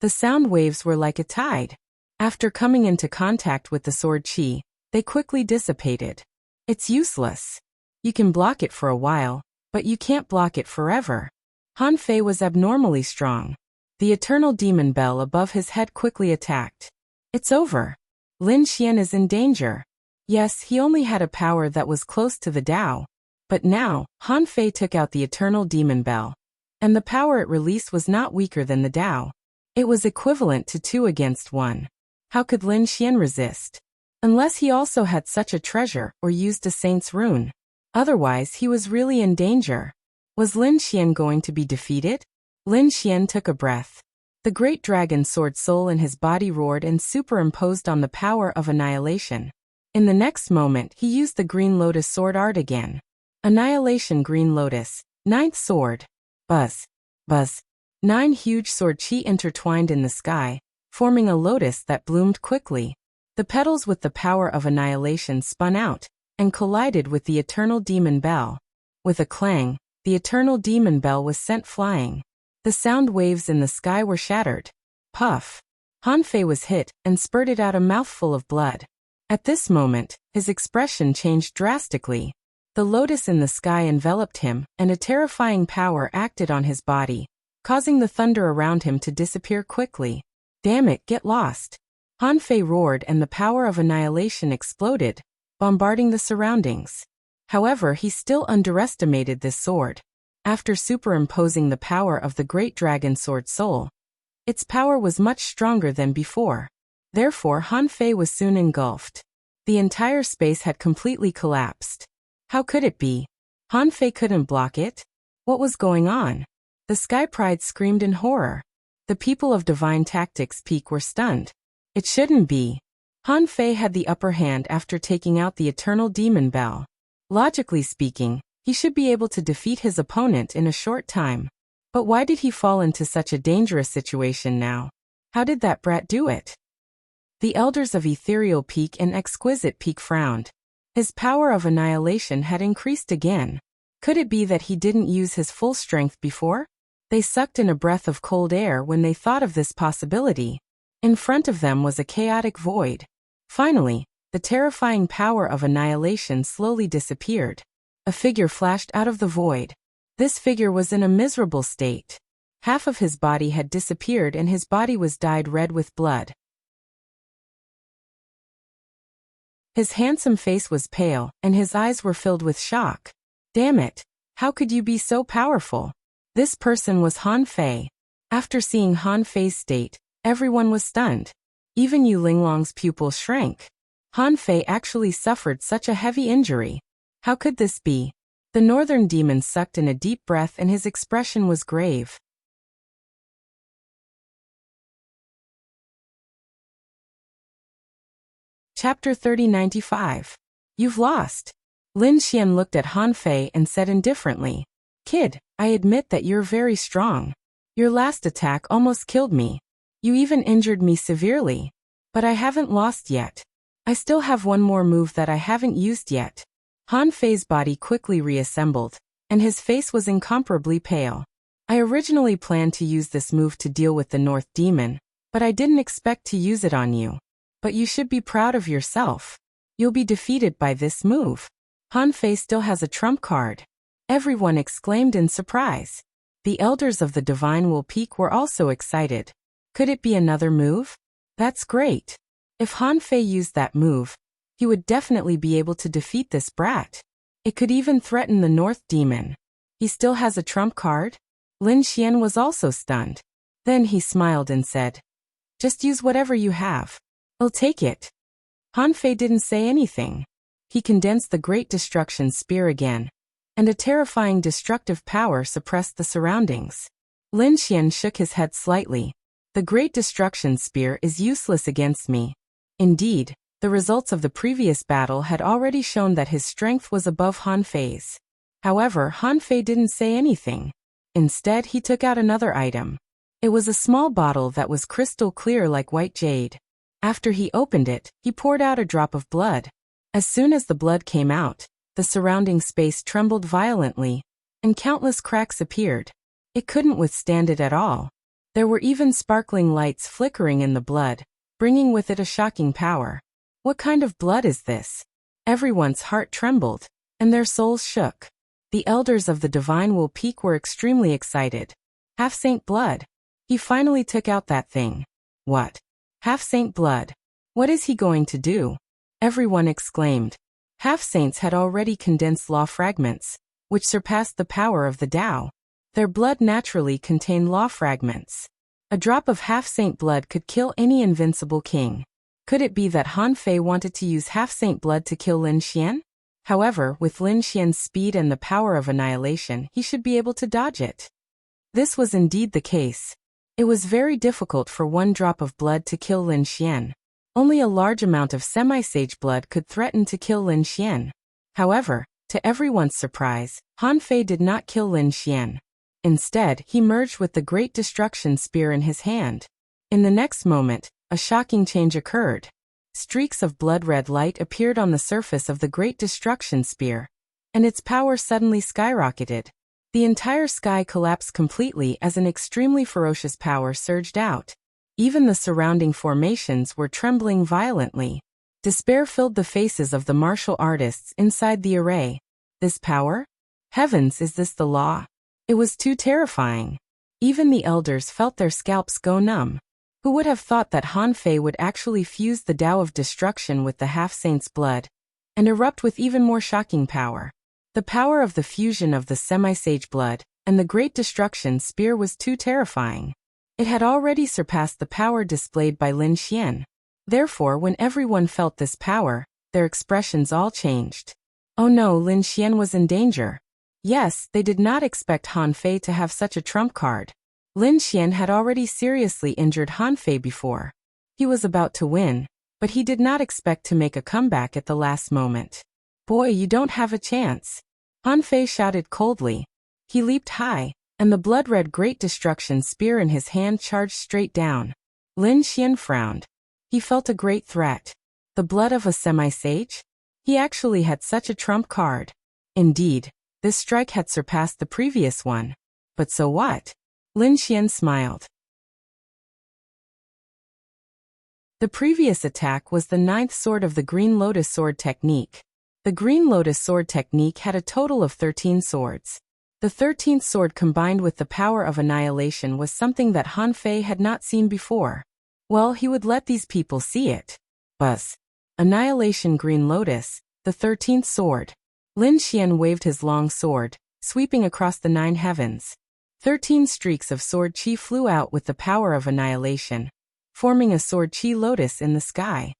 S1: The sound waves were like a tide. After coming into contact with the sword Qi, they quickly dissipated. It's useless. You can block it for a while, but you can't block it forever. Han Fei was abnormally strong. The eternal demon bell above his head quickly attacked. It's over. Lin Xian is in danger. Yes, he only had a power that was close to the Tao. But now, Han Fei took out the eternal demon bell. And the power it released was not weaker than the Tao. It was equivalent to 2 against 1. How could Lin Xian resist? Unless he also had such a treasure or used a saint's rune. Otherwise, he was really in danger. Was Lin Xian going to be defeated? Lin Xian took a breath. The great dragon sword soul in his body roared and superimposed on the power of annihilation. In the next moment, he used the Green Lotus sword art again. Annihilation Green Lotus, 9th sword. Buzz, buzz. 9 huge sword Qi intertwined in the sky, forming a lotus that bloomed quickly. The petals with the power of annihilation spun out and collided with the eternal demon bell. With a clang, the eternal demon bell was sent flying. The sound waves in the sky were shattered. Puff. Han Fei was hit and spurted out a mouthful of blood. At this moment, his expression changed drastically. The lotus in the sky enveloped him, and a terrifying power acted on his body, causing the thunder around him to disappear quickly. Damn it, get lost. Han Fei roared and the power of annihilation exploded, bombarding the surroundings. However, he still underestimated this sword. After superimposing the power of the great dragon sword soul, its power was much stronger than before. Therefore, Han Fei was soon engulfed. The entire space had completely collapsed. How could it be? Han Fei couldn't block it? What was going on? The Sky Pride screamed in horror. The people of Divine Tactics Peak were stunned. It shouldn't be. Han Fei had the upper hand after taking out the eternal demon bell. Logically speaking, he should be able to defeat his opponent in a short time. But why did he fall into such a dangerous situation now? How did that brat do it? The elders of Ethereal Peak and Exquisite Peak frowned. His power of annihilation had increased again. Could it be that he didn't use his full strength before? They sucked in a breath of cold air when they thought of this possibility. In front of them was a chaotic void. Finally, the terrifying power of annihilation slowly disappeared. A figure flashed out of the void. This figure was in a miserable state. Half of his body had disappeared and his body was dyed red with blood. His handsome face was pale, and his eyes were filled with shock. Damn it! How could you be so powerful? This person was Han Fei. After seeing Han Fei's state, everyone was stunned. Even Yu Linglong's pupils shrank. Han Fei actually suffered such a heavy injury. How could this be? The northern demon sucked in a deep breath and his expression was grave. Chapter 3095. You've lost. Lin Xian looked at Han Fei and said indifferently, "Kid, I admit that you're very strong. Your last attack almost killed me. You even injured me severely. But I haven't lost yet. I still have one more move that I haven't used yet." Han Fei's body quickly reassembled, and his face was incomparably pale. "I originally planned to use this move to deal with the North Demon, but I didn't expect to use it on you. But you should be proud of yourself. You'll be defeated by this move. Han Fei still has a trump card." Everyone exclaimed in surprise. The elders of the Divine Will Peak were also excited. Could it be another move? That's great. If Han Fei used that move, he would definitely be able to defeat this brat. It could even threaten the North Demon. He still has a trump card? Lin Xian was also stunned. Then he smiled and said, "Just use whatever you have. I'll take it." Han Fei didn't say anything. He condensed the Great Destruction Spear again, and a terrifying destructive power suppressed the surroundings. Lin Xian shook his head slightly. "The Great Destruction Spear is useless against me." Indeed, the results of the previous battle had already shown that his strength was above Han Fei's. However, Han Fei didn't say anything. Instead, he took out another item. It was a small bottle that was crystal clear like white jade. After he opened it, he poured out a drop of blood. As soon as the blood came out, the surrounding space trembled violently, and countless cracks appeared. It couldn't withstand it at all. There were even sparkling lights flickering in the blood, bringing with it a shocking power. What kind of blood is this? Everyone's heart trembled, and their souls shook. The elders of the Divine Will Peak were extremely excited. Half-saint blood. He finally took out that thing. What? Half-saint blood. What is he going to do? Everyone exclaimed. Half-saints had already condensed law fragments, which surpassed the power of the Tao. Their blood naturally contained law fragments. A drop of half-saint blood could kill any invincible king. Could it be that Han Fei wanted to use half-saint blood to kill Lin Xian? However, with Lin Xian's speed and the power of annihilation, he should be able to dodge it. This was indeed the case. It was very difficult for one drop of blood to kill Lin Xian. Only a large amount of semi-sage blood could threaten to kill Lin Xian. However, to everyone's surprise, Han Fei did not kill Lin Xian. Instead, he merged with the Great Destruction Spear in his hand. In the next moment, a shocking change occurred. Streaks of blood-red light appeared on the surface of the Great Destruction Spear, and its power suddenly skyrocketed. The entire sky collapsed completely as an extremely ferocious power surged out. Even the surrounding formations were trembling violently. Despair filled the faces of the martial artists inside the array. This power? Heavens, is this the law? It was too terrifying. Even the elders felt their scalps go numb. Who would have thought that Han Fei would actually fuse the Tao of Destruction with the half-saint's blood, and erupt with even more shocking power? The power of the fusion of the semi-sage blood and the Great Destruction Spear was too terrifying. It had already surpassed the power displayed by Lin Xian. Therefore, when everyone felt this power, their expressions all changed. Oh no, Lin Xian was in danger. Yes, they did not expect Han Fei to have such a trump card. Lin Xian had already seriously injured Han Fei before. He was about to win, but he did not expect to make a comeback at the last moment. Boy, you don't have a chance. Han Fei shouted coldly. He leaped high, and the blood-red Great Destruction Spear in his hand charged straight down. Lin Xian frowned. He felt a great threat. The blood of a semi-sage? He actually had such a trump card. Indeed, this strike had surpassed the previous one. But so what? Lin Xian smiled. The previous attack was the 9th sword of the Green Lotus Sword technique. The Green Lotus Sword technique had a total of 13 swords. The 13th sword combined with the power of annihilation was something that Han Fei had not seen before. Well, he would let these people see it. Buzz. Annihilation Green Lotus, the 13th sword. Lin Xian waved his long sword, sweeping across the 9 heavens. 13 streaks of sword chi flew out with the power of annihilation, forming a sword chi lotus in the sky.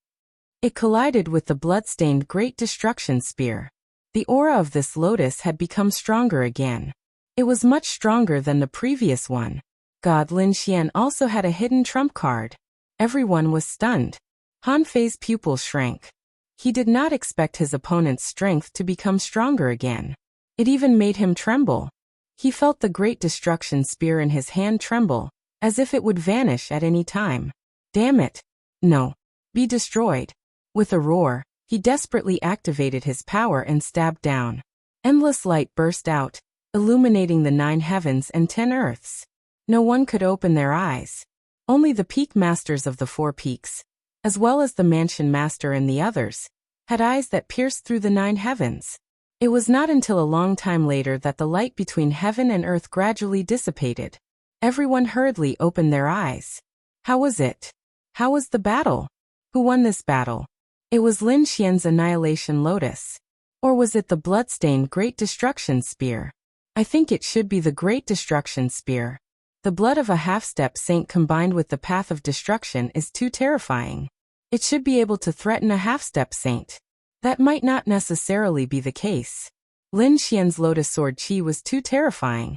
S1: It collided with the blood-stained Great Destruction Spear. The aura of this lotus had become stronger again. It was much stronger than the previous one. God Lin Xian also had a hidden trump card. Everyone was stunned. Han Fei's pupils shrank. He did not expect his opponent's strength to become stronger again. It even made him tremble. He felt the Great Destruction Spear in his hand tremble, as if it would vanish at any time. Damn it! No. Be destroyed. With a roar, he desperately activated his power and stabbed down. Endless light burst out, illuminating the 9 heavens and 10 earths. No one could open their eyes. Only the peak masters of the 4 peaks, as well as the mansion master and the others, had eyes that pierced through the 9 heavens. It was not until a long time later that the light between heaven and earth gradually dissipated. Everyone hurriedly opened their eyes. How was it? How was the battle? Who won this battle? It was Lin Xian's Annihilation Lotus. Or was it the blood-stained Great Destruction Spear? I think it should be the Great Destruction Spear. The blood of a half-step saint combined with the path of destruction is too terrifying. It should be able to threaten a half-step saint. That might not necessarily be the case. Lin Xian's Lotus Sword Chi was too terrifying,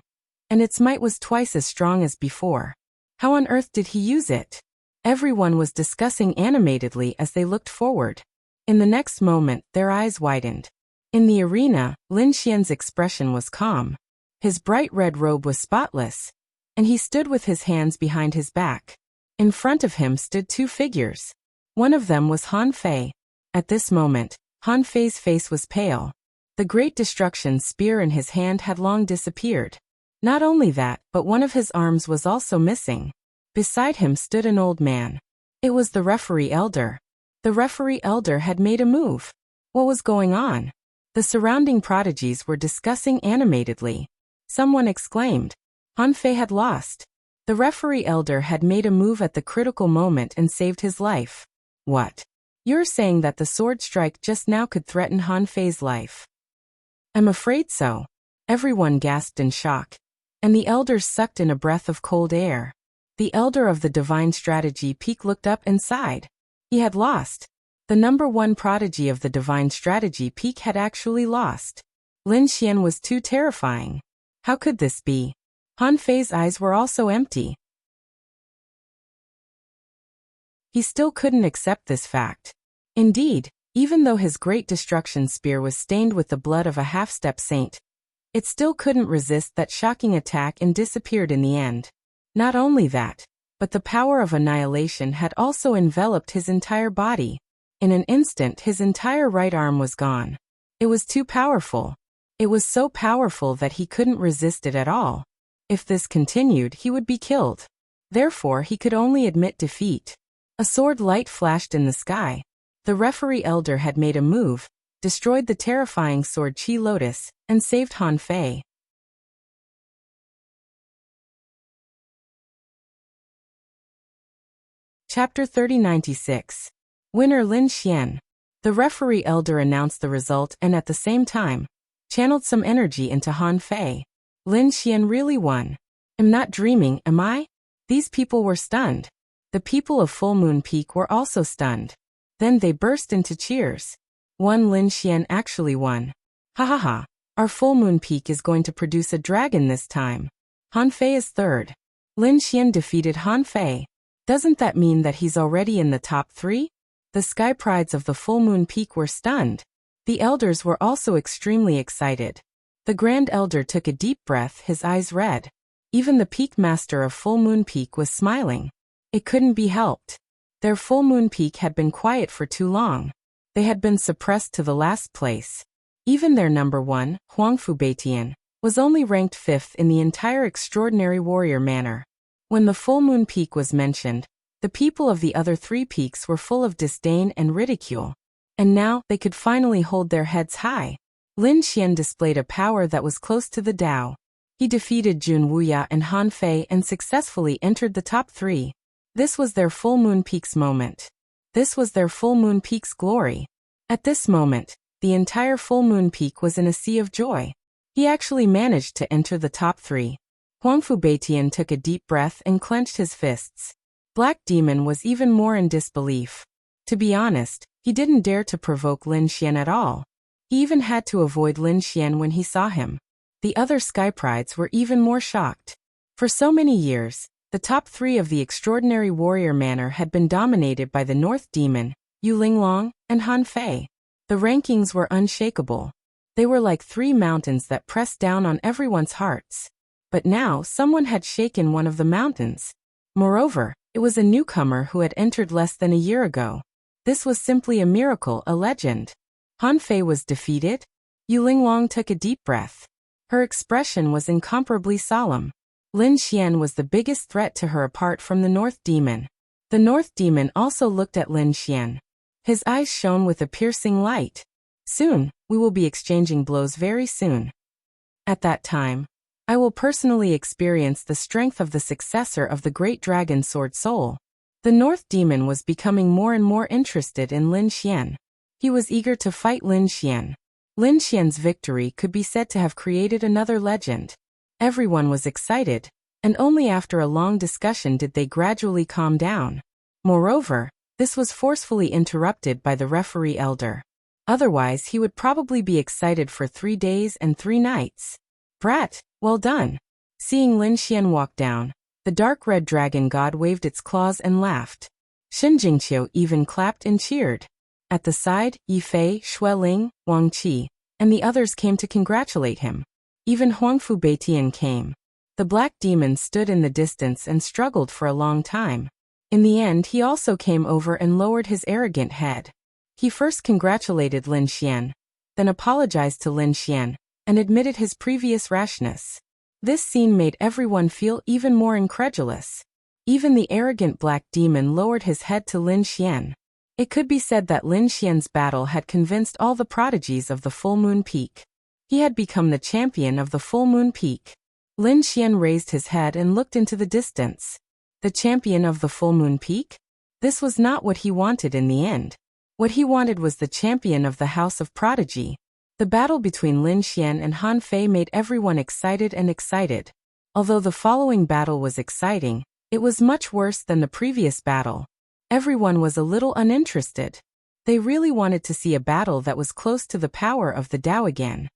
S1: and its might was twice as strong as before. How on earth did he use it? Everyone was discussing animatedly as they looked forward. In the next moment, their eyes widened. In the arena, Lin Xian's expression was calm. His bright red robe was spotless, and he stood with his hands behind his back. In front of him stood 2 figures. One of them was Han Fei. At this moment, Han Fei's face was pale. The Great Destruction Spear in his hand had long disappeared. Not only that, but one of his arms was also missing. Beside him stood an old man. It was the referee elder. The referee elder had made a move. What was going on? The surrounding prodigies were discussing animatedly. Someone exclaimed. Han Fei had lost. The referee elder had made a move at the critical moment and saved his life. What? You're saying that the sword strike just now could threaten Han Fei's life? I'm afraid so. Everyone gasped in shock. And the elders sucked in a breath of cold air. The elder of the Divine Strategy Peak looked up and sighed. He had lost. The number 1 prodigy of the Divine Strategy Peak had actually lost. Lin Xian was too terrifying. How could this be? Han Fei's eyes were also empty. He still couldn't accept this fact. Indeed, even though his Great Destruction Spear was stained with the blood of a half-step saint, it still couldn't resist that shocking attack and disappeared in the end. Not only that, but the power of annihilation had also enveloped his entire body. In an instant, his entire right arm was gone. It was too powerful. It was so powerful that he couldn't resist it at all. If this continued, he would be killed. Therefore, he could only admit defeat. A sword light flashed in the sky. The referee elder had made a move, destroyed the terrifying sword Chi Lotus, and saved Han Fei. Chapter 3096. Winner Lin Xian. The referee elder announced the result and at the same time, channeled some energy into Han Fei. Lin Xian really won. I'm not dreaming, am I? These people were stunned. The people of Full Moon Peak were also stunned. Then they burst into cheers. Lin Xian actually won. Ha ha ha. Our Full Moon Peak is going to produce a dragon this time. Han Fei is third. Lin Xian defeated Han Fei. Doesn't that mean that he's already in the top 3? The sky prides of the Full Moon Peak were stunned. The elders were also extremely excited. The Grand Elder took a deep breath, his eyes red. Even the Peak Master of Full Moon Peak was smiling. It couldn't be helped. Their Full Moon Peak had been quiet for too long. They had been suppressed to the last place. Even their number 1, Huangfu Beitian, was only ranked 5th in the entire Extraordinary Warrior manner. When the Full Moon Peak was mentioned, the people of the other 3 peaks were full of disdain and ridicule. And now, they could finally hold their heads high. Lin Xian displayed a power that was close to the Tao. He defeated Jun Wuya and Han Fei and successfully entered the top 3. This was their Full Moon Peak's moment. This was their Full Moon Peak's glory. At this moment, the entire Full Moon Peak was in a sea of joy. He actually managed to enter the top 3. Huangfu Beitian took a deep breath and clenched his fists. Black Demon was even more in disbelief. To be honest, he didn't dare to provoke Lin Xian at all. He even had to avoid Lin Xian when he saw him. The other Sky Prides were even more shocked. For so many years, the top three of the extraordinary warrior manor had been dominated by the North Demon, Yu Linglong, and Han Fei. The rankings were unshakable. They were like three mountains that pressed down on everyone's hearts. But now someone had shaken one of the mountains. Moreover, it was a newcomer who had entered less than a year ago. This was simply a miracle, a legend. Han Fei was defeated? Yu Linglong took a deep breath. Her expression was incomparably solemn. Lin Xian was the biggest threat to her apart from the North Demon. The North Demon also looked at Lin Xian. His eyes shone with a piercing light. Soon, we will be exchanging blows very soon. At that time, I will personally experience the strength of the successor of the great dragon Sword Soul. The North Demon was becoming more and more interested in Lin Xian. He was eager to fight Lin Xian. Lin Xian's victory could be said to have created another legend. Everyone was excited, and only after a long discussion did they gradually calm down. Moreover, this was forcefully interrupted by the referee elder. Otherwise, he would probably be excited for 3 days and 3 nights. Brat, well done. Seeing Lin Xian walk down, the dark red dragon god waved its claws and laughed. Shen Jingqiu even clapped and cheered. At the side, Yi Fei, Xueling, Wang Qi, and the others came to congratulate him. Even Huangfu Beitian came. The black demon stood in the distance and struggled for a long time. In the end, he also came over and lowered his arrogant head. He first congratulated Lin Xian, then apologized to Lin Xian, and admitted his previous rashness. This scene made everyone feel even more incredulous. Even the arrogant black demon lowered his head to Lin Xian. It could be said that Lin Xian's battle had convinced all the prodigies of the Full Moon Peak. He had become the champion of the Full Moon Peak. Lin Xian raised his head and looked into the distance. The champion of the Full Moon Peak? This was not what he wanted in the end. What he wanted was the champion of the House of Prodigy. The battle between Lin Xian and Han Fei made everyone excited and excited. Although the following battle was exciting, it was much worse than the previous battle. Everyone was a little uninterested. They really wanted to see a battle that was close to the power of the Tao again.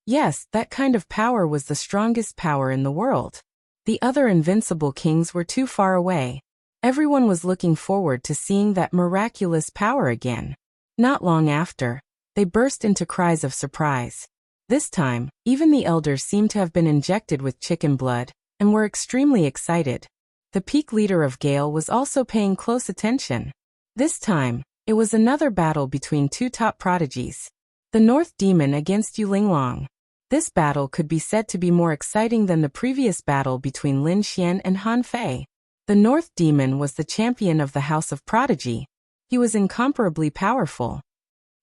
S1: Yes, that kind of power was the strongest power in the world. The other invincible kings were too far away. Everyone was looking forward to seeing that miraculous power again. Not long after, they burst into cries of surprise. This time, even the elders seemed to have been injected with chicken blood, and were extremely excited. The peak leader of Gale was also paying close attention. This time, it was another battle between two top prodigies. The North Demon against Yu Linglong. This battle could be said to be more exciting than the previous battle between Lin Xian and Han Fei. The North Demon was the champion of the House of Prodigy. He was incomparably powerful.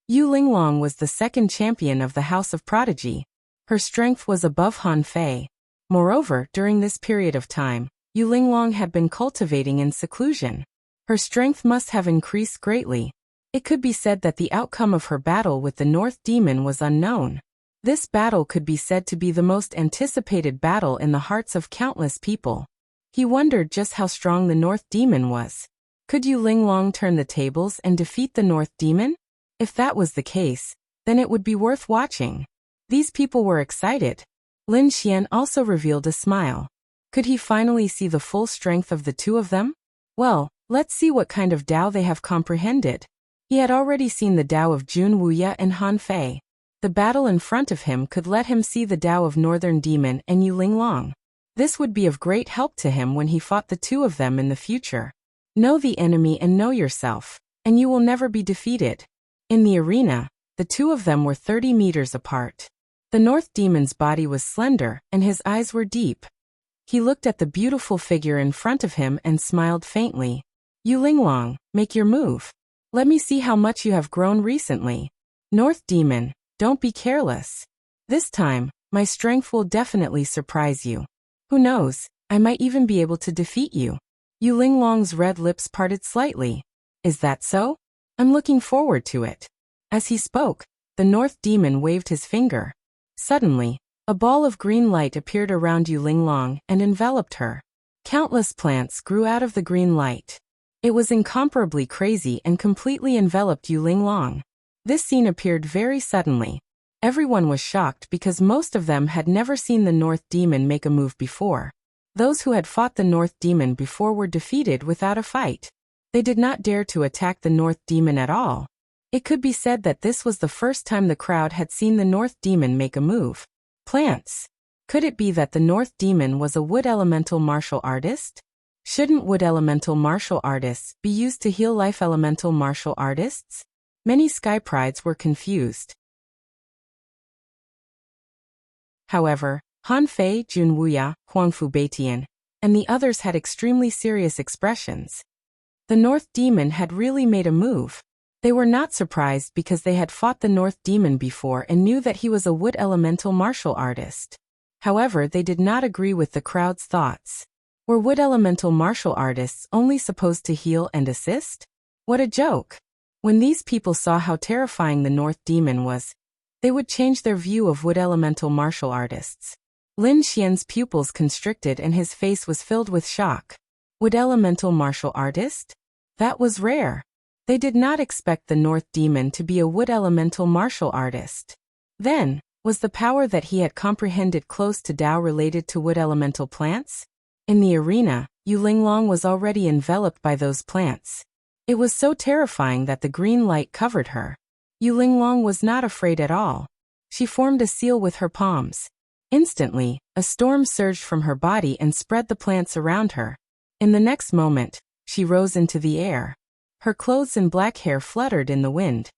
S1: Yu Linglong was the second champion of the House of Prodigy. Her strength was above Han Fei. Moreover, during this period of time, Yu Linglong had been cultivating in seclusion. Her strength must have increased greatly. It could be said that the outcome of her battle with the North Demon was unknown. This battle could be said to be the most anticipated battle in the hearts of countless people. He wondered just how strong the North Demon was. Could Yu Linglong turn the tables and defeat the North Demon? If that was the case, then it would be worth watching. These people were excited. Lin Xian also revealed a smile. Could he finally see the full strength of the two of them? Well, let's see what kind of Tao they have comprehended. He had already seen the Tao of Jun Wuya and Han Fei. The battle in front of him could let him see the Tao of Northern Demon and Yu Linglong. This would be of great help to him when he fought the two of them in the future. Know the enemy and know yourself, and you will never be defeated. In the arena, the two of them were 30 meters apart. The North Demon's body was slender, and his eyes were deep. He looked at the beautiful figure in front of him and smiled faintly. Yu Linglong, make your move. Let me see how much you have grown recently. North Demon, don't be careless. This time, my strength will definitely surprise you. Who knows, I might even be able to defeat you. Yu Linglong's red lips parted slightly. Is that so? I'm looking forward to it. As he spoke, the North Demon waved his finger. Suddenly, A ball of green light appeared around Yu Linglong and enveloped her. Countless plants grew out of the green light. It was incomparably crazy and completely enveloped Yu Linglong. This scene appeared very suddenly. Everyone was shocked because most of them had never seen the North Demon make a move before. Those who had fought the North Demon before were defeated without a fight. They did not dare to attack the North Demon at all. It could be said that this was the first time the crowd had seen the North Demon make a move. Plants. Could it be that the North Demon was a wood elemental martial artist? Shouldn't wood elemental martial artists be used to heal life elemental martial artists? Many sky prides were confused. However, Han Fei, Jun Wuya, Huangfu Beitian, and the others had extremely serious expressions. The North Demon had really made a move. They were not surprised because they had fought the North Demon before and knew that he was a wood elemental martial artist. However, they did not agree with the crowd's thoughts. Were wood elemental martial artists only supposed to heal and assist? What a joke! When these people saw how terrifying the North Demon was, they would change their view of wood elemental martial artists. Lin Xian's pupils constricted and his face was filled with shock. Wood elemental martial artist? That was rare. They did not expect the North Demon to be a wood elemental martial artist. Then, was the power that he had comprehended close to Tao related to wood elemental plants? In the arena, Yu Linglong was already enveloped by those plants. It was so terrifying that the green light covered her. Yu Linglong was not afraid at all. She formed a seal with her palms. Instantly, a storm surged from her body and spread the plants around her. In the next moment, she rose into the air. Her clothes and black hair fluttered in the wind.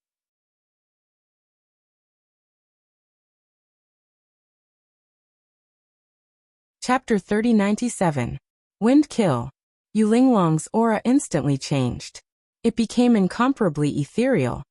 S1: Chapter 3097. Wind Kill. Yu Linglong's aura instantly changed. It became incomparably ethereal,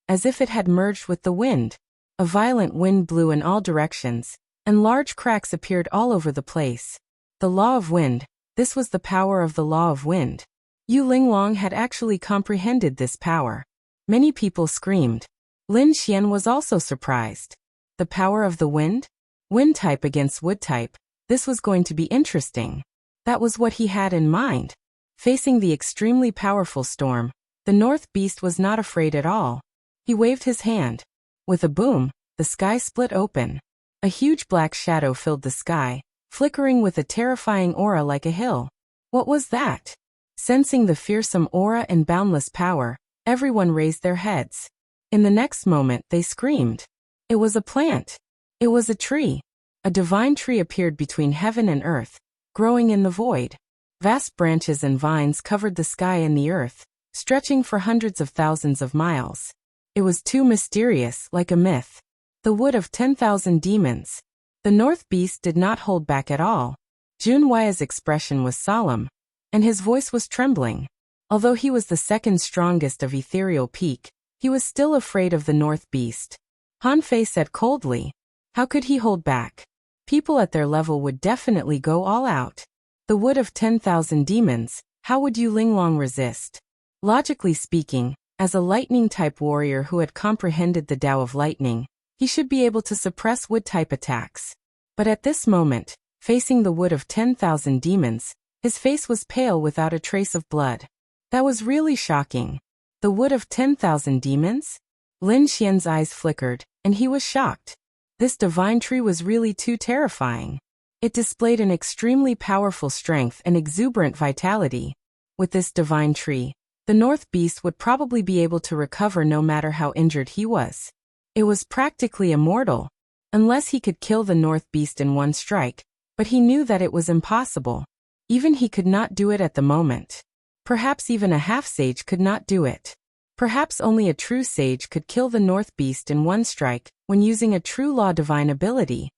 S1: as if it had merged with the wind. A violent wind blew in all directions, and large cracks appeared all over the place. The law of wind. This was the power of the law of wind. Yu Linglong had actually comprehended this power. Many people screamed. Lin Xian was also surprised. The power of the wind? Wind type against wood type. This was going to be interesting. That was what he had in mind. Facing the extremely powerful storm, the North Beast was not afraid at all. He waved his hand. With a boom, the sky split open. A huge black shadow filled the sky, flickering with a terrifying aura like a hill. What was that? Sensing the fearsome aura and boundless power, everyone raised their heads. In the next moment they screamed. It was a plant. It was a tree. A divine tree appeared between heaven and earth, growing in the void. Vast branches and vines covered the sky and the earth, stretching for hundreds of thousands of miles. It was too mysterious, like a myth. The wood of 10,000 demons. The North Beast did not hold back at all. Jun Hui's expression was solemn, and his voice was trembling. Although he was the second strongest of ethereal peak, he was still afraid of the North Beast. Han Fei said coldly, how could he hold back? People at their level would definitely go all out. The wood of 10,000 demons, how would Yu Linglong resist? Logically speaking, as a lightning-type warrior who had comprehended the Tao of lightning, he should be able to suppress wood-type attacks. But at this moment, facing the wood of 10,000 demons, his face was pale without a trace of blood. That was really shocking. The wood of 10,000 demons? Lin Xian's eyes flickered, and he was shocked. This divine tree was really too terrifying. It displayed an extremely powerful strength and exuberant vitality. With this divine tree, the North Beast would probably be able to recover no matter how injured he was. It was practically immortal, unless he could kill the North Beast in one strike, but he knew that it was impossible. Even he could not do it at the moment. Perhaps even a half-sage could not do it. Perhaps only a true sage could kill the North Beast in one strike when using a true law divine ability.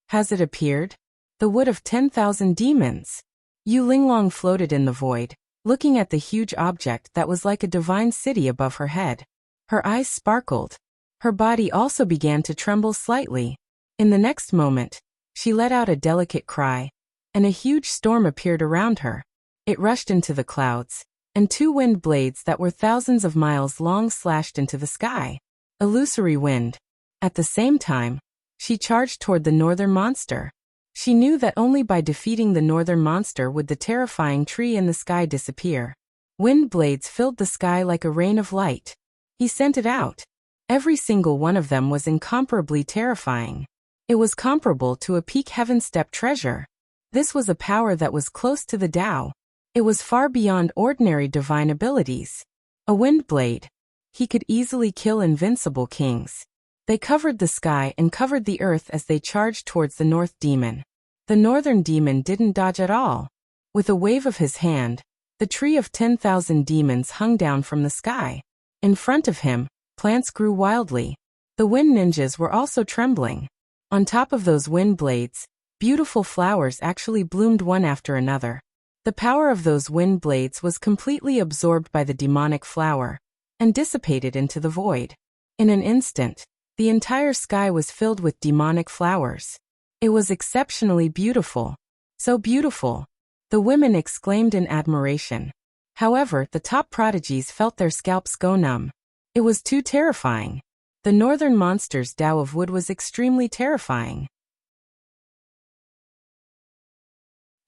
S1: Has it appeared? The wood of 10,000 demons. Yu Linglong floated in the void, looking at the huge object that was like a divine city above her head. Her eyes sparkled. Her body also began to tremble slightly. In the next moment, she let out a delicate cry, and a huge storm appeared around her. It rushed into the clouds, and two wind blades that were thousands of miles long slashed into the sky. Illusory wind. At the same time, She charged toward the northern monster. She knew that only by defeating the northern monster would the terrifying tree in the sky disappear. Wind blades filled the sky like a rain of light. He sent it out. Every single one of them was incomparably terrifying. It was comparable to a peak heaven-step treasure. This was a power that was close to the Tao. It was far beyond ordinary divine abilities. A wind blade. He could easily kill invincible kings. They covered the sky and covered the earth as they charged towards the north demon. The northern demon didn't dodge at all. With a wave of his hand, the tree of 10,000 demons hung down from the sky. In front of him, plants grew wildly. The wind ninjas were also trembling. On top of those wind blades, beautiful flowers actually bloomed one after another. The power of those wind blades was completely absorbed by the demonic flower and dissipated into the void. In an instant, the entire sky was filled with demonic flowers. It was exceptionally beautiful. So beautiful. The women exclaimed in admiration. However, the top prodigies felt their scalps go numb. It was too terrifying. The northern monster's Tao of wood was extremely terrifying.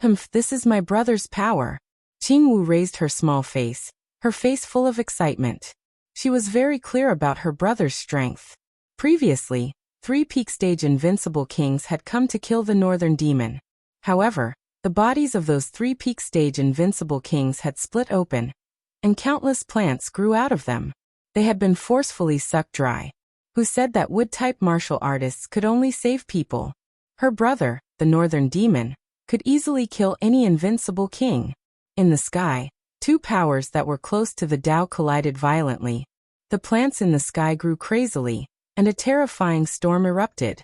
S1: Humph, this is my brother's power. Qingwu raised her small face, her face full of excitement. She was very clear about her brother's strength. Previously, 3 peak stage invincible kings had come to kill the northern demon. However, the bodies of those 3 peak stage invincible kings had split open, and countless plants grew out of them. They had been forcefully sucked dry. Who said that wood-type martial artists could only save people? Her brother, the northern demon, could easily kill any invincible king. In the sky, 2 powers that were close to the Tao collided violently. The plants in the sky grew crazily, and a terrifying storm erupted.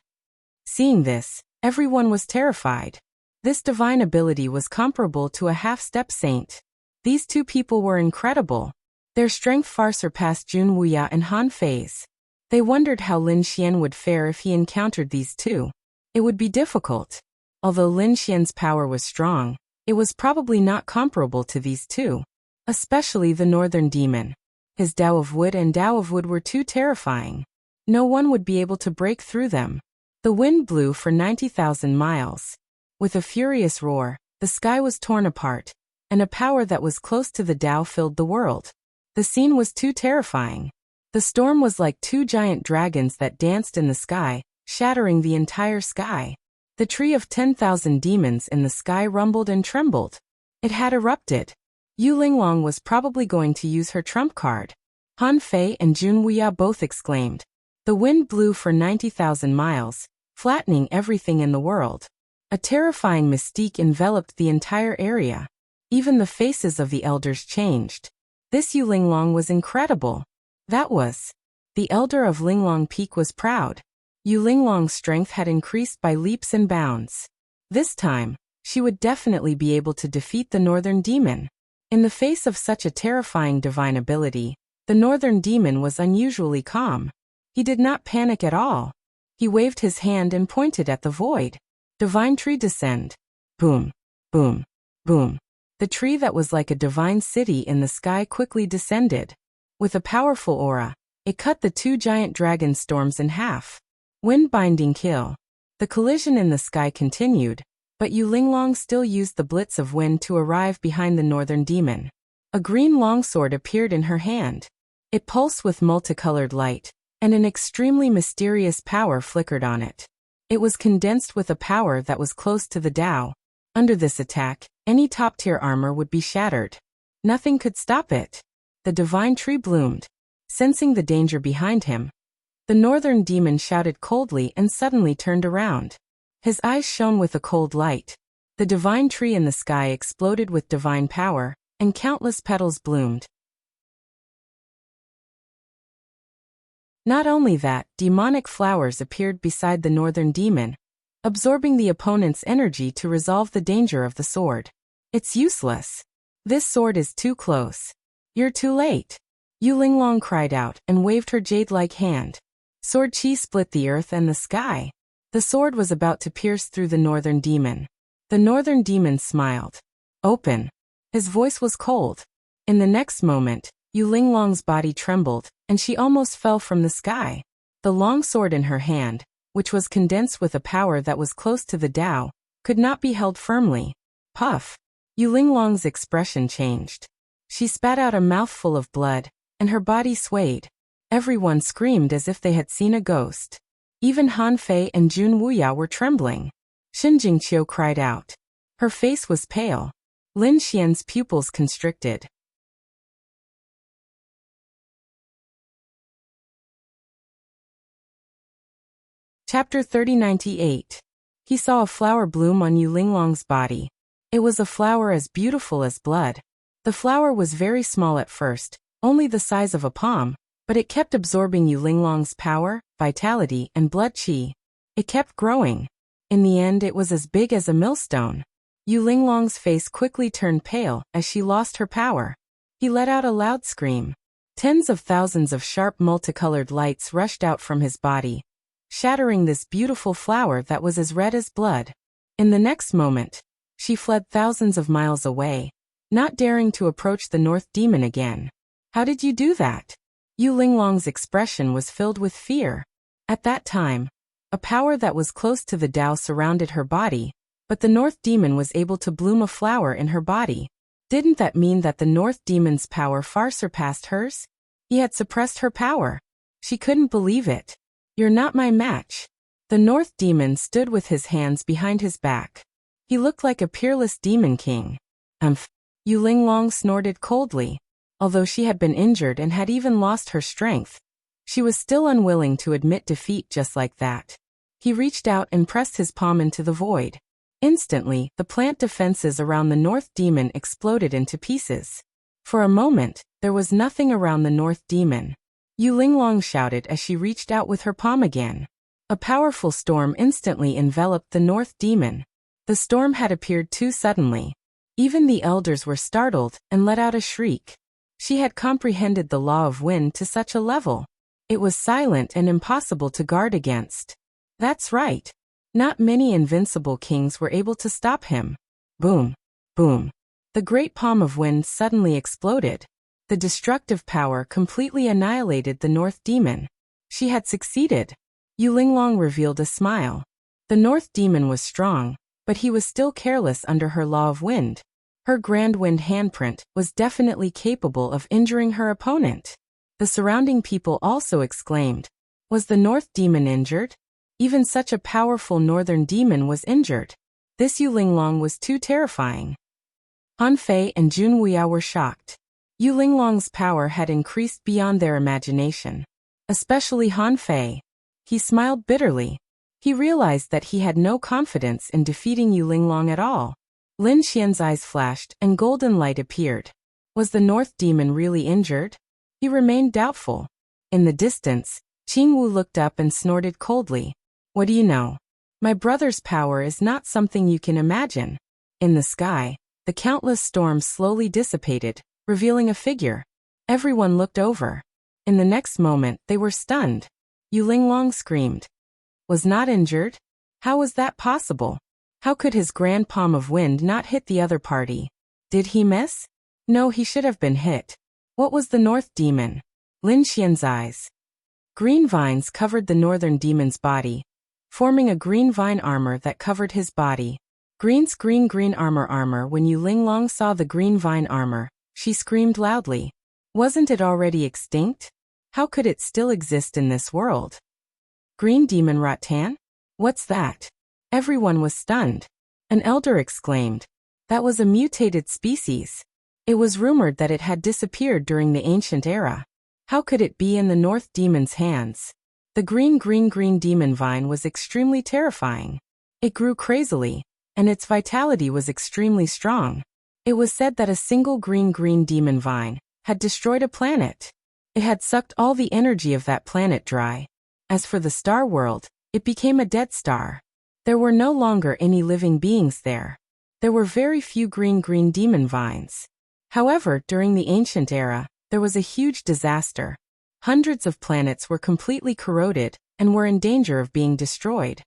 S1: Seeing this, everyone was terrified. This divine ability was comparable to a half-step saint. These 2 people were incredible. Their strength far surpassed Jun Wuya and Han Fei's. They wondered how Lin Xian would fare if he encountered these 2. It would be difficult. Although Lin Xian's power was strong, it was probably not comparable to these 2. Especially the northern demon. His Tao of wood and Tao of wood were too terrifying. No one would be able to break through them. The wind blew for 90,000 miles. With a furious roar, the sky was torn apart, and a power that was close to the Tao filled the world. The scene was too terrifying. The storm was like 2 giant dragons that danced in the sky, shattering the entire sky. The tree of 10,000 demons in the sky rumbled and trembled. It had erupted. Yu Linglong was probably going to use her trump card. Han Fei and Jun Wuya both exclaimed. The wind blew for 90,000 miles, flattening everything in the world. A terrifying mystique enveloped the entire area. Even the faces of the elders changed. This Yu Linglong was incredible. That was. The elder of Linglong Peak was proud. Yu Linglong's strength had increased by leaps and bounds. This time, she would definitely be able to defeat the northern demon. In the face of such a terrifying divine ability, the northern demon was unusually calm. He did not panic at all. He waved his hand and pointed at the void. Divine tree descend. Boom, boom, boom. The tree that was like a divine city in the sky quickly descended. With a powerful aura, it cut the 2 giant dragon storms in half. Wind-binding kill. The collision in the sky continued, but Yu Linglong still used the blitz of wind to arrive behind the northern demon. A green longsword appeared in her hand. It pulsed with multicolored light, and an extremely mysterious power flickered on it. It was condensed with a power that was close to the Tao. Under this attack, any top-tier armor would be shattered. Nothing could stop it. The divine tree bloomed. Sensing the danger behind him, the northern demon shouted coldly and suddenly turned around. His eyes shone with a cold light. The divine tree in the sky exploded with divine power, and countless petals bloomed. Not only that, demonic flowers appeared beside the northern demon, absorbing the opponent's energy to resolve the danger of the sword. It's useless. This sword is too close. You're too late. Yu Linglong cried out and waved her jade-like hand. Sword chi split the earth and the sky. The sword was about to pierce through the northern demon. The northern demon smiled. Open. His voice was cold. In the next moment, Yu Linglong's body trembled, and she almost fell from the sky. The long sword in her hand, which was condensed with a power that was close to the Tao, could not be held firmly. Puff! Yulinglong's expression changed. She spat out a mouthful of blood, and her body swayed. Everyone screamed as if they had seen a ghost. Even Han Fei and Jun Wuya were trembling. Shen Jingqiu cried out. Her face was pale. Lin Xian's pupils constricted. Chapter 3098. He saw a flower bloom on Yulinglong's body. It was a flower as beautiful as blood. The flower was very small at first, only the size of a palm, but it kept absorbing Yulinglong's power, vitality, and blood qi. It kept growing. In the end, it was as big as a millstone. Yulinglong's face quickly turned pale as she lost her power. He let out a loud scream. Tens of thousands of sharp multicolored lights rushed out from his body, shattering this beautiful flower that was as red as blood. In the next moment, she fled thousands of miles away, not daring to approach the North Demon again. How did you do that? Yulinglong's expression was filled with fear. At that time, a power that was close to the Tao surrounded her body, but the North Demon was able to bloom a flower in her body. Didn't that mean that the North Demon's power far surpassed hers? He had suppressed her power. She couldn't believe it. You're not my match. The North Demon stood with his hands behind his back. He looked like a peerless demon king. Yulinglong snorted coldly. Although she had been injured and had even lost her strength, she was still unwilling to admit defeat just like that. He reached out and pressed his palm into the void. Instantly, the plant defenses around the North Demon exploded into pieces. For a moment, there was nothing around the North Demon. Yulinglong shouted as she reached out with her palm again. A powerful storm instantly enveloped the North Demon. The storm had appeared too suddenly. Even the elders were startled and let out a shriek. She had comprehended the law of wind to such a level. It was silent and impossible to guard against. That's right. Not many invincible kings were able to stop him. Boom! Boom! The great palm of wind suddenly exploded. The destructive power completely annihilated the North Demon. She had succeeded. Yulinglong revealed a smile. The North Demon was strong, but he was still careless under her law of wind. Her grand wind handprint was definitely capable of injuring her opponent. The surrounding people also exclaimed, was the North Demon injured? Even such a powerful Northern Demon was injured. This Yulinglong was too terrifying. Han Fei and Jun Wuya were shocked. Yulinglong's power had increased beyond their imagination. Especially Han Fei. He smiled bitterly. He realized that he had no confidence in defeating Yulinglong at all. Lin Xian's eyes flashed and golden light appeared. Was the North Demon really injured? He remained doubtful. In the distance, Qingwu looked up and snorted coldly. What do you know? My brother's power is not something you can imagine. In the sky, the countless storms slowly dissipated, revealing a figure. Everyone looked over. In the next moment, they were stunned. Yulinglong screamed. Was not injured? How was that possible? How could his grand palm of wind not hit the other party? Did he miss? No, he should have been hit. What was the North Demon? Lin Xian's eyes. Green vines covered the Northern Demon's body, forming a green vine armor that covered his body. Green armor. When Yulinglong saw the green vine armor, she screamed loudly. Wasn't it already extinct? How could it still exist in this world? Green Demon Rattan? What's that? Everyone was stunned. An elder exclaimed. That was a mutated species. It was rumored that it had disappeared during the ancient era. How could it be in the North Demon's hands? The green demon vine was extremely terrifying. It grew crazily, and its vitality was extremely strong. It was said that a single green demon vine had destroyed a planet. It had sucked all the energy of that planet dry. As for the star world, it became a dead star. There were no longer any living beings there. There were very few green demon vines. However, during the ancient era, there was a huge disaster. Hundreds of planets were completely corroded and were in danger of being destroyed.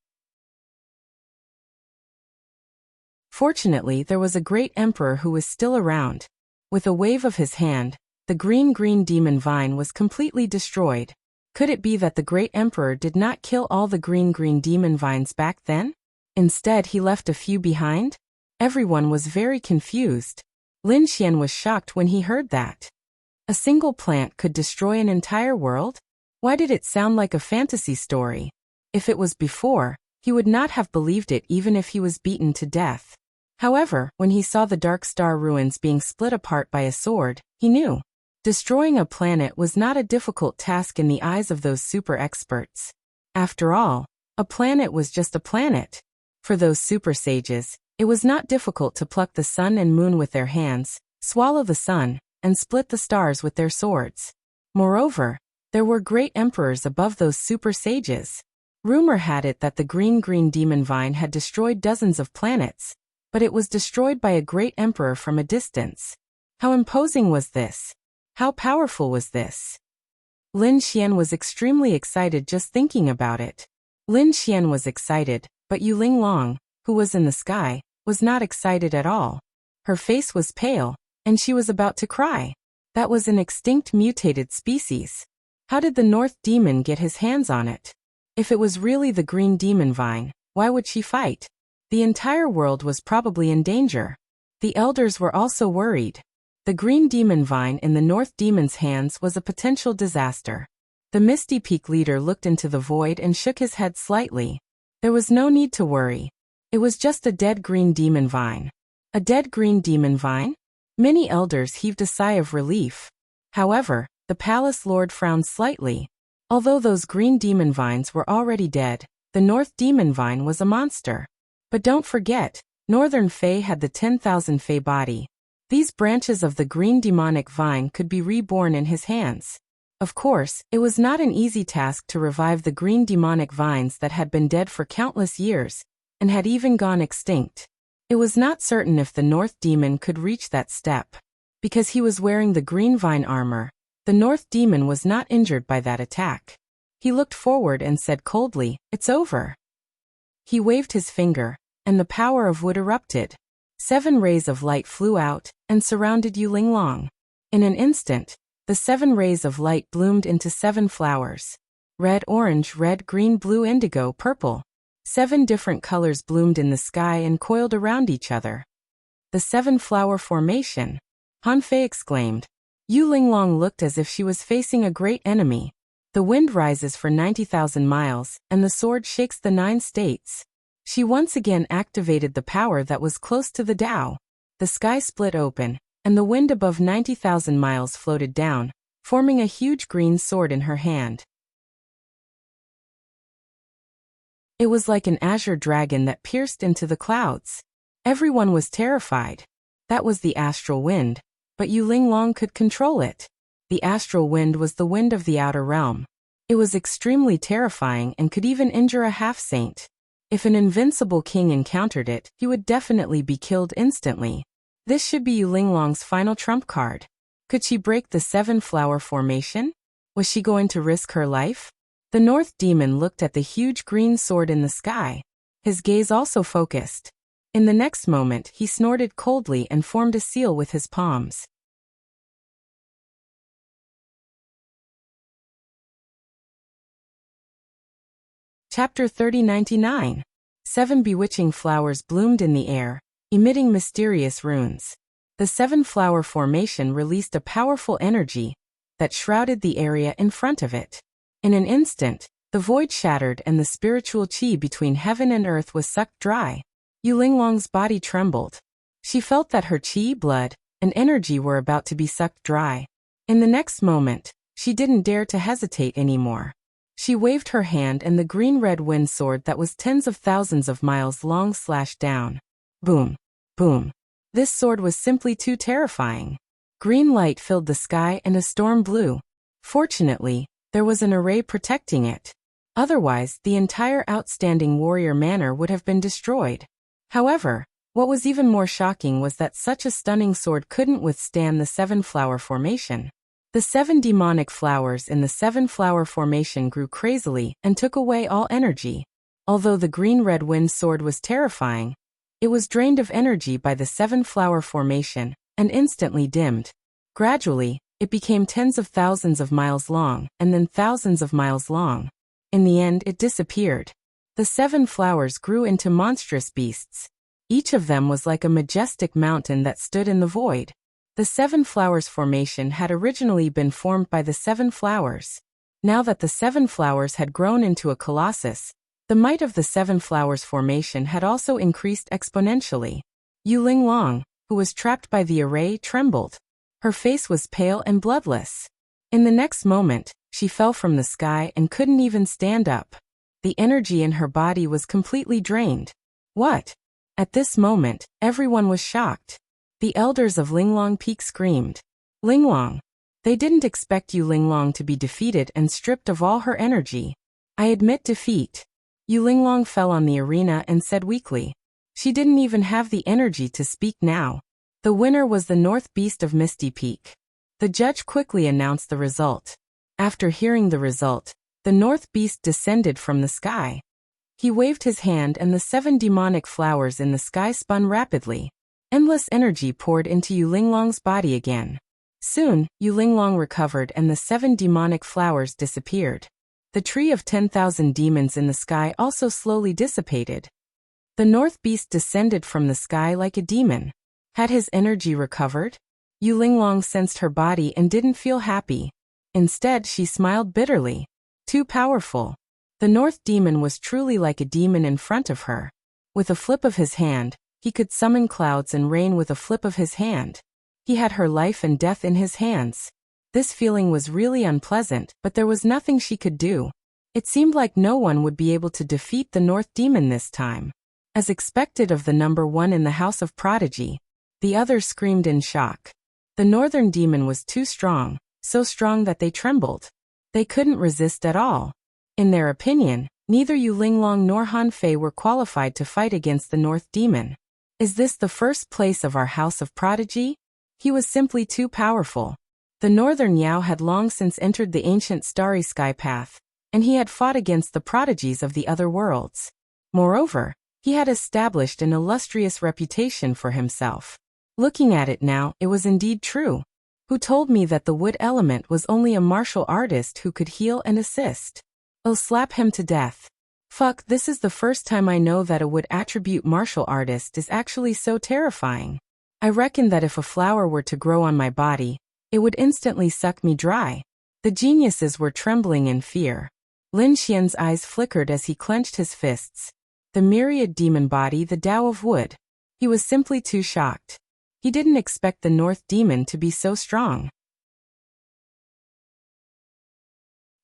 S1: Fortunately, there was a great emperor who was still around. With a wave of his hand, the green demon vine was completely destroyed. Could it be that the great emperor did not kill all the green demon vines back then? Instead, he left a few behind? Everyone was very confused. Lin Xian was shocked when he heard that. A single plant could destroy an entire world? Why did it sound like a fantasy story? If it was before, he would not have believed it even if he was beaten to death. However, when he saw the Dark Star ruins being split apart by a sword, he knew. Destroying a planet was not a difficult task in the eyes of those super experts. After all, a planet was just a planet. For those super sages, it was not difficult to pluck the sun and moon with their hands, swallow the sun, and split the stars with their swords. Moreover, there were great emperors above those super sages. Rumor had it that the green demon vine had destroyed dozens of planets, but it was destroyed by a great emperor from a distance. How imposing was this? How powerful was this? Lin Xian was extremely excited just thinking about it. Lin Xian was excited, but Yu Linglong, who was in the sky, was not excited at all. Her face was pale, and she was about to cry. That was an extinct mutated species. How did the North Demon get his hands on it? If it was really the green demon vine, why would she fight? The entire world was probably in danger. The elders were also worried. The green demon vine in the North Demon's hands was a potential disaster. The Misty Peak leader looked into the void and shook his head slightly. There was no need to worry. It was just a dead green demon vine. A dead green demon vine? Many elders heaved a sigh of relief. However, the palace lord frowned slightly. Although those green demon vines were already dead, the North Demon Vine was a monster. But don't forget, Northern Fey had the 10,000 Fey body. These branches of the green demonic vine could be reborn in his hands. Of course, it was not an easy task to revive the green demonic vines that had been dead for countless years, and had even gone extinct. It was not certain if the North Demon could reach that step. Because he was wearing the green vine armor, the North Demon was not injured by that attack. He looked forward and said coldly, "It's over." He waved his finger, and the power of wood erupted. 7 rays of light flew out and surrounded Yu Linglong. In an instant, the 7 rays of light bloomed into 7 flowers. Red, orange, red, green, blue, indigo, purple. 7 different colors bloomed in the sky and coiled around each other. The 7-flower formation, Han Fei exclaimed. Yu Linglong looked as if she was facing a great enemy. The wind rises for 90,000 miles, and the sword shakes the 9 states. She once again activated the power that was close to the Tao. The sky split open, and the wind above 90,000 miles floated down, forming a huge green sword in her hand. It was like an azure dragon that pierced into the clouds. Everyone was terrified. That was the astral wind, but Yu Linglong could control it. The astral wind was the wind of the outer realm. It was extremely terrifying and could even injure a half-saint. If an invincible king encountered it, he would definitely be killed instantly. This should be Yu Linglong's final trump card. Could she break the 7-flower formation? Was she going to risk her life? The North Demon looked at the huge green sword in the sky. His gaze also focused. In the next moment, he snorted coldly and formed a seal with his palms. Chapter 3099. 7 bewitching flowers bloomed in the air, emitting mysterious runes. The 7-flower formation released a powerful energy that shrouded the area in front of it. In an instant, the void shattered and the spiritual chi between heaven and earth was sucked dry. Yu Linglong's body trembled. She felt that her chi, blood, and energy were about to be sucked dry. In the next moment, she didn't dare to hesitate anymore. She waved her hand and the green-red wind sword that was tens of thousands of miles long slashed down. Boom! Boom! This sword was simply too terrifying. Green light filled the sky and a storm blew. Fortunately, there was an array protecting it. Otherwise, the entire outstanding warrior manor would have been destroyed. However, what was even more shocking was that such a stunning sword couldn't withstand the 7-flower formation. The 7 demonic flowers in the 7-flower formation grew crazily and took away all energy. Although the green-red wind sword was terrifying, it was drained of energy by the 7-flower formation and instantly dimmed. Gradually, It became tens of thousands of miles long, and then thousands of miles long. In the end, it disappeared. The 7 flowers grew into monstrous beasts. Each of them was like a majestic mountain that stood in the void. The 7 flowers formation had originally been formed by the 7 flowers. Now that the 7 flowers had grown into a colossus, the might of the 7 flowers formation had also increased exponentially. Yu Linglong, who was trapped by the array, trembled. Her face was pale and bloodless. In the next moment, she fell from the sky and couldn't even stand up. The energy in her body was completely drained. What? At this moment, everyone was shocked. The elders of Linglong Peak screamed. Linglong! They didn't expect Yu Linglong to be defeated and stripped of all her energy. I admit defeat. Yu Linglong fell on the arena and said weakly. She didn't even have the energy to speak now. The winner was the North Beast of Misty Peak. The judge quickly announced the result. After hearing the result, the North Beast descended from the sky. He waved his hand and the 7 demonic flowers in the sky spun rapidly. Endless energy poured into Yu Linglong's body again. Soon, Yu Linglong recovered and the 7 demonic flowers disappeared. The tree of 10,000 demons in the sky also slowly dissipated. The North Beast descended from the sky like a demon. Had his energy recovered? Yu Linglong sensed her body and didn't feel happy. Instead, she smiled bitterly. Too powerful. The North Demon was truly like a demon in front of her. With a flip of his hand, he could summon clouds and rain with a flip of his hand. He had her life and death in his hands. This feeling was really unpleasant, but there was nothing she could do. It seemed like no one would be able to defeat the North Demon this time. As expected of the number 1 in the House of Prodigy, the others screamed in shock. The Northern Demon was too strong, so strong that they trembled. They couldn't resist at all. In their opinion, neither Yu Linglong nor Han Fei were qualified to fight against the North Demon. Is this the first place of our House of Prodigy? He was simply too powerful. The Northern Yao had long since entered the ancient starry sky path, and he had fought against the prodigies of the other worlds. Moreover, he had established an illustrious reputation for himself. Looking at it now, it was indeed true. Who told me that the wood element was only a martial artist who could heal and assist? I'll slap him to death. Fuck, this is the first time I know that a wood attribute martial artist is actually so terrifying. I reckon that if a flower were to grow on my body, it would instantly suck me dry. The geniuses were trembling in fear. Lin Xian's eyes flickered as he clenched his fists. The myriad demon body, the Tao of wood. He was simply too shocked. He didn't expect the North Demon to be so strong.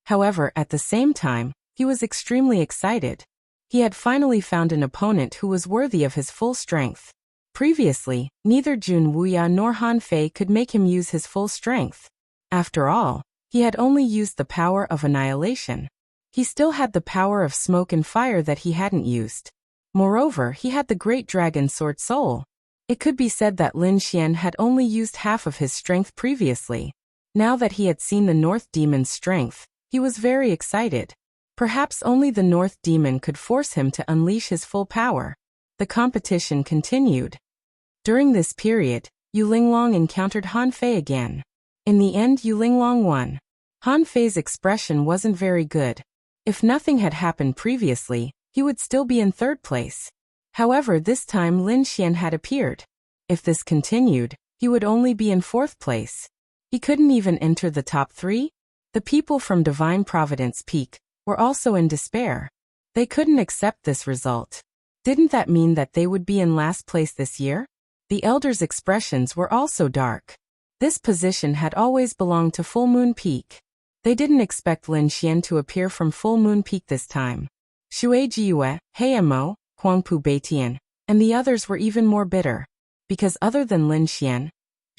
S1: However, at the same time, he was extremely excited. He had finally found an opponent who was worthy of his full strength. Previously, neither Jun Wuya nor Han Fei could make him use his full strength. After all, he had only used the power of annihilation. He still had the power of smoke and fire that he hadn't used. Moreover, he had the Great Dragon Sword Soul. It could be said that Lin Xian had only used half of his strength previously. Now that he had seen the North Demon's strength, he was very excited. Perhaps only the North Demon could force him to unleash his full power. The competition continued. During this period, Yu Linglong encountered Han Fei again. In the end, Yu Linglong won. Han Fei's expression wasn't very good. If nothing had happened previously, he would still be in 3rd place. However, this time Lin Xian had appeared. If this continued, he would only be in 4th place. He couldn't even enter the top 3. The people from Divine Providence Peak were also in despair. They couldn't accept this result. Didn't that mean that they would be in last place this year? The elders' expressions were also dark. This position had always belonged to Full Moon Peak. They didn't expect Lin Xian to appear from Full Moon Peak this time. Shui Jiue, Heimo, Huangpu Beitian, and the others were even more bitter. Because other than Lin Xian,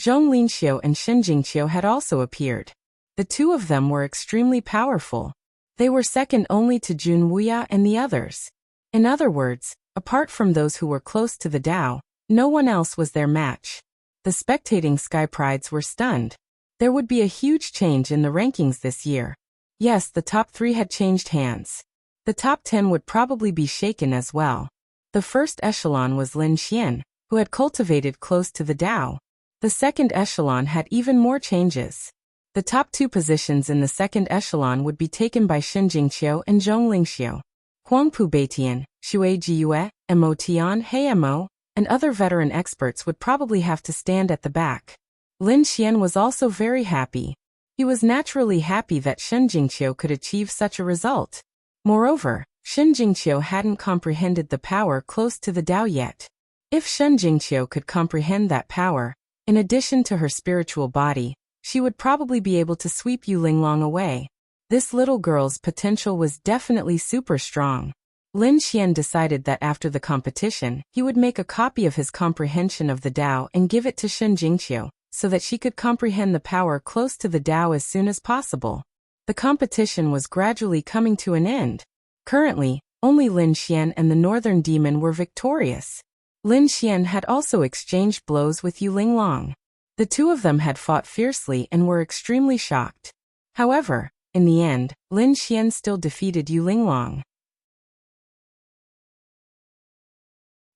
S1: Zhong Linxiu and Shen Jingqiu had also appeared. The two of them were extremely powerful. They were second only to Jun Wuya and the others. In other words, apart from those who were close to the Tao, no one else was their match. The spectating Sky Prides were stunned. There would be a huge change in the rankings this year. Yes, the top 3 had changed hands. The top 10 would probably be shaken as well. The first echelon was Lin Xian, who had cultivated close to the Tao. The second echelon had even more changes. The top two positions in the second echelon would be taken by Xin Jingqiu and Zhong Lingxiu. Huangpu Beitian, Xue Jiyue, Mo Tian Heimo, and other veteran experts would probably have to stand at the back. Lin Xian was also very happy. He was naturally happy that Shen Jingqiu could achieve such a result. Moreover, Shen Jingqiu hadn't comprehended the power close to the Tao yet. If Shen Jingqiu could comprehend that power, in addition to her spiritual body, she would probably be able to sweep Yu Linglong away. This little girl's potential was definitely super strong. Lin Xian decided that after the competition, he would make a copy of his comprehension of the Tao and give it to Shen Jingqiu, so that she could comprehend the power close to the Tao as soon as possible. The competition was gradually coming to an end. Currently, only Lin Xian and the Northern Demon were victorious. Lin Xian had also exchanged blows with Yu Linglong. The two of them had fought fiercely and were extremely shocked. However, in the end, Lin Xian still defeated Yu Linglong.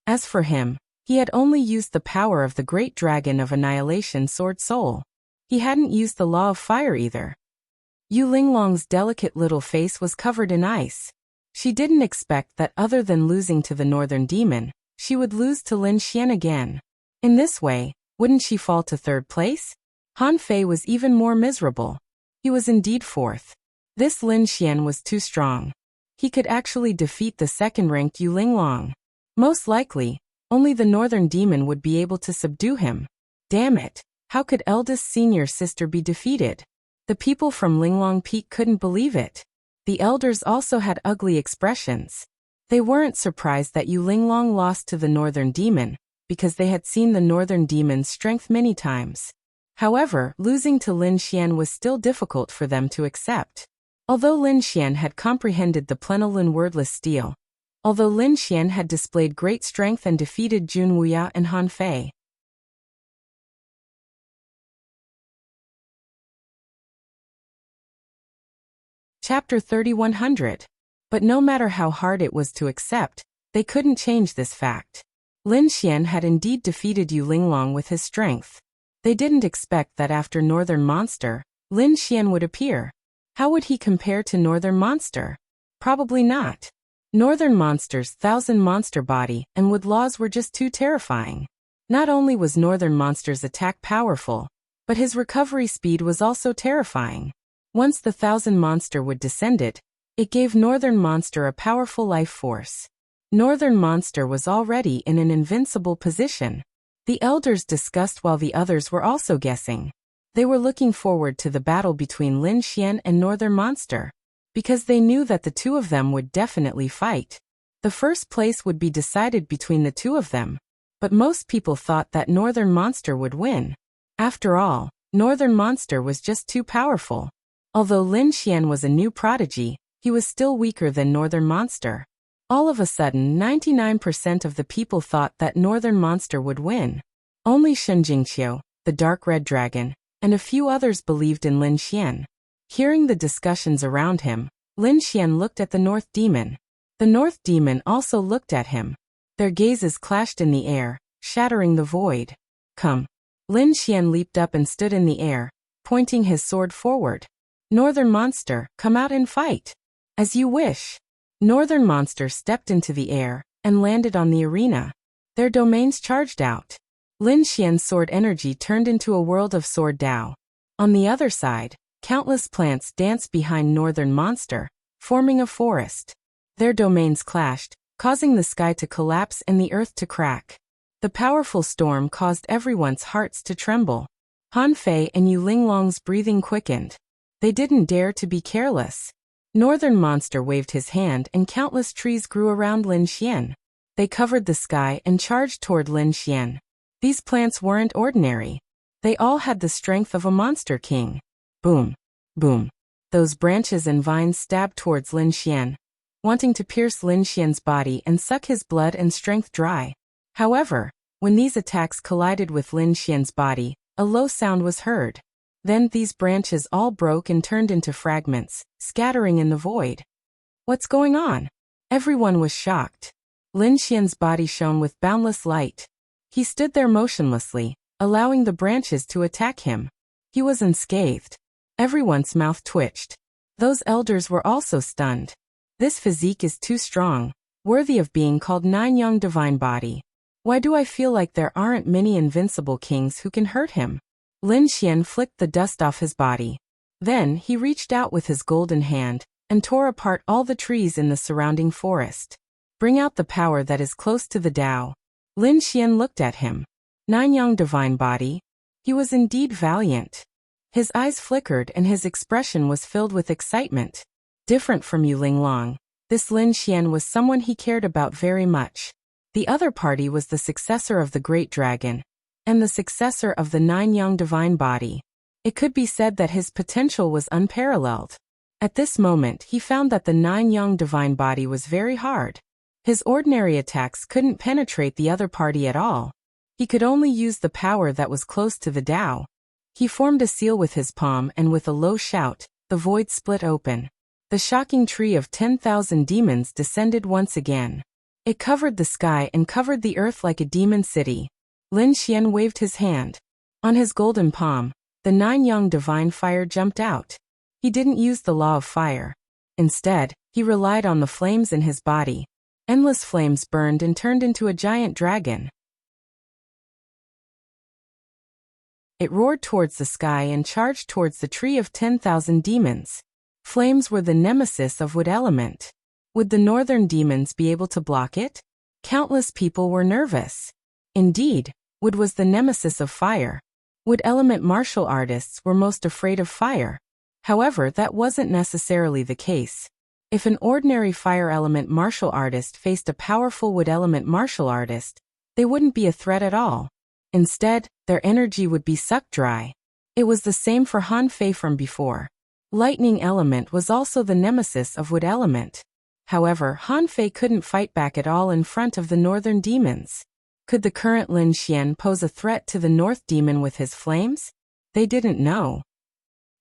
S1: As for him, he had only used the power of the Great Dragon of Annihilation Sword Soul. He hadn't used the Law of Fire either. Yu Linglong's delicate little face was covered in ice. She didn't expect that other than losing to the Northern Demon, she would lose to Lin Xian again. In this way, wouldn't she fall to third place? Han Fei was even more miserable. He was indeed fourth. This Lin Xian was too strong. He could actually defeat the second-ranked Yu Linglong. Most likely, only the Northern Demon would be able to subdue him. Damn it, how could eldest senior sister be defeated? The people from Linglong Peak couldn't believe it. The elders also had ugly expressions. They weren't surprised that Yu Linglong lost to the Northern Demon, because they had seen the Northern Demon's strength many times. However, losing to Lin Xian was still difficult for them to accept. Although Lin Xian had comprehended the Plenilun wordless steel, although Lin Xian had displayed great strength and defeated Jun Wuya and Han Fei. Chapter 3100. But no matter how hard it was to accept, they couldn't change this fact. Lin Xian had indeed defeated Yu Linglong with his strength. They didn't expect that after Northern Monster, Lin Xian would appear. How would he compare to Northern Monster? Probably not. Northern Monster's 1,000 monster body and wood laws were just too terrifying. Not only was Northern Monster's attack powerful, but his recovery speed was also terrifying. Once the 1,000 monster would descend it gave Northern Monster a powerful life force. Northern Monster was already in an invincible position. The elders discussed while the others were also guessing. They were looking forward to the battle between Lin Xian and Northern Monster, because they knew that the two of them would definitely fight. The first place would be decided between the two of them, but most people thought that Northern Monster would win. After all, Northern Monster was just too powerful. Although Lin Xian was a new prodigy, he was still weaker than Northern Monster. All of a sudden, 99% of the people thought that Northern Monster would win. Only Shen Jingqiu, the Dark Red Dragon, and a few others believed in Lin Xian. Hearing the discussions around him, Lin Xian looked at the North Demon. The North Demon also looked at him. Their gazes clashed in the air, shattering the void. Come. Lin Xian leaped up and stood in the air, pointing his sword forward. Northern Monster, come out and fight. As you wish. Northern Monster stepped into the air and landed on the arena. Their domains charged out. Lin Xian's sword energy turned into a world of sword Tao. On the other side, countless plants danced behind Northern Monster, forming a forest. Their domains clashed, causing the sky to collapse and the earth to crack. The powerful storm caused everyone's hearts to tremble. Han Fei and Yu Linglong's breathing quickened. They didn't dare to be careless. Northern Monster waved his hand and countless trees grew around Lin Xian. They covered the sky and charged toward Lin Xian. These plants weren't ordinary. They all had the strength of a monster king. Boom. Boom. Those branches and vines stabbed towards Lin Xian, wanting to pierce Lin Xian's body and suck his blood and strength dry. However, when these attacks collided with Lin Xian's body, a low sound was heard. Then these branches all broke and turned into fragments, scattering in the void. What's going on? Everyone was shocked. Lin Xian's body shone with boundless light. He stood there motionlessly, allowing the branches to attack him. He was unscathed. Everyone's mouth twitched. Those elders were also stunned. This physique is too strong, worthy of being called Nine Young Divine Body. Why do I feel like there aren't many invincible kings who can hurt him? Lin Xian flicked the dust off his body. Then he reached out with his golden hand and tore apart all the trees in the surrounding forest. Bring out the power that is close to the Tao. Lin Xian looked at him. Nine Young Divine Body. He was indeed valiant. His eyes flickered and his expression was filled with excitement. Different from Yu Linglong, this Lin Xian was someone he cared about very much. The other party was the successor of the Great Dragon, and the successor of the Nine Young Divine Body. It could be said that his potential was unparalleled. At this moment he found that the Nine Young Divine Body was very hard. His ordinary attacks couldn't penetrate the other party at all. He could only use the power that was close to the Tao. He formed a seal with his palm and with a low shout, the void split open. The shocking tree of 10,000 demons descended once again. It covered the sky and covered the earth like a demon city. Lin Xian waved his hand. On his golden palm, the Nine Young Divine Fire jumped out. He didn't use the law of fire. Instead, he relied on the flames in his body. Endless flames burned and turned into a giant dragon. It roared towards the sky and charged towards the tree of 10,000 demons. Flames were the nemesis of wood element. Would the northern demons be able to block it? Countless people were nervous. Indeed, wood was the nemesis of fire. Wood element martial artists were most afraid of fire. However, that wasn't necessarily the case. If an ordinary fire element martial artist faced a powerful wood element martial artist, they wouldn't be a threat at all. Instead, their energy would be sucked dry. It was the same for Han Fei from before. Lightning element was also the nemesis of wood element. However, Han Fei couldn't fight back at all in front of the northern demons. Could the current Lin Xian pose a threat to the north demon with his flames? They didn't know.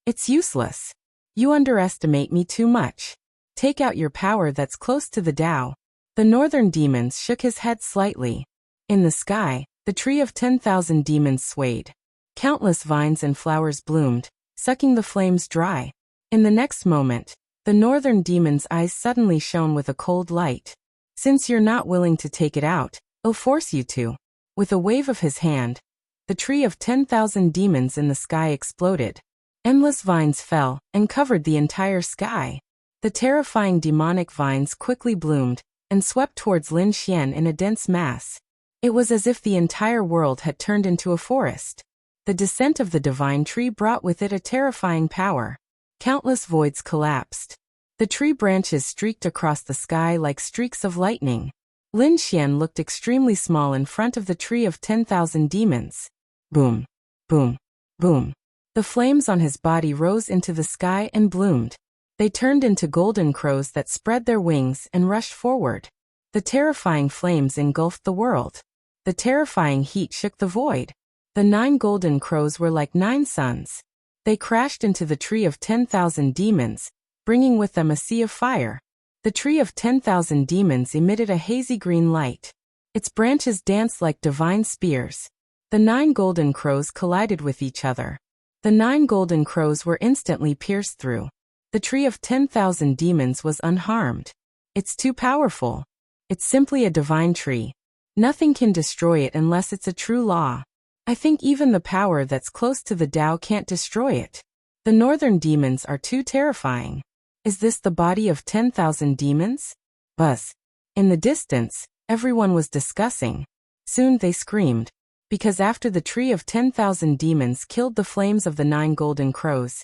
S1: It's useless. You underestimate me too much. Take out your power that's close to the Tao. The northern demons shook his head slightly. In the sky, the tree of 10,000 demons swayed. Countless vines and flowers bloomed, sucking the flames dry. In the next moment, the northern demon's eyes suddenly shone with a cold light. Since you're not willing to take it out, I'll force you to. With a wave of his hand, the tree of 10,000 demons in the sky exploded. Endless vines fell and covered the entire sky. The terrifying demonic vines quickly bloomed and swept towards Lin Xian in a dense mass. It was as if the entire world had turned into a forest. The descent of the divine tree brought with it a terrifying power. Countless voids collapsed. The tree branches streaked across the sky like streaks of lightning. Lin Xian looked extremely small in front of the tree of 10,000 demons. Boom, boom, boom. The flames on his body rose into the sky and bloomed. They turned into golden crows that spread their wings and rushed forward. The terrifying flames engulfed the world. The terrifying heat shook the void. The 9 golden crows were like 9 suns. They crashed into the tree of 10,000 demons, bringing with them a sea of fire. The tree of 10,000 demons emitted a hazy green light. Its branches danced like divine spears. The 9 golden crows collided with each other. The 9 golden crows were instantly pierced through. The tree of 10,000 demons was unharmed. It's too powerful. It's simply a divine tree. Nothing can destroy it unless it's a true law. I think even the power that's close to the Tao can't destroy it. The northern demons are too terrifying. Is this the body of 10,000 demons? Buzz. In the distance, everyone was discussing. Soon they screamed. Because after the tree of 10,000 demons killed the flames of the 9 golden crows,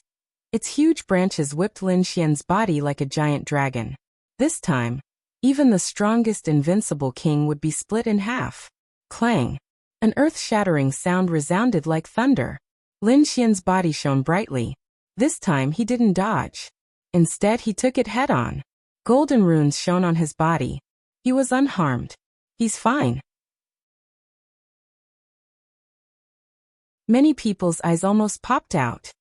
S1: its huge branches whipped Lin Xian's body like a giant dragon. This time, even the strongest invincible king would be split in half. Clang. An earth-shattering sound resounded like thunder. Lin Xian's body shone brightly. This time he didn't dodge. Instead he took it head-on. Golden runes shone on his body. He was unharmed. He's fine. Many people's eyes almost popped out.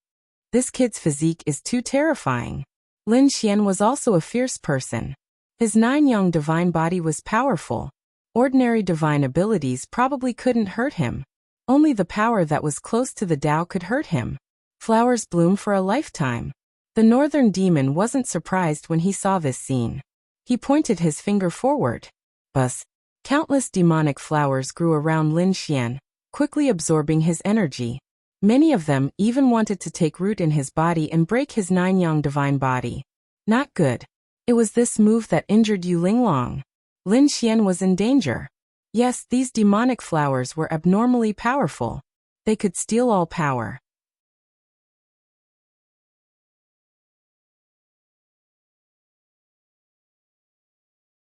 S1: This kid's physique is too terrifying. Lin Xian was also a fierce person. His 9 young divine body was powerful. Ordinary divine abilities probably couldn't hurt him. Only the power that was close to the Tao could hurt him. Flowers bloom for a lifetime. The northern demon wasn't surprised when he saw this scene. He pointed his finger forward. Buzz. Countless demonic flowers grew around Lin Xian, quickly absorbing his energy. Many of them even wanted to take root in his body and break his nine-yang divine body. Not good. It was this move that injured Yu Linglong. Lin Xian was in danger. Yes, these demonic flowers were abnormally powerful. They could steal all power.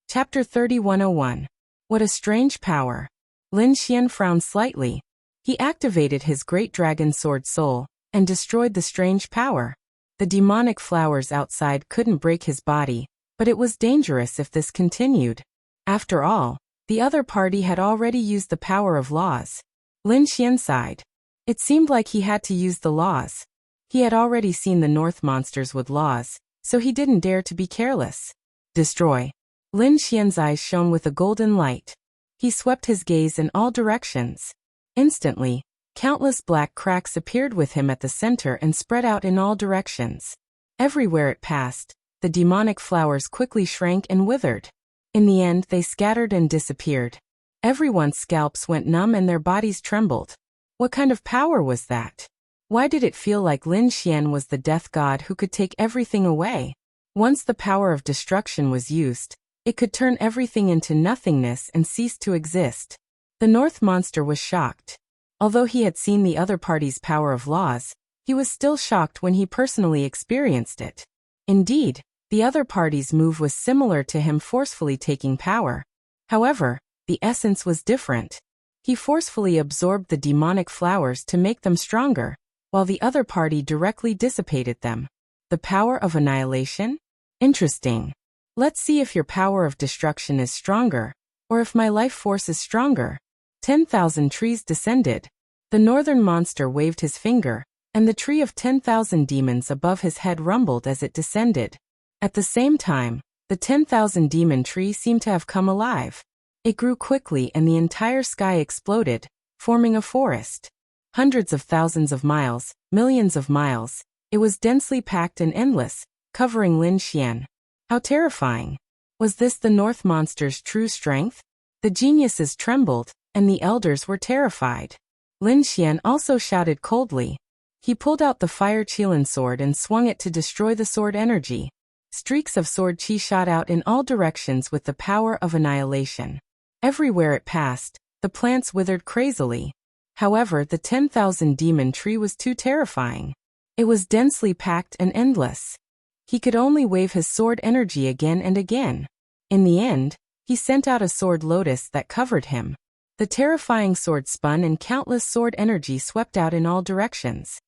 S1: Chapter 3101. What a strange power. Lin Xian frowned slightly. He activated his great dragon sword soul and destroyed the strange power. The demonic flowers outside couldn't break his body, but it was dangerous if this continued. After all, the other party had already used the power of laws. Lin Xian sighed. It seemed like he had to use the laws. He had already seen the North monsters with laws, so he didn't dare to be careless. Destroy. Lin Xian's eyes shone with a golden light. He swept his gaze in all directions. Instantly, countless black cracks appeared with him at the center and spread out in all directions. Everywhere it passed, the demonic flowers quickly shrank and withered. In the end, they scattered and disappeared. Everyone's scalps went numb and their bodies trembled. What kind of power was that? Why did it feel like Lin Xian was the death god who could take everything away? Once the power of destruction was used, it could turn everything into nothingness and cease to exist. The North monster was shocked. Although he had seen the other party's power of laws, he was still shocked when he personally experienced it. Indeed, the other party's move was similar to him forcefully taking power. However, the essence was different. He forcefully absorbed the demonic flowers to make them stronger, while the other party directly dissipated them. The power of annihilation? Interesting. Let's see if your power of destruction is stronger, or if my life force is stronger. 10,000 trees descended. The northern monster waved his finger, and the tree of 10,000 demons above his head rumbled as it descended. At the same time, the 10,000 demon tree seemed to have come alive. It grew quickly and the entire sky exploded, forming a forest. Hundreds of thousands of miles, millions of miles, it was densely packed and endless, covering Lin Xian. How terrifying! Was this the North monster's true strength? The geniuses trembled, and the elders were terrified. Lin Xian also shouted coldly. He pulled out the fire Qilin sword and swung it to destroy the sword energy. Streaks of sword qi shot out in all directions with the power of annihilation. Everywhere it passed, the plants withered crazily. However, the 10,000 demon tree was too terrifying. It was densely packed and endless. He could only wave his sword energy again and again. In the end, he sent out a sword lotus that covered him. The terrifying sword spun and countless sword energy swept out in all directions.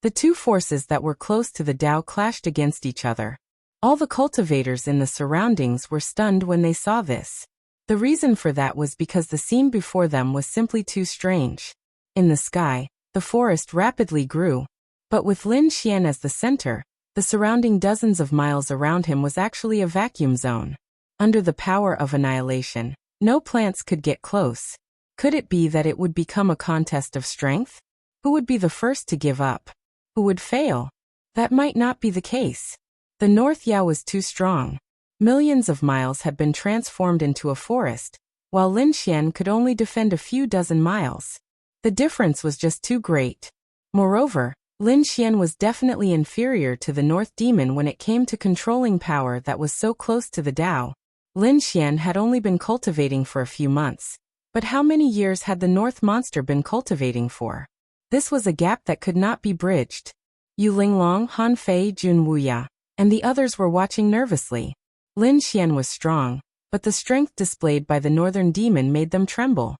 S1: The two forces that were close to the Tao clashed against each other. All the cultivators in the surroundings were stunned when they saw this. The reason for that was because the scene before them was simply too strange. In the sky, the forest rapidly grew. But with Lin Xian as the center, the surrounding dozens of miles around him was actually a vacuum zone. Under the power of annihilation, no plants could get close. Could it be that it would become a contest of strength? Who would be the first to give up? Who would fail? That might not be the case. The North Yao was too strong. Millions of miles had been transformed into a forest, while Lin Xian could only defend a few dozen miles. The difference was just too great. Moreover, Lin Xian was definitely inferior to the North Demon when it came to controlling power that was so close to the Tao. Lin Xian had only been cultivating for a few months, but how many years had the North monster been cultivating for? This was a gap that could not be bridged. Yu Linglong, Han Fei, Jun Wuya, and the others were watching nervously. Lin Xian was strong, but the strength displayed by the Northern Demon made them tremble.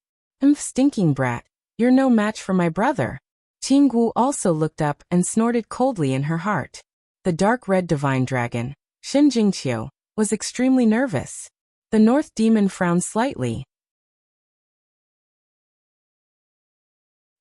S1: Stinking brat, you're no match for my brother. Qinggu also looked up and snorted coldly in her heart. The dark red divine dragon, Shen Jingqiu, was extremely nervous. The North Demon frowned slightly.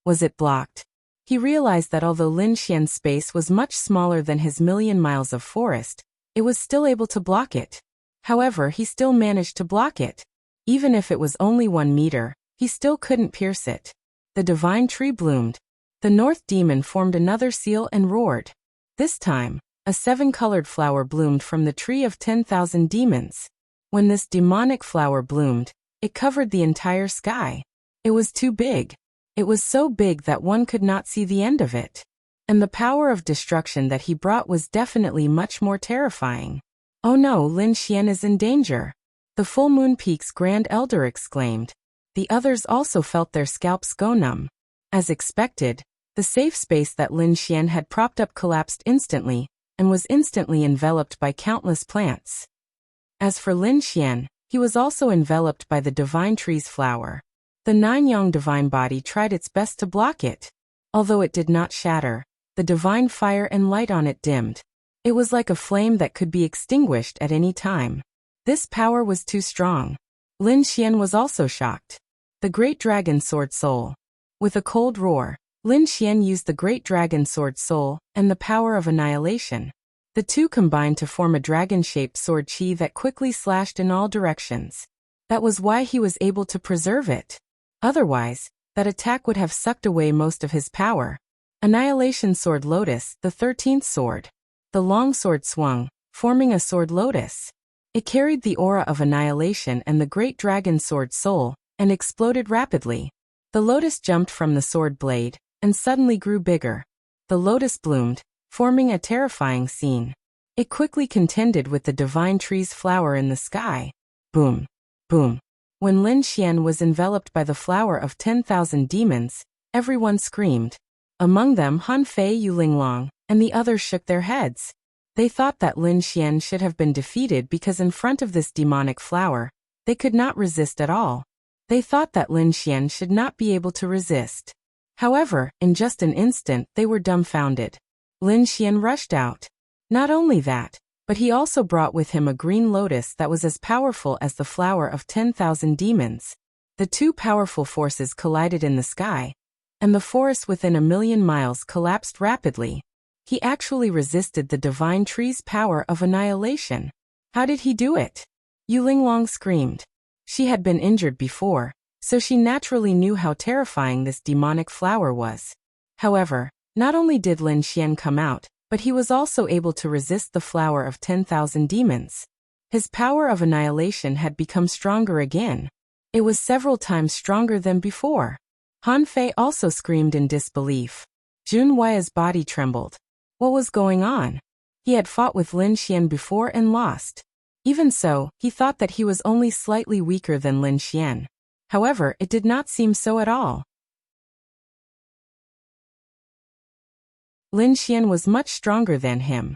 S1: Was it blocked? He realized that although Lin Xian's space was much smaller than his million miles of forest, it was still able to block it. However, he still managed to block it. Even if it was only 1 meter, he still couldn't pierce it. The divine tree bloomed. The North Demon formed another seal and roared. This time, a 7-colored flower bloomed from the tree of 10,000 demons. When this demonic flower bloomed, it covered the entire sky. It was too big. It was so big that one could not see the end of it. And the power of destruction that he brought was definitely much more terrifying. Oh no, Lin Xian is in danger. The Full Moon Peak's Grand Elder exclaimed. The others also felt their scalps go numb. As expected, the safe space that Lin Xian had propped up collapsed instantly, and was instantly enveloped by countless plants. As for Lin Xian, he was also enveloped by the divine tree's flower. The Nine-Yang divine body tried its best to block it. Although it did not shatter, the divine fire and light on it dimmed. It was like a flame that could be extinguished at any time. This power was too strong. Lin Xian was also shocked. The Great Dragon Sword Soul. With a cold roar, Lin Xian used the Great Dragon Sword Soul and the power of annihilation. The two combined to form a dragon-shaped sword chi that quickly slashed in all directions. That was why he was able to preserve it. Otherwise, that attack would have sucked away most of his power. Annihilation Sword Lotus, the 13th sword. The long sword swung, forming a sword lotus. It carried the aura of annihilation and the Great Dragon Sword Soul, and exploded rapidly. The lotus jumped from the sword blade, and suddenly grew bigger. The lotus bloomed, forming a terrifying scene. It quickly contended with the divine tree's flower in the sky. Boom! Boom! When Lin Xian was enveloped by the flower of 10,000 demons, everyone screamed. Among them Han Fei, Yu Linglong, and the others shook their heads. They thought that Lin Xian should have been defeated because in front of this demonic flower, they could not resist at all. They thought that Lin Xian should not be able to resist. However, in just an instant they were dumbfounded. Lin Xian rushed out. Not only that, but he also brought with him a green lotus that was as powerful as the flower of 10,000 demons. The two powerful forces collided in the sky, and the forest within 1,000,000 miles collapsed rapidly. He actually resisted the divine tree's power of annihilation. How did he do it? Yu Linglong screamed. She had been injured before, so she naturally knew how terrifying this demonic flower was. However, not only did Lin Xian come out, but he was also able to resist the flower of 10,000 demons. His power of annihilation had become stronger again. It was several times stronger than before. Han Fei also screamed in disbelief. Jun Huaya's body trembled. What was going on? He had fought with Lin Xian before and lost. Even so, he thought that he was only slightly weaker than Lin Xian. However, it did not seem so at all. Lin Xian was much stronger than him.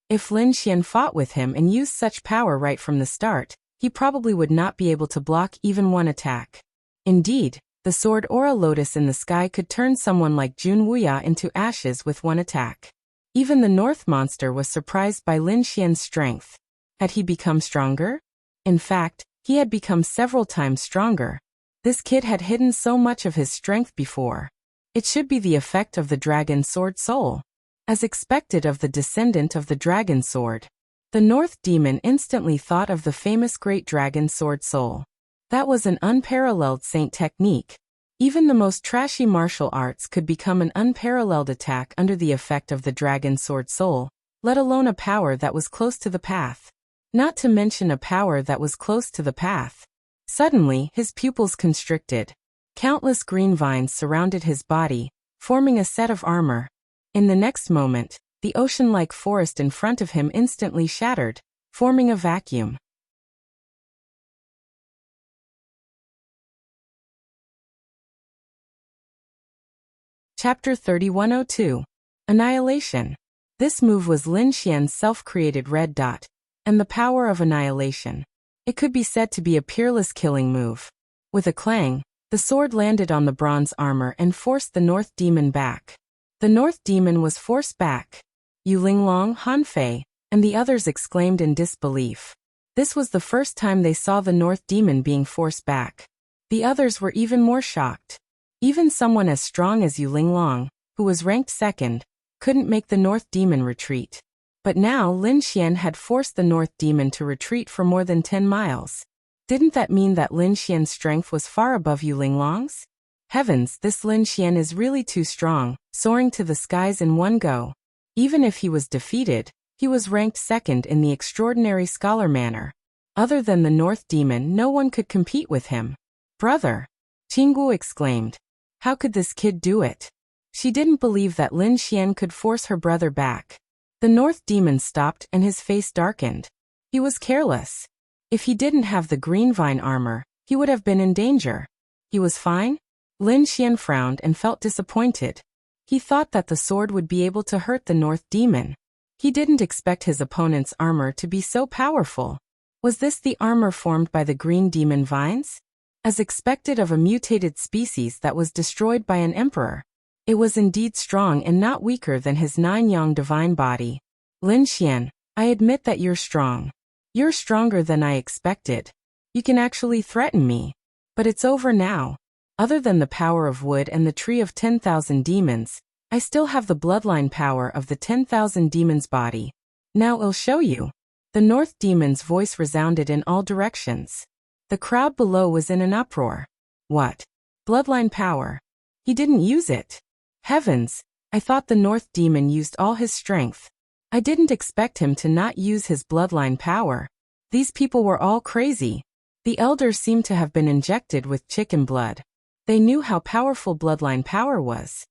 S1: If Lin Xian fought with him and used such power right from the start, he probably would not be able to block even one attack. Indeed, the sword Aura Lotus in the sky could turn someone like Jun Wuya into ashes with one attack. Even the North Monster was surprised by Lin Xian's strength. Had he become stronger? In fact, he had become several times stronger. This kid had hidden so much of his strength before. It should be the effect of the Dragon Sword Soul. As expected of the descendant of the Dragon Sword. The North Demon instantly thought of the famous Great Dragon Sword Soul. That was an unparalleled saint technique. Even the most trashy martial arts could become an unparalleled attack under the effect of the Dragon Sword Soul, let alone a power that was close to the path. Not to mention a power that was close to the path. Suddenly, his pupils constricted. Countless green vines surrounded his body, forming a set of armor. In the next moment, the ocean-like forest in front of him instantly shattered, forming a vacuum. Chapter 3102. Annihilation. This move was Lin Xian's self-created red dot, and the power of annihilation. It could be said to be a peerless killing move. With a clang, the sword landed on the bronze armor and forced the North Demon back. The North Demon was forced back. Yu Linglong, Han Fei, and the others exclaimed in disbelief. This was the first time they saw the North Demon being forced back. The others were even more shocked. Even someone as strong as Yu Linglong, who was ranked second, couldn't make the North Demon retreat. But now Lin Xian had forced the North Demon to retreat for more than 10 miles. Didn't that mean that Lin Xian's strength was far above Yu Linglong's? Heavens, this Lin Xian is really too strong, soaring to the skies in one go. Even if he was defeated, he was ranked second in the extraordinary scholar manner. Other than the North Demon, no one could compete with him. Brother! Qinggu exclaimed. How could this kid do it? She didn't believe that Lin Xian could force her brother back. The North Demon stopped and his face darkened. He was careless. If he didn't have the green vine armor, he would have been in danger. He was fine? Lin Xian frowned and felt disappointed. He thought that the sword would be able to hurt the North Demon. He didn't expect his opponent's armor to be so powerful. Was this the armor formed by the green demon vines? As expected of a mutated species that was destroyed by an emperor. It was indeed strong and not weaker than his 9-yang divine body. Lin Xian, I admit that you're strong. You're stronger than I expected. You can actually threaten me. But it's over now. Other than the power of wood and the tree of 10,000 demons, I still have the bloodline power of the 10,000 demons' body. Now I'll show you. The North Demon's voice resounded in all directions. The crowd below was in an uproar. What? Bloodline power. He didn't use it. Heavens, I thought the North Demon used all his strength. I didn't expect him to not use his bloodline power. These people were all crazy. The elders seemed to have been injected with chicken blood. They knew how powerful bloodline power was.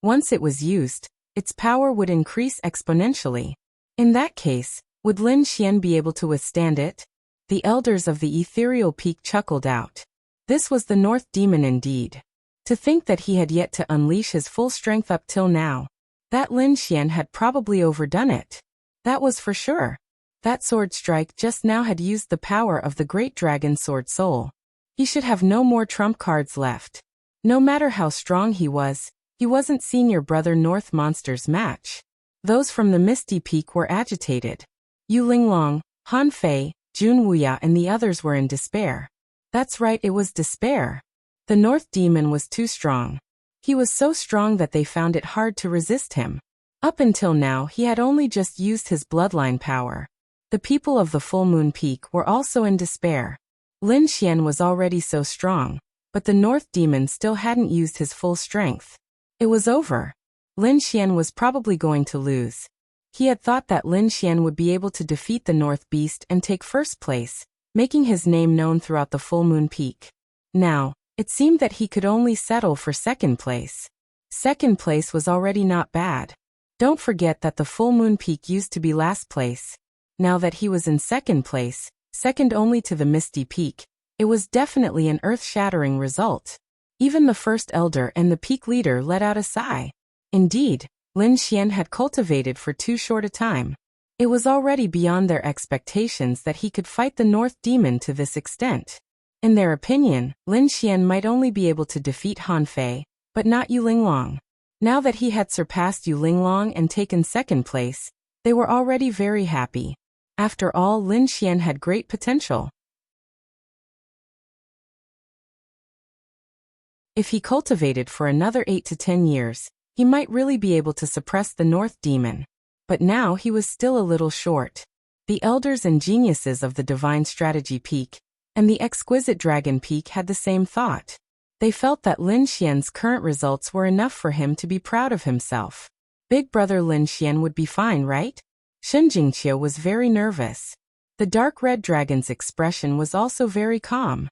S1: Once it was used, its power would increase exponentially. In that case, would Lin Xian be able to withstand it? The elders of the ethereal peak chuckled out. This was the North Demon indeed. To think that he had yet to unleash his full strength up till now. That Lin Xian had probably overdone it. That was for sure. That sword strike just now had used the power of the great dragon sword soul. He should have no more trump cards left. No matter how strong he wasn't senior brother North Monster's match. Those from the Misty Peak were agitated. Yu Linglong, Han Fei, Jun Wuya and the others were in despair. That's right, it was despair. The North Demon was too strong. He was so strong that they found it hard to resist him. Up until now he had only just used his bloodline power. The people of the Full Moon Peak were also in despair. Lin Xian was already so strong, but the North Demon still hadn't used his full strength. It was over. Lin Xian was probably going to lose. He had thought that Lin Xian would be able to defeat the North Beast and take first place, making his name known throughout the Full Moon Peak. Now, it seemed that he could only settle for second place. Second place was already not bad. Don't forget that the Full Moon Peak used to be last place. Now that he was in second place, second only to the Misty Peak, it was definitely an earth-shattering result. Even the first elder and the peak leader let out a sigh. Indeed, Lin Xian had cultivated for too short a time. It was already beyond their expectations that he could fight the North Demon to this extent. In their opinion, Lin Xian might only be able to defeat Han Fei, but not Yu Linglong. Now that he had surpassed Yu Linglong and taken second place, they were already very happy. After all, Lin Xian had great potential. If he cultivated for another 8 to 10 years, he might really be able to suppress the North Demon. But now he was still a little short. The elders and geniuses of the Divine Strategy Peak and the Exquisite Dragon Peak had the same thought. They felt that Lin Xian's current results were enough for him to be proud of himself. Big brother Lin Xian would be fine, right? Shen Jingqiu was very nervous. The dark red dragon's expression was also very calm.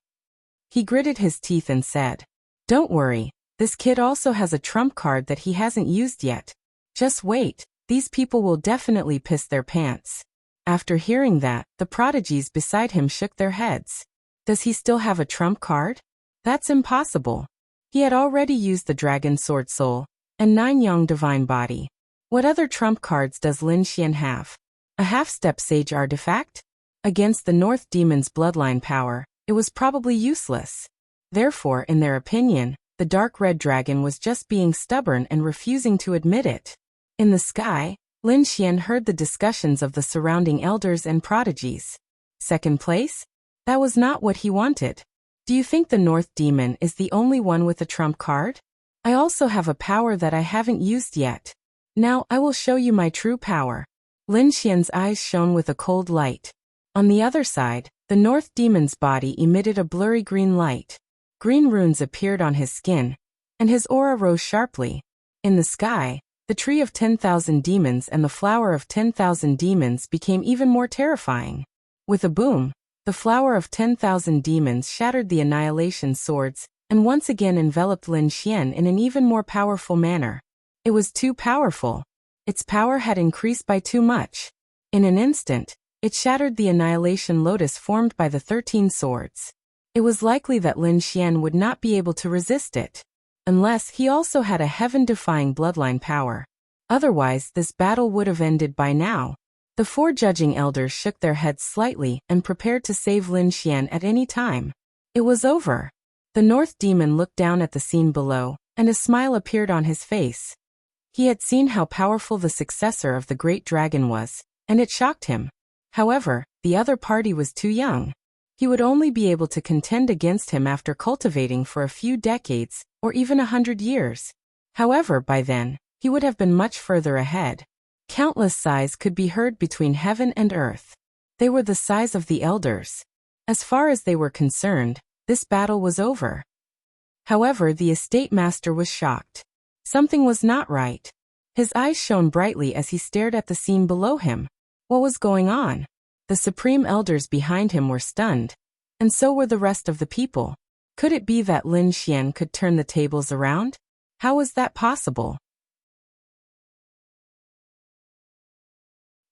S1: He gritted his teeth and said, "Don't worry, this kid also has a trump card that he hasn't used yet. Just wait, these people will definitely piss their pants." After hearing that, the prodigies beside him shook their heads. Does he still have a trump card? That's impossible. He had already used the Dragon Sword Soul and 9-yang Divine Body. What other trump cards does Lin Xian have? A half-step sage artifact? Against the North Demon's bloodline power, it was probably useless. Therefore, in their opinion, the dark red dragon was just being stubborn and refusing to admit it. In the sky, Lin Xian heard the discussions of the surrounding elders and prodigies. Second place? That was not what he wanted. Do you think the North Demon is the only one with a trump card? I also have a power that I haven't used yet. Now I will show you my true power. Lin Xian's eyes shone with a cold light. On the other side, the North Demon's body emitted a blurry green light. Green runes appeared on his skin, and his aura rose sharply. In the sky, the tree of 10,000 demons and the flower of 10,000 demons became even more terrifying. With a boom, the flower of 10,000 demons shattered the annihilation swords and once again enveloped Lin Xian in an even more powerful manner. It was too powerful. Its power had increased by too much. In an instant, it shattered the annihilation lotus formed by the 13 swords. It was likely that Lin Xian would not be able to resist it, unless he also had a heaven-defying bloodline power. Otherwise, this battle would have ended by now. The 4 judging elders shook their heads slightly and prepared to save Lin Xian at any time. It was over. The North Demon looked down at the scene below, and a smile appeared on his face. He had seen how powerful the successor of the Great Dragon was, and it shocked him. However, the other party was too young. He would only be able to contend against him after cultivating for a few decades, or even 100 years. However, by then, he would have been much further ahead. Countless sighs could be heard between heaven and earth. They were the sighs of the elders. As far as they were concerned, this battle was over. However, the estate master was shocked. Something was not right. His eyes shone brightly as he stared at the scene below him. What was going on? The supreme elders behind him were stunned, and so were the rest of the people. Could it be that Lin Xian could turn the tables around? How was that possible?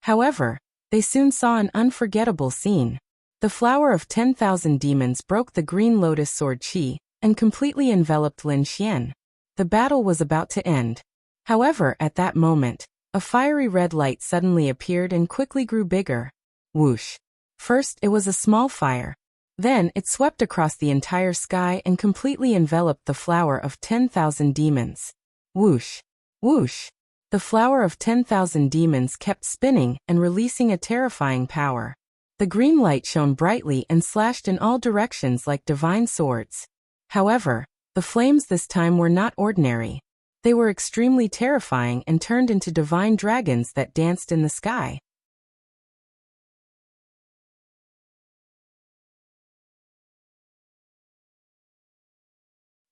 S1: However, they soon saw an unforgettable scene. The flower of 10,000 demons broke the green lotus sword chi and completely enveloped Lin Xian. The battle was about to end. However, at that moment, a fiery red light suddenly appeared and quickly grew bigger. Whoosh. First, it was a small fire. Then, it swept across the entire sky and completely enveloped the flower of 10,000 demons. Whoosh. Whoosh. The flower of 10,000 demons kept spinning and releasing a terrifying power. The green light shone brightly and slashed in all directions like divine swords. However, the flames this time were not ordinary. They were extremely terrifying and turned into divine dragons that danced in the sky.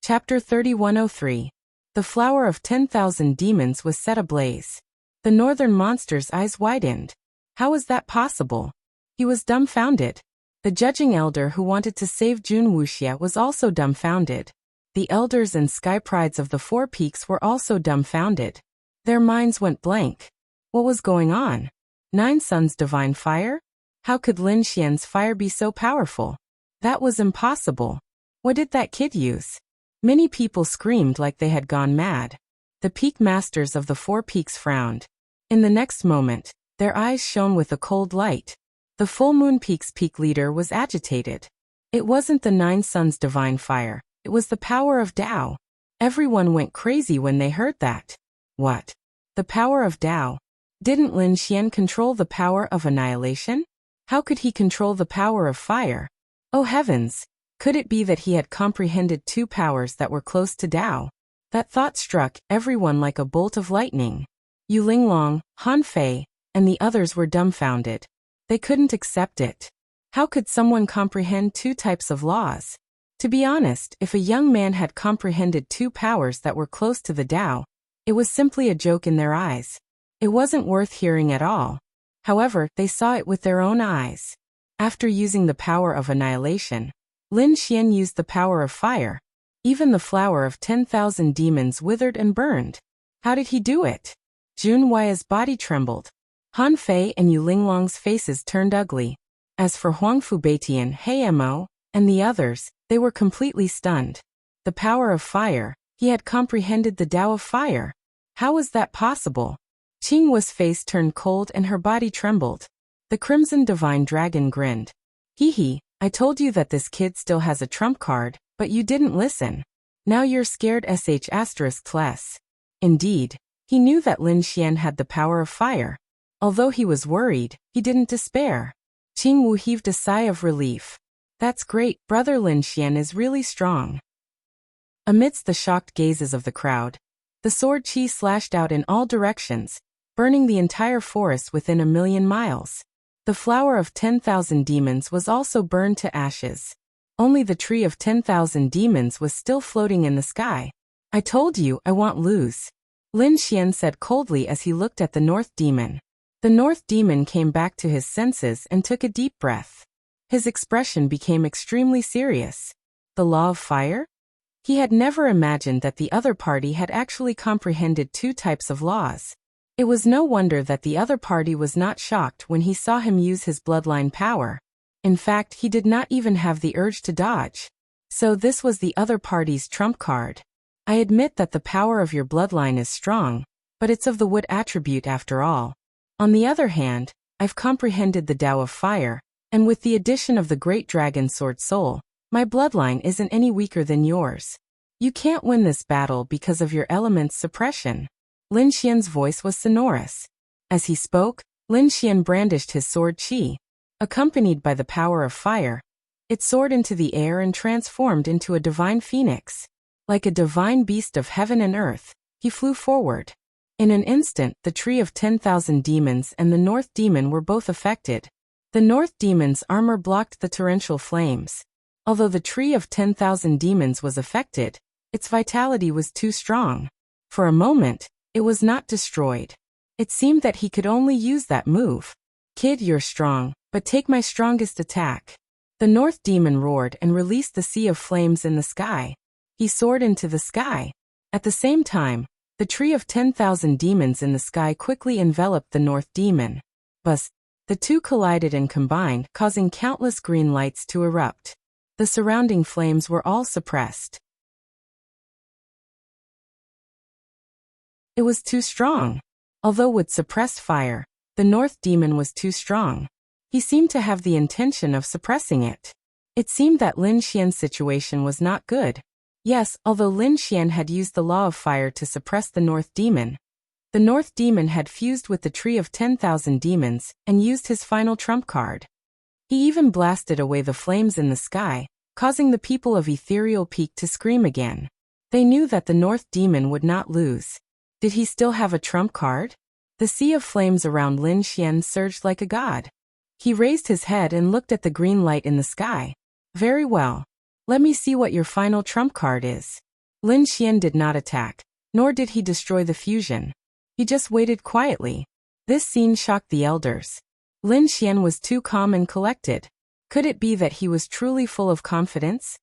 S1: Chapter 3103. The flower of 10,000 demons was set ablaze. The northern monster's eyes widened. How was that possible? He was dumbfounded. The judging elder who wanted to save Jun Wuxia was also dumbfounded. The elders and sky prides of the 4 peaks were also dumbfounded. Their minds went blank. What was going on? 9 Suns' divine fire? How could Lin Xian's fire be so powerful? That was impossible. What did that kid use? Many people screamed like they had gone mad. The peak masters of the 4 peaks frowned. In the next moment, their eyes shone with a cold light. The full moon peak's peak leader was agitated. It wasn't the 9 Suns' divine fire. It was the power of Tao. Everyone went crazy when they heard that. What? The power of Tao? Didn't Lin Xian control the power of annihilation? How could he control the power of fire? Oh heavens! Could it be that he had comprehended 2 powers that were close to Tao? That thought struck everyone like a bolt of lightning. Yu Linglong, Han Fei, and the others were dumbfounded. They couldn't accept it. How could someone comprehend 2 types of laws? To be honest, if a young man had comprehended 2 powers that were close to the Tao, it was simply a joke in their eyes. It wasn't worth hearing at all. However, they saw it with their own eyes. After using the power of annihilation, Lin Xian used the power of fire. Even the flower of 10,000 demons withered and burned. How did he do it? Jun Huai's body trembled. Han Fei and Yu Linglong's faces turned ugly. As for Huangfu Beitian, He Mo, and the others, they were completely stunned. The power of fire, he had comprehended the Tao of fire. How was that possible? Qing Wu's face turned cold and her body trembled. The Crimson Divine Dragon grinned. Hee, I told you that this kid still has a trump card, but you didn't listen. Now you're scared **. Indeed, he knew that Lin Xian had the power of fire. Although he was worried, he didn't despair. Qing Wu heaved a sigh of relief. That's great, brother Lin Xian is really strong. Amidst the shocked gazes of the crowd, the sword chi slashed out in all directions, burning the entire forest within 1,000,000 miles. The flower of 10,000 demons was also burned to ashes. Only the tree of 10,000 demons was still floating in the sky. I told you I won't lose, Lin Xian said coldly as he looked at the North Demon. The North Demon came back to his senses and took a deep breath. His expression became extremely serious. The law of fire? He had never imagined that the other party had actually comprehended two types of laws. It was no wonder that the other party was not shocked when he saw him use his bloodline power. In fact, he did not even have the urge to dodge. So this was the other party's trump card. I admit that the power of your bloodline is strong, but it's of the wood attribute after all. On the other hand, I've comprehended the Tao of fire, and with the addition of the great dragon sword soul, my bloodline isn't any weaker than yours. You can't win this battle because of your element's suppression. Lin Xian's voice was sonorous. As he spoke, Lin Xian brandished his sword Qi. Accompanied by the power of fire, it soared into the air and transformed into a divine phoenix. Like a divine beast of heaven and earth, he flew forward. In an instant, the tree of 10,000 demons and the North Demon were both affected. The North Demon's armor blocked the torrential flames. Although the tree of 10,000 demons was affected, its vitality was too strong. For a moment, it was not destroyed. It seemed that he could only use that move. Kid, you're strong, but take my strongest attack. The North Demon roared and released the sea of flames in the sky. He soared into the sky. At the same time, the tree of 10,000 demons in the sky quickly enveloped the North Demon. Thus, the two collided and combined, causing countless green lights to erupt. The surrounding flames were all suppressed. It was too strong. Although would suppress fire, the North Demon was too strong. He seemed to have the intention of suppressing it. It seemed that Lin Xian's situation was not good. Yes, although Lin Xian had used the law of fire to suppress the North Demon had fused with the tree of 10,000 demons and used his final trump card. He even blasted away the flames in the sky, causing the people of Ethereal Peak to scream again. They knew that the North Demon would not lose. Did he still have a trump card? The sea of flames around Lin Xian surged like a god. He raised his head and looked at the green light in the sky. Very well. Let me see what your final trump card is. Lin Xian did not attack, nor did he destroy the fusion. He just waited quietly. This scene shocked the elders. Lin Xian was too calm and collected. Could it be that he was truly full of confidence?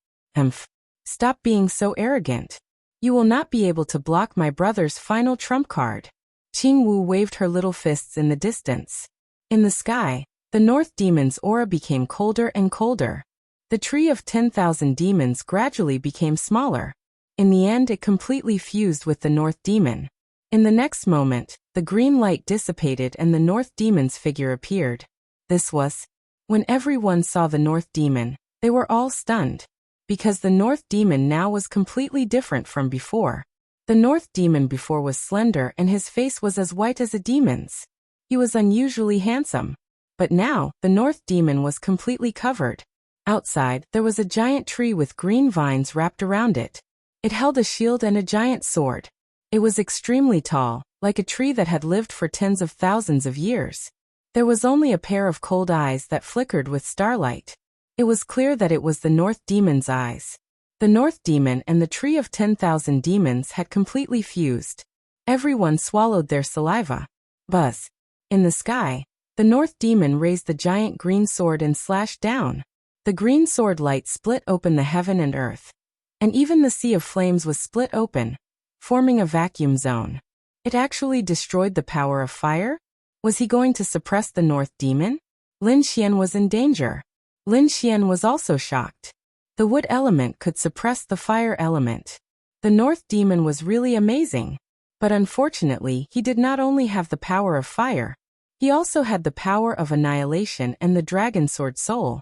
S1: Stop being so arrogant. You will not be able to block my brother's final trump card. Qing Wu waved her little fists in the distance. In the sky, the North Demon's aura became colder and colder. The tree of 10,000 demons gradually became smaller. In the end, it completely fused with the North Demon. In the next moment, the green light dissipated and the North Demon's figure appeared. This was. When everyone saw the North Demon, they were all stunned. Because the North Demon now was completely different from before. The North Demon before was slender and his face was as white as a demon's. He was unusually handsome. But now, the North Demon was completely covered. Outside, there was a giant tree with green vines wrapped around it. It held a shield and a giant sword. It was extremely tall, like a tree that had lived for tens of thousands of years. There was only a pair of cold eyes that flickered with starlight. It was clear that it was the North Demon's eyes. The North Demon and the tree of 10,000 demons had completely fused. Everyone swallowed their saliva. Buzz. In the sky, the North Demon raised the giant green sword and slashed down. The green sword light split open the heaven and earth. And even the sea of flames was split open, forming a vacuum zone. It actually destroyed the power of fire? Was he going to suppress the North Demon? Lin Xian was in danger. Lin Xian was also shocked. The wood element could suppress the fire element. The North Demon was really amazing. But unfortunately, he did not only have the power of fire, he also had the power of annihilation and the dragon sword soul.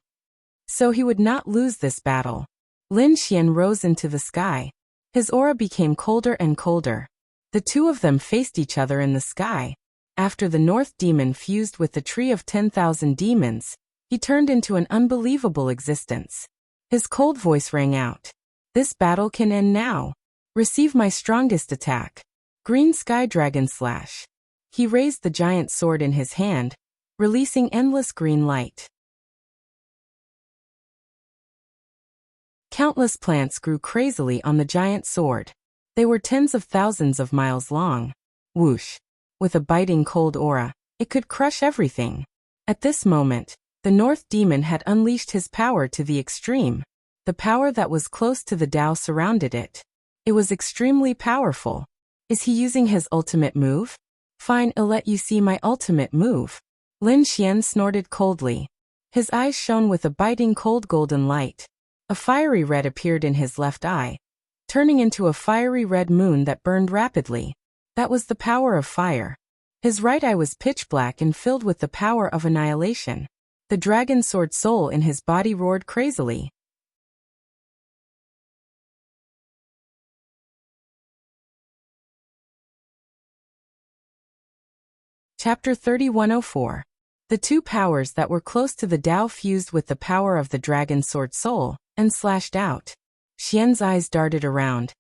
S1: So he would not lose this battle. Lin Xian rose into the sky. His aura became colder and colder. The two of them faced each other in the sky. After the North Demon fused with the tree of 10,000 demons, he turned into an unbelievable existence. His cold voice rang out. This battle can end now. Receive my strongest attack. Green Sky Dragon Slash. He raised the giant sword in his hand, releasing endless green light. Countless plants grew crazily on the giant sword. They were tens of thousands of miles long. Whoosh! With a biting cold aura, it could crush everything. At this moment, the North Demon had unleashed his power to the extreme. The power that was close to the Tao surrounded it. It was extremely powerful. Is he using his ultimate move? Fine, I'll let you see my ultimate move. Lin Xian snorted coldly. His eyes shone with a biting cold golden light. A fiery red appeared in his left eye, turning into a fiery red moon that burned rapidly. That was the power of fire. His right eye was pitch black and filled with the power of annihilation. The dragon sword soul in his body roared crazily. Chapter 3104. The two powers that were close to the Tao fused with the power of the dragon sword soul, and slashed out. Xian's eyes darted around,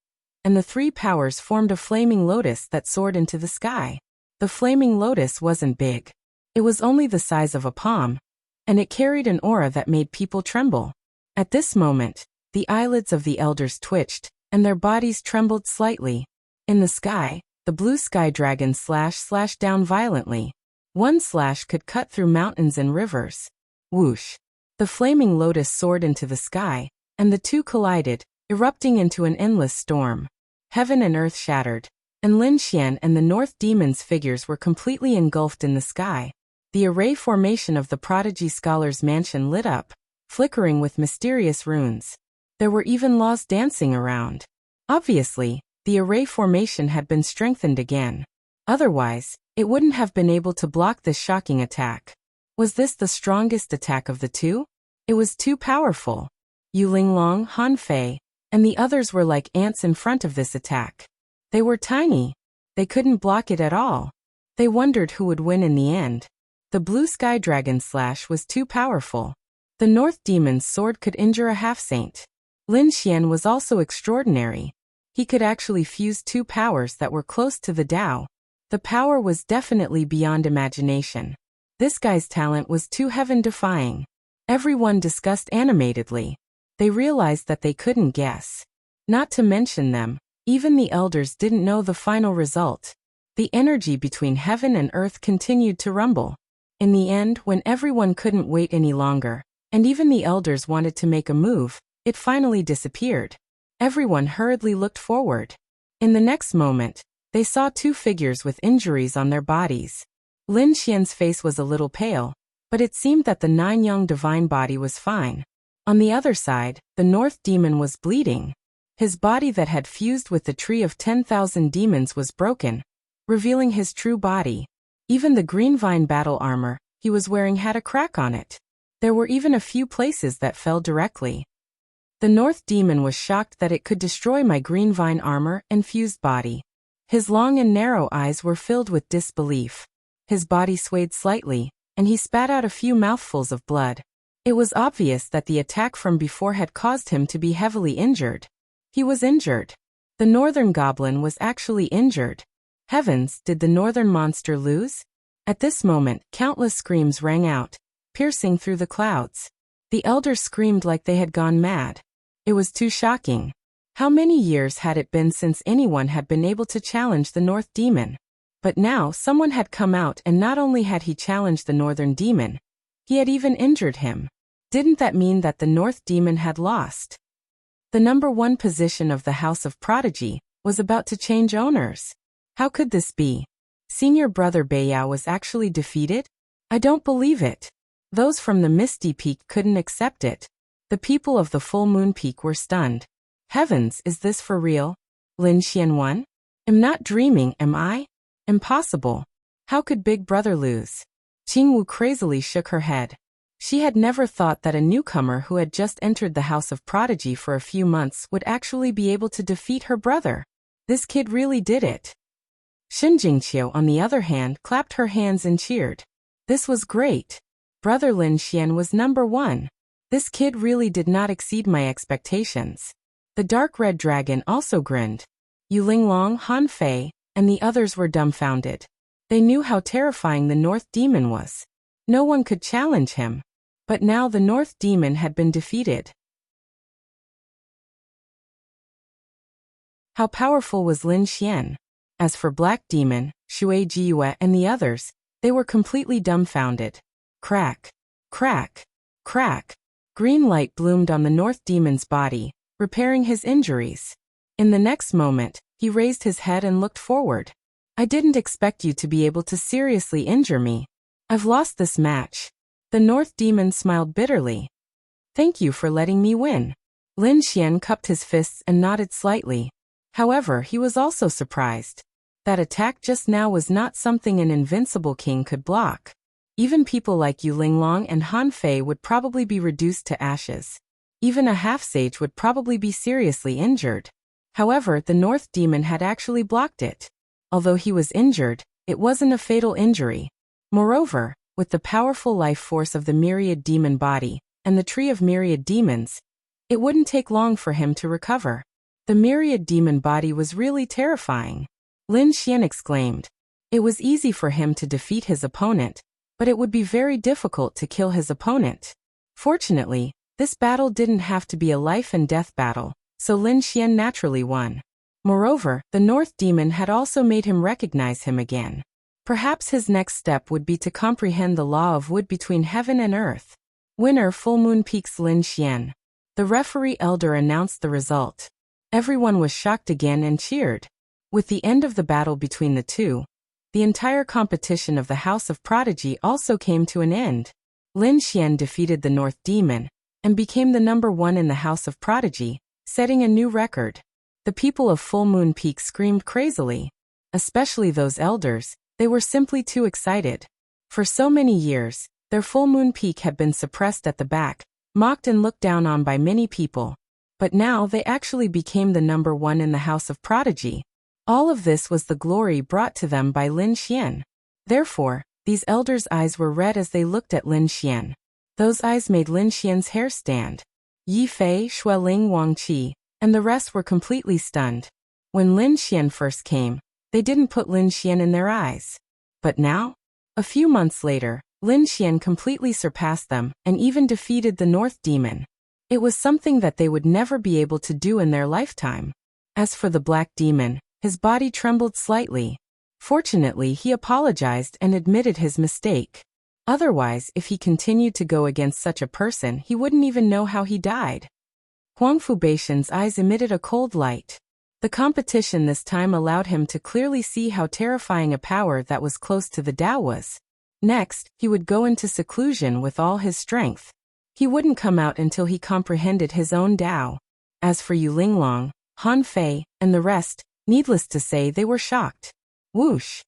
S1: and the three powers formed a flaming lotus that soared into the sky. The flaming lotus wasn't big. It was only the size of a palm, and it carried an aura that made people tremble. At this moment, the eyelids of the elders twitched, and their bodies trembled slightly. In the sky, the blue sky dragon slashed down violently. One slash could cut through mountains and rivers. Whoosh! The flaming lotus soared into the sky, and the two collided, erupting into an endless storm. Heaven and earth shattered, and Lin Xian and the North Demon's figures were completely engulfed in the sky. The array formation of the prodigy scholar's mansion lit up, flickering with mysterious runes. There were even laws dancing around. Obviously, the array formation had been strengthened again. Otherwise, it wouldn't have been able to block this shocking attack. Was this the strongest attack of the two? It was too powerful. Yu Linglong, Han Fei, and the others were like ants in front of this attack. They were tiny. They couldn't block it at all. They wondered who would win in the end. The blue sky dragon slash was too powerful. The North Demon's sword could injure a half-saint. Lin Xian was also extraordinary. He could actually fuse two powers that were close to the Tao. The power was definitely beyond imagination. This guy's talent was too heaven-defying. Everyone discussed animatedly. They realized that they couldn't guess. Not to mention them, even the elders didn't know the final result. The energy between heaven and earth continued to rumble. In the end, when everyone couldn't wait any longer, and even the elders wanted to make a move, it finally disappeared. Everyone hurriedly looked forward. In the next moment, they saw two figures with injuries on their bodies. Lin Xian's face was a little pale, but it seemed that the nine-young divine body was fine. On the other side, the North Demon was bleeding. His body that had fused with the tree of 10,000 demons was broken, revealing his true body. Even the green vine battle armor he was wearing had a crack on it. There were even a few places that fell directly. The North Demon was shocked that it could destroy my green vine armor and fused body. His long and narrow eyes were filled with disbelief. His body swayed slightly, and he spat out a few mouthfuls of blood. It was obvious that the attack from before had caused him to be heavily injured. He was injured. The northern goblin was actually injured. Heavens, did the northern monster lose? At this moment, countless screams rang out, piercing through the clouds. The elders screamed like they had gone mad. It was too shocking. How many years had it been since anyone had been able to challenge the North Demon? But now someone had come out, and not only had he challenged the Northern Demon, he had even injured him. Didn't that mean that the North Demon had lost? The #1 position of the House of Prodigy was about to change owners. How could this be? Senior brother Beiyao was actually defeated? I don't believe it. Those from the Misty Peak couldn't accept it. The people of the Full Moon Peak were stunned. Heavens, is this for real? Lin Xian won? I'm not dreaming, am I? Impossible. How could Big Brother lose? Qingwu crazily shook her head. She had never thought that a newcomer who had just entered the House of Prodigy for a few months would actually be able to defeat her brother. This kid really did it. Xin Jingqiu, on the other hand, clapped her hands and cheered. This was great. Brother Lin Xian was #1. This kid really did not exceed my expectations. The dark red dragon also grinned. Yu Linglong, Han Fei, and the others were dumbfounded. They knew how terrifying the North Demon was. No one could challenge him. But now the North Demon had been defeated. How powerful was Lin Xian? As for Black Demon, Shui Jiyue and the others, they were completely dumbfounded. Crack, crack, crack. Green light bloomed on the North Demon's body, repairing his injuries. In the next moment, he raised his head and looked forward. I didn't expect you to be able to seriously injure me. I've lost this match. The North Demon smiled bitterly. Thank you for letting me win. Lin Xian cupped his fists and nodded slightly. However, he was also surprised. That attack just now was not something an invincible king could block. Even people like Yu Linglong and Han Fei would probably be reduced to ashes. Even a half-sage would probably be seriously injured. However, the North Demon had actually blocked it. Although he was injured, it wasn't a fatal injury. Moreover, with the powerful life force of the Myriad Demon body and the Tree of Myriad Demons, it wouldn't take long for him to recover. The Myriad Demon body was really terrifying. Lin Xian exclaimed. It was easy for him to defeat his opponent, but it would be very difficult to kill his opponent. Fortunately, this battle didn't have to be a life-and-death battle, so Lin Xian naturally won. Moreover, the North Demon had also made him recognize him again. Perhaps his next step would be to comprehend the law of wood between heaven and earth. Winner Full Moon Peak's Lin Xian. The referee elder announced the result. Everyone was shocked again and cheered. With the end of the battle between the two, the entire competition of the House of Prodigy also came to an end. Lin Xian defeated the North Demon and became the number 1 in the House of Prodigy, setting a new record. The people of Full Moon Peak screamed crazily. Especially those elders, they were simply too excited. For so many years, their Full Moon Peak had been suppressed at the back, mocked and looked down on by many people. But now they actually became the number 1 in the House of Prodigy. All of this was the glory brought to them by Lin Xian. Therefore, these elders' eyes were red as they looked at Lin Xian. Those eyes made Lin Xian's hair stand. Yi Fei, Xueling, Wang Qi, and the rest were completely stunned. When Lin Xian first came, they didn't put Lin Xian in their eyes. But now? A few months later, Lin Xian completely surpassed them and even defeated the North Demon. It was something that they would never be able to do in their lifetime. As for the Black Demon, his body trembled slightly. Fortunately, he apologized and admitted his mistake. Otherwise, if he continued to go against such a person, he wouldn't even know how he died. Huang Fubaishan's eyes emitted a cold light. The competition this time allowed him to clearly see how terrifying a power that was close to the Tao was. Next, he would go into seclusion with all his strength. He wouldn't come out until he comprehended his own Tao. As for Yu Linglong, Han Fei, and the rest, needless to say, they were shocked. Whoosh!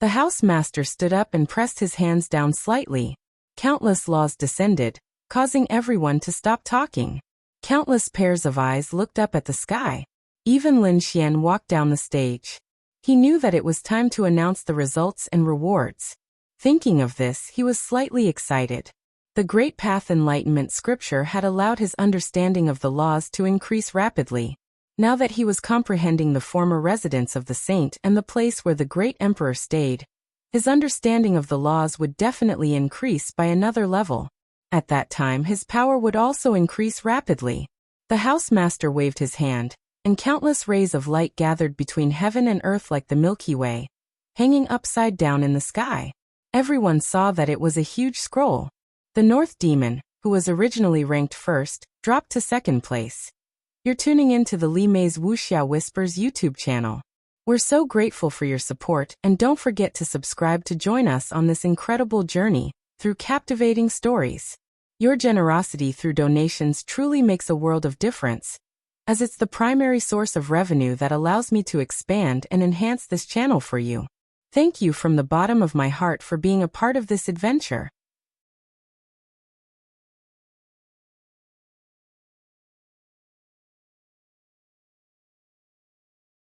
S1: The house master stood up and pressed his hands down slightly. Countless laws descended, causing everyone to stop talking. Countless pairs of eyes looked up at the sky. Even Lin Xian walked down the stage. He knew that it was time to announce the results and rewards. Thinking of this, he was slightly excited. The Great Path Enlightenment scripture had allowed his understanding of the laws to increase rapidly. Now that he was comprehending the former residence of the saint and the place where the great emperor stayed, his understanding of the laws would definitely increase by another level. At that time, his power would also increase rapidly. The house master waved his hand, and countless rays of light gathered between heaven and earth like the Milky Way, hanging upside down in the sky. Everyone saw that it was a huge scroll. The North Demon, who was originally ranked first, dropped to second place. You're tuning in to the Li Mei's Wuxia Whispers YouTube channel. We're so grateful for your support, and don't forget to subscribe to join us on this incredible journey through captivating stories. Your generosity through donations truly makes a world of difference, as it's the primary source of revenue that allows me to expand and enhance this channel for you. Thank you from the bottom of my heart for being a part of this adventure.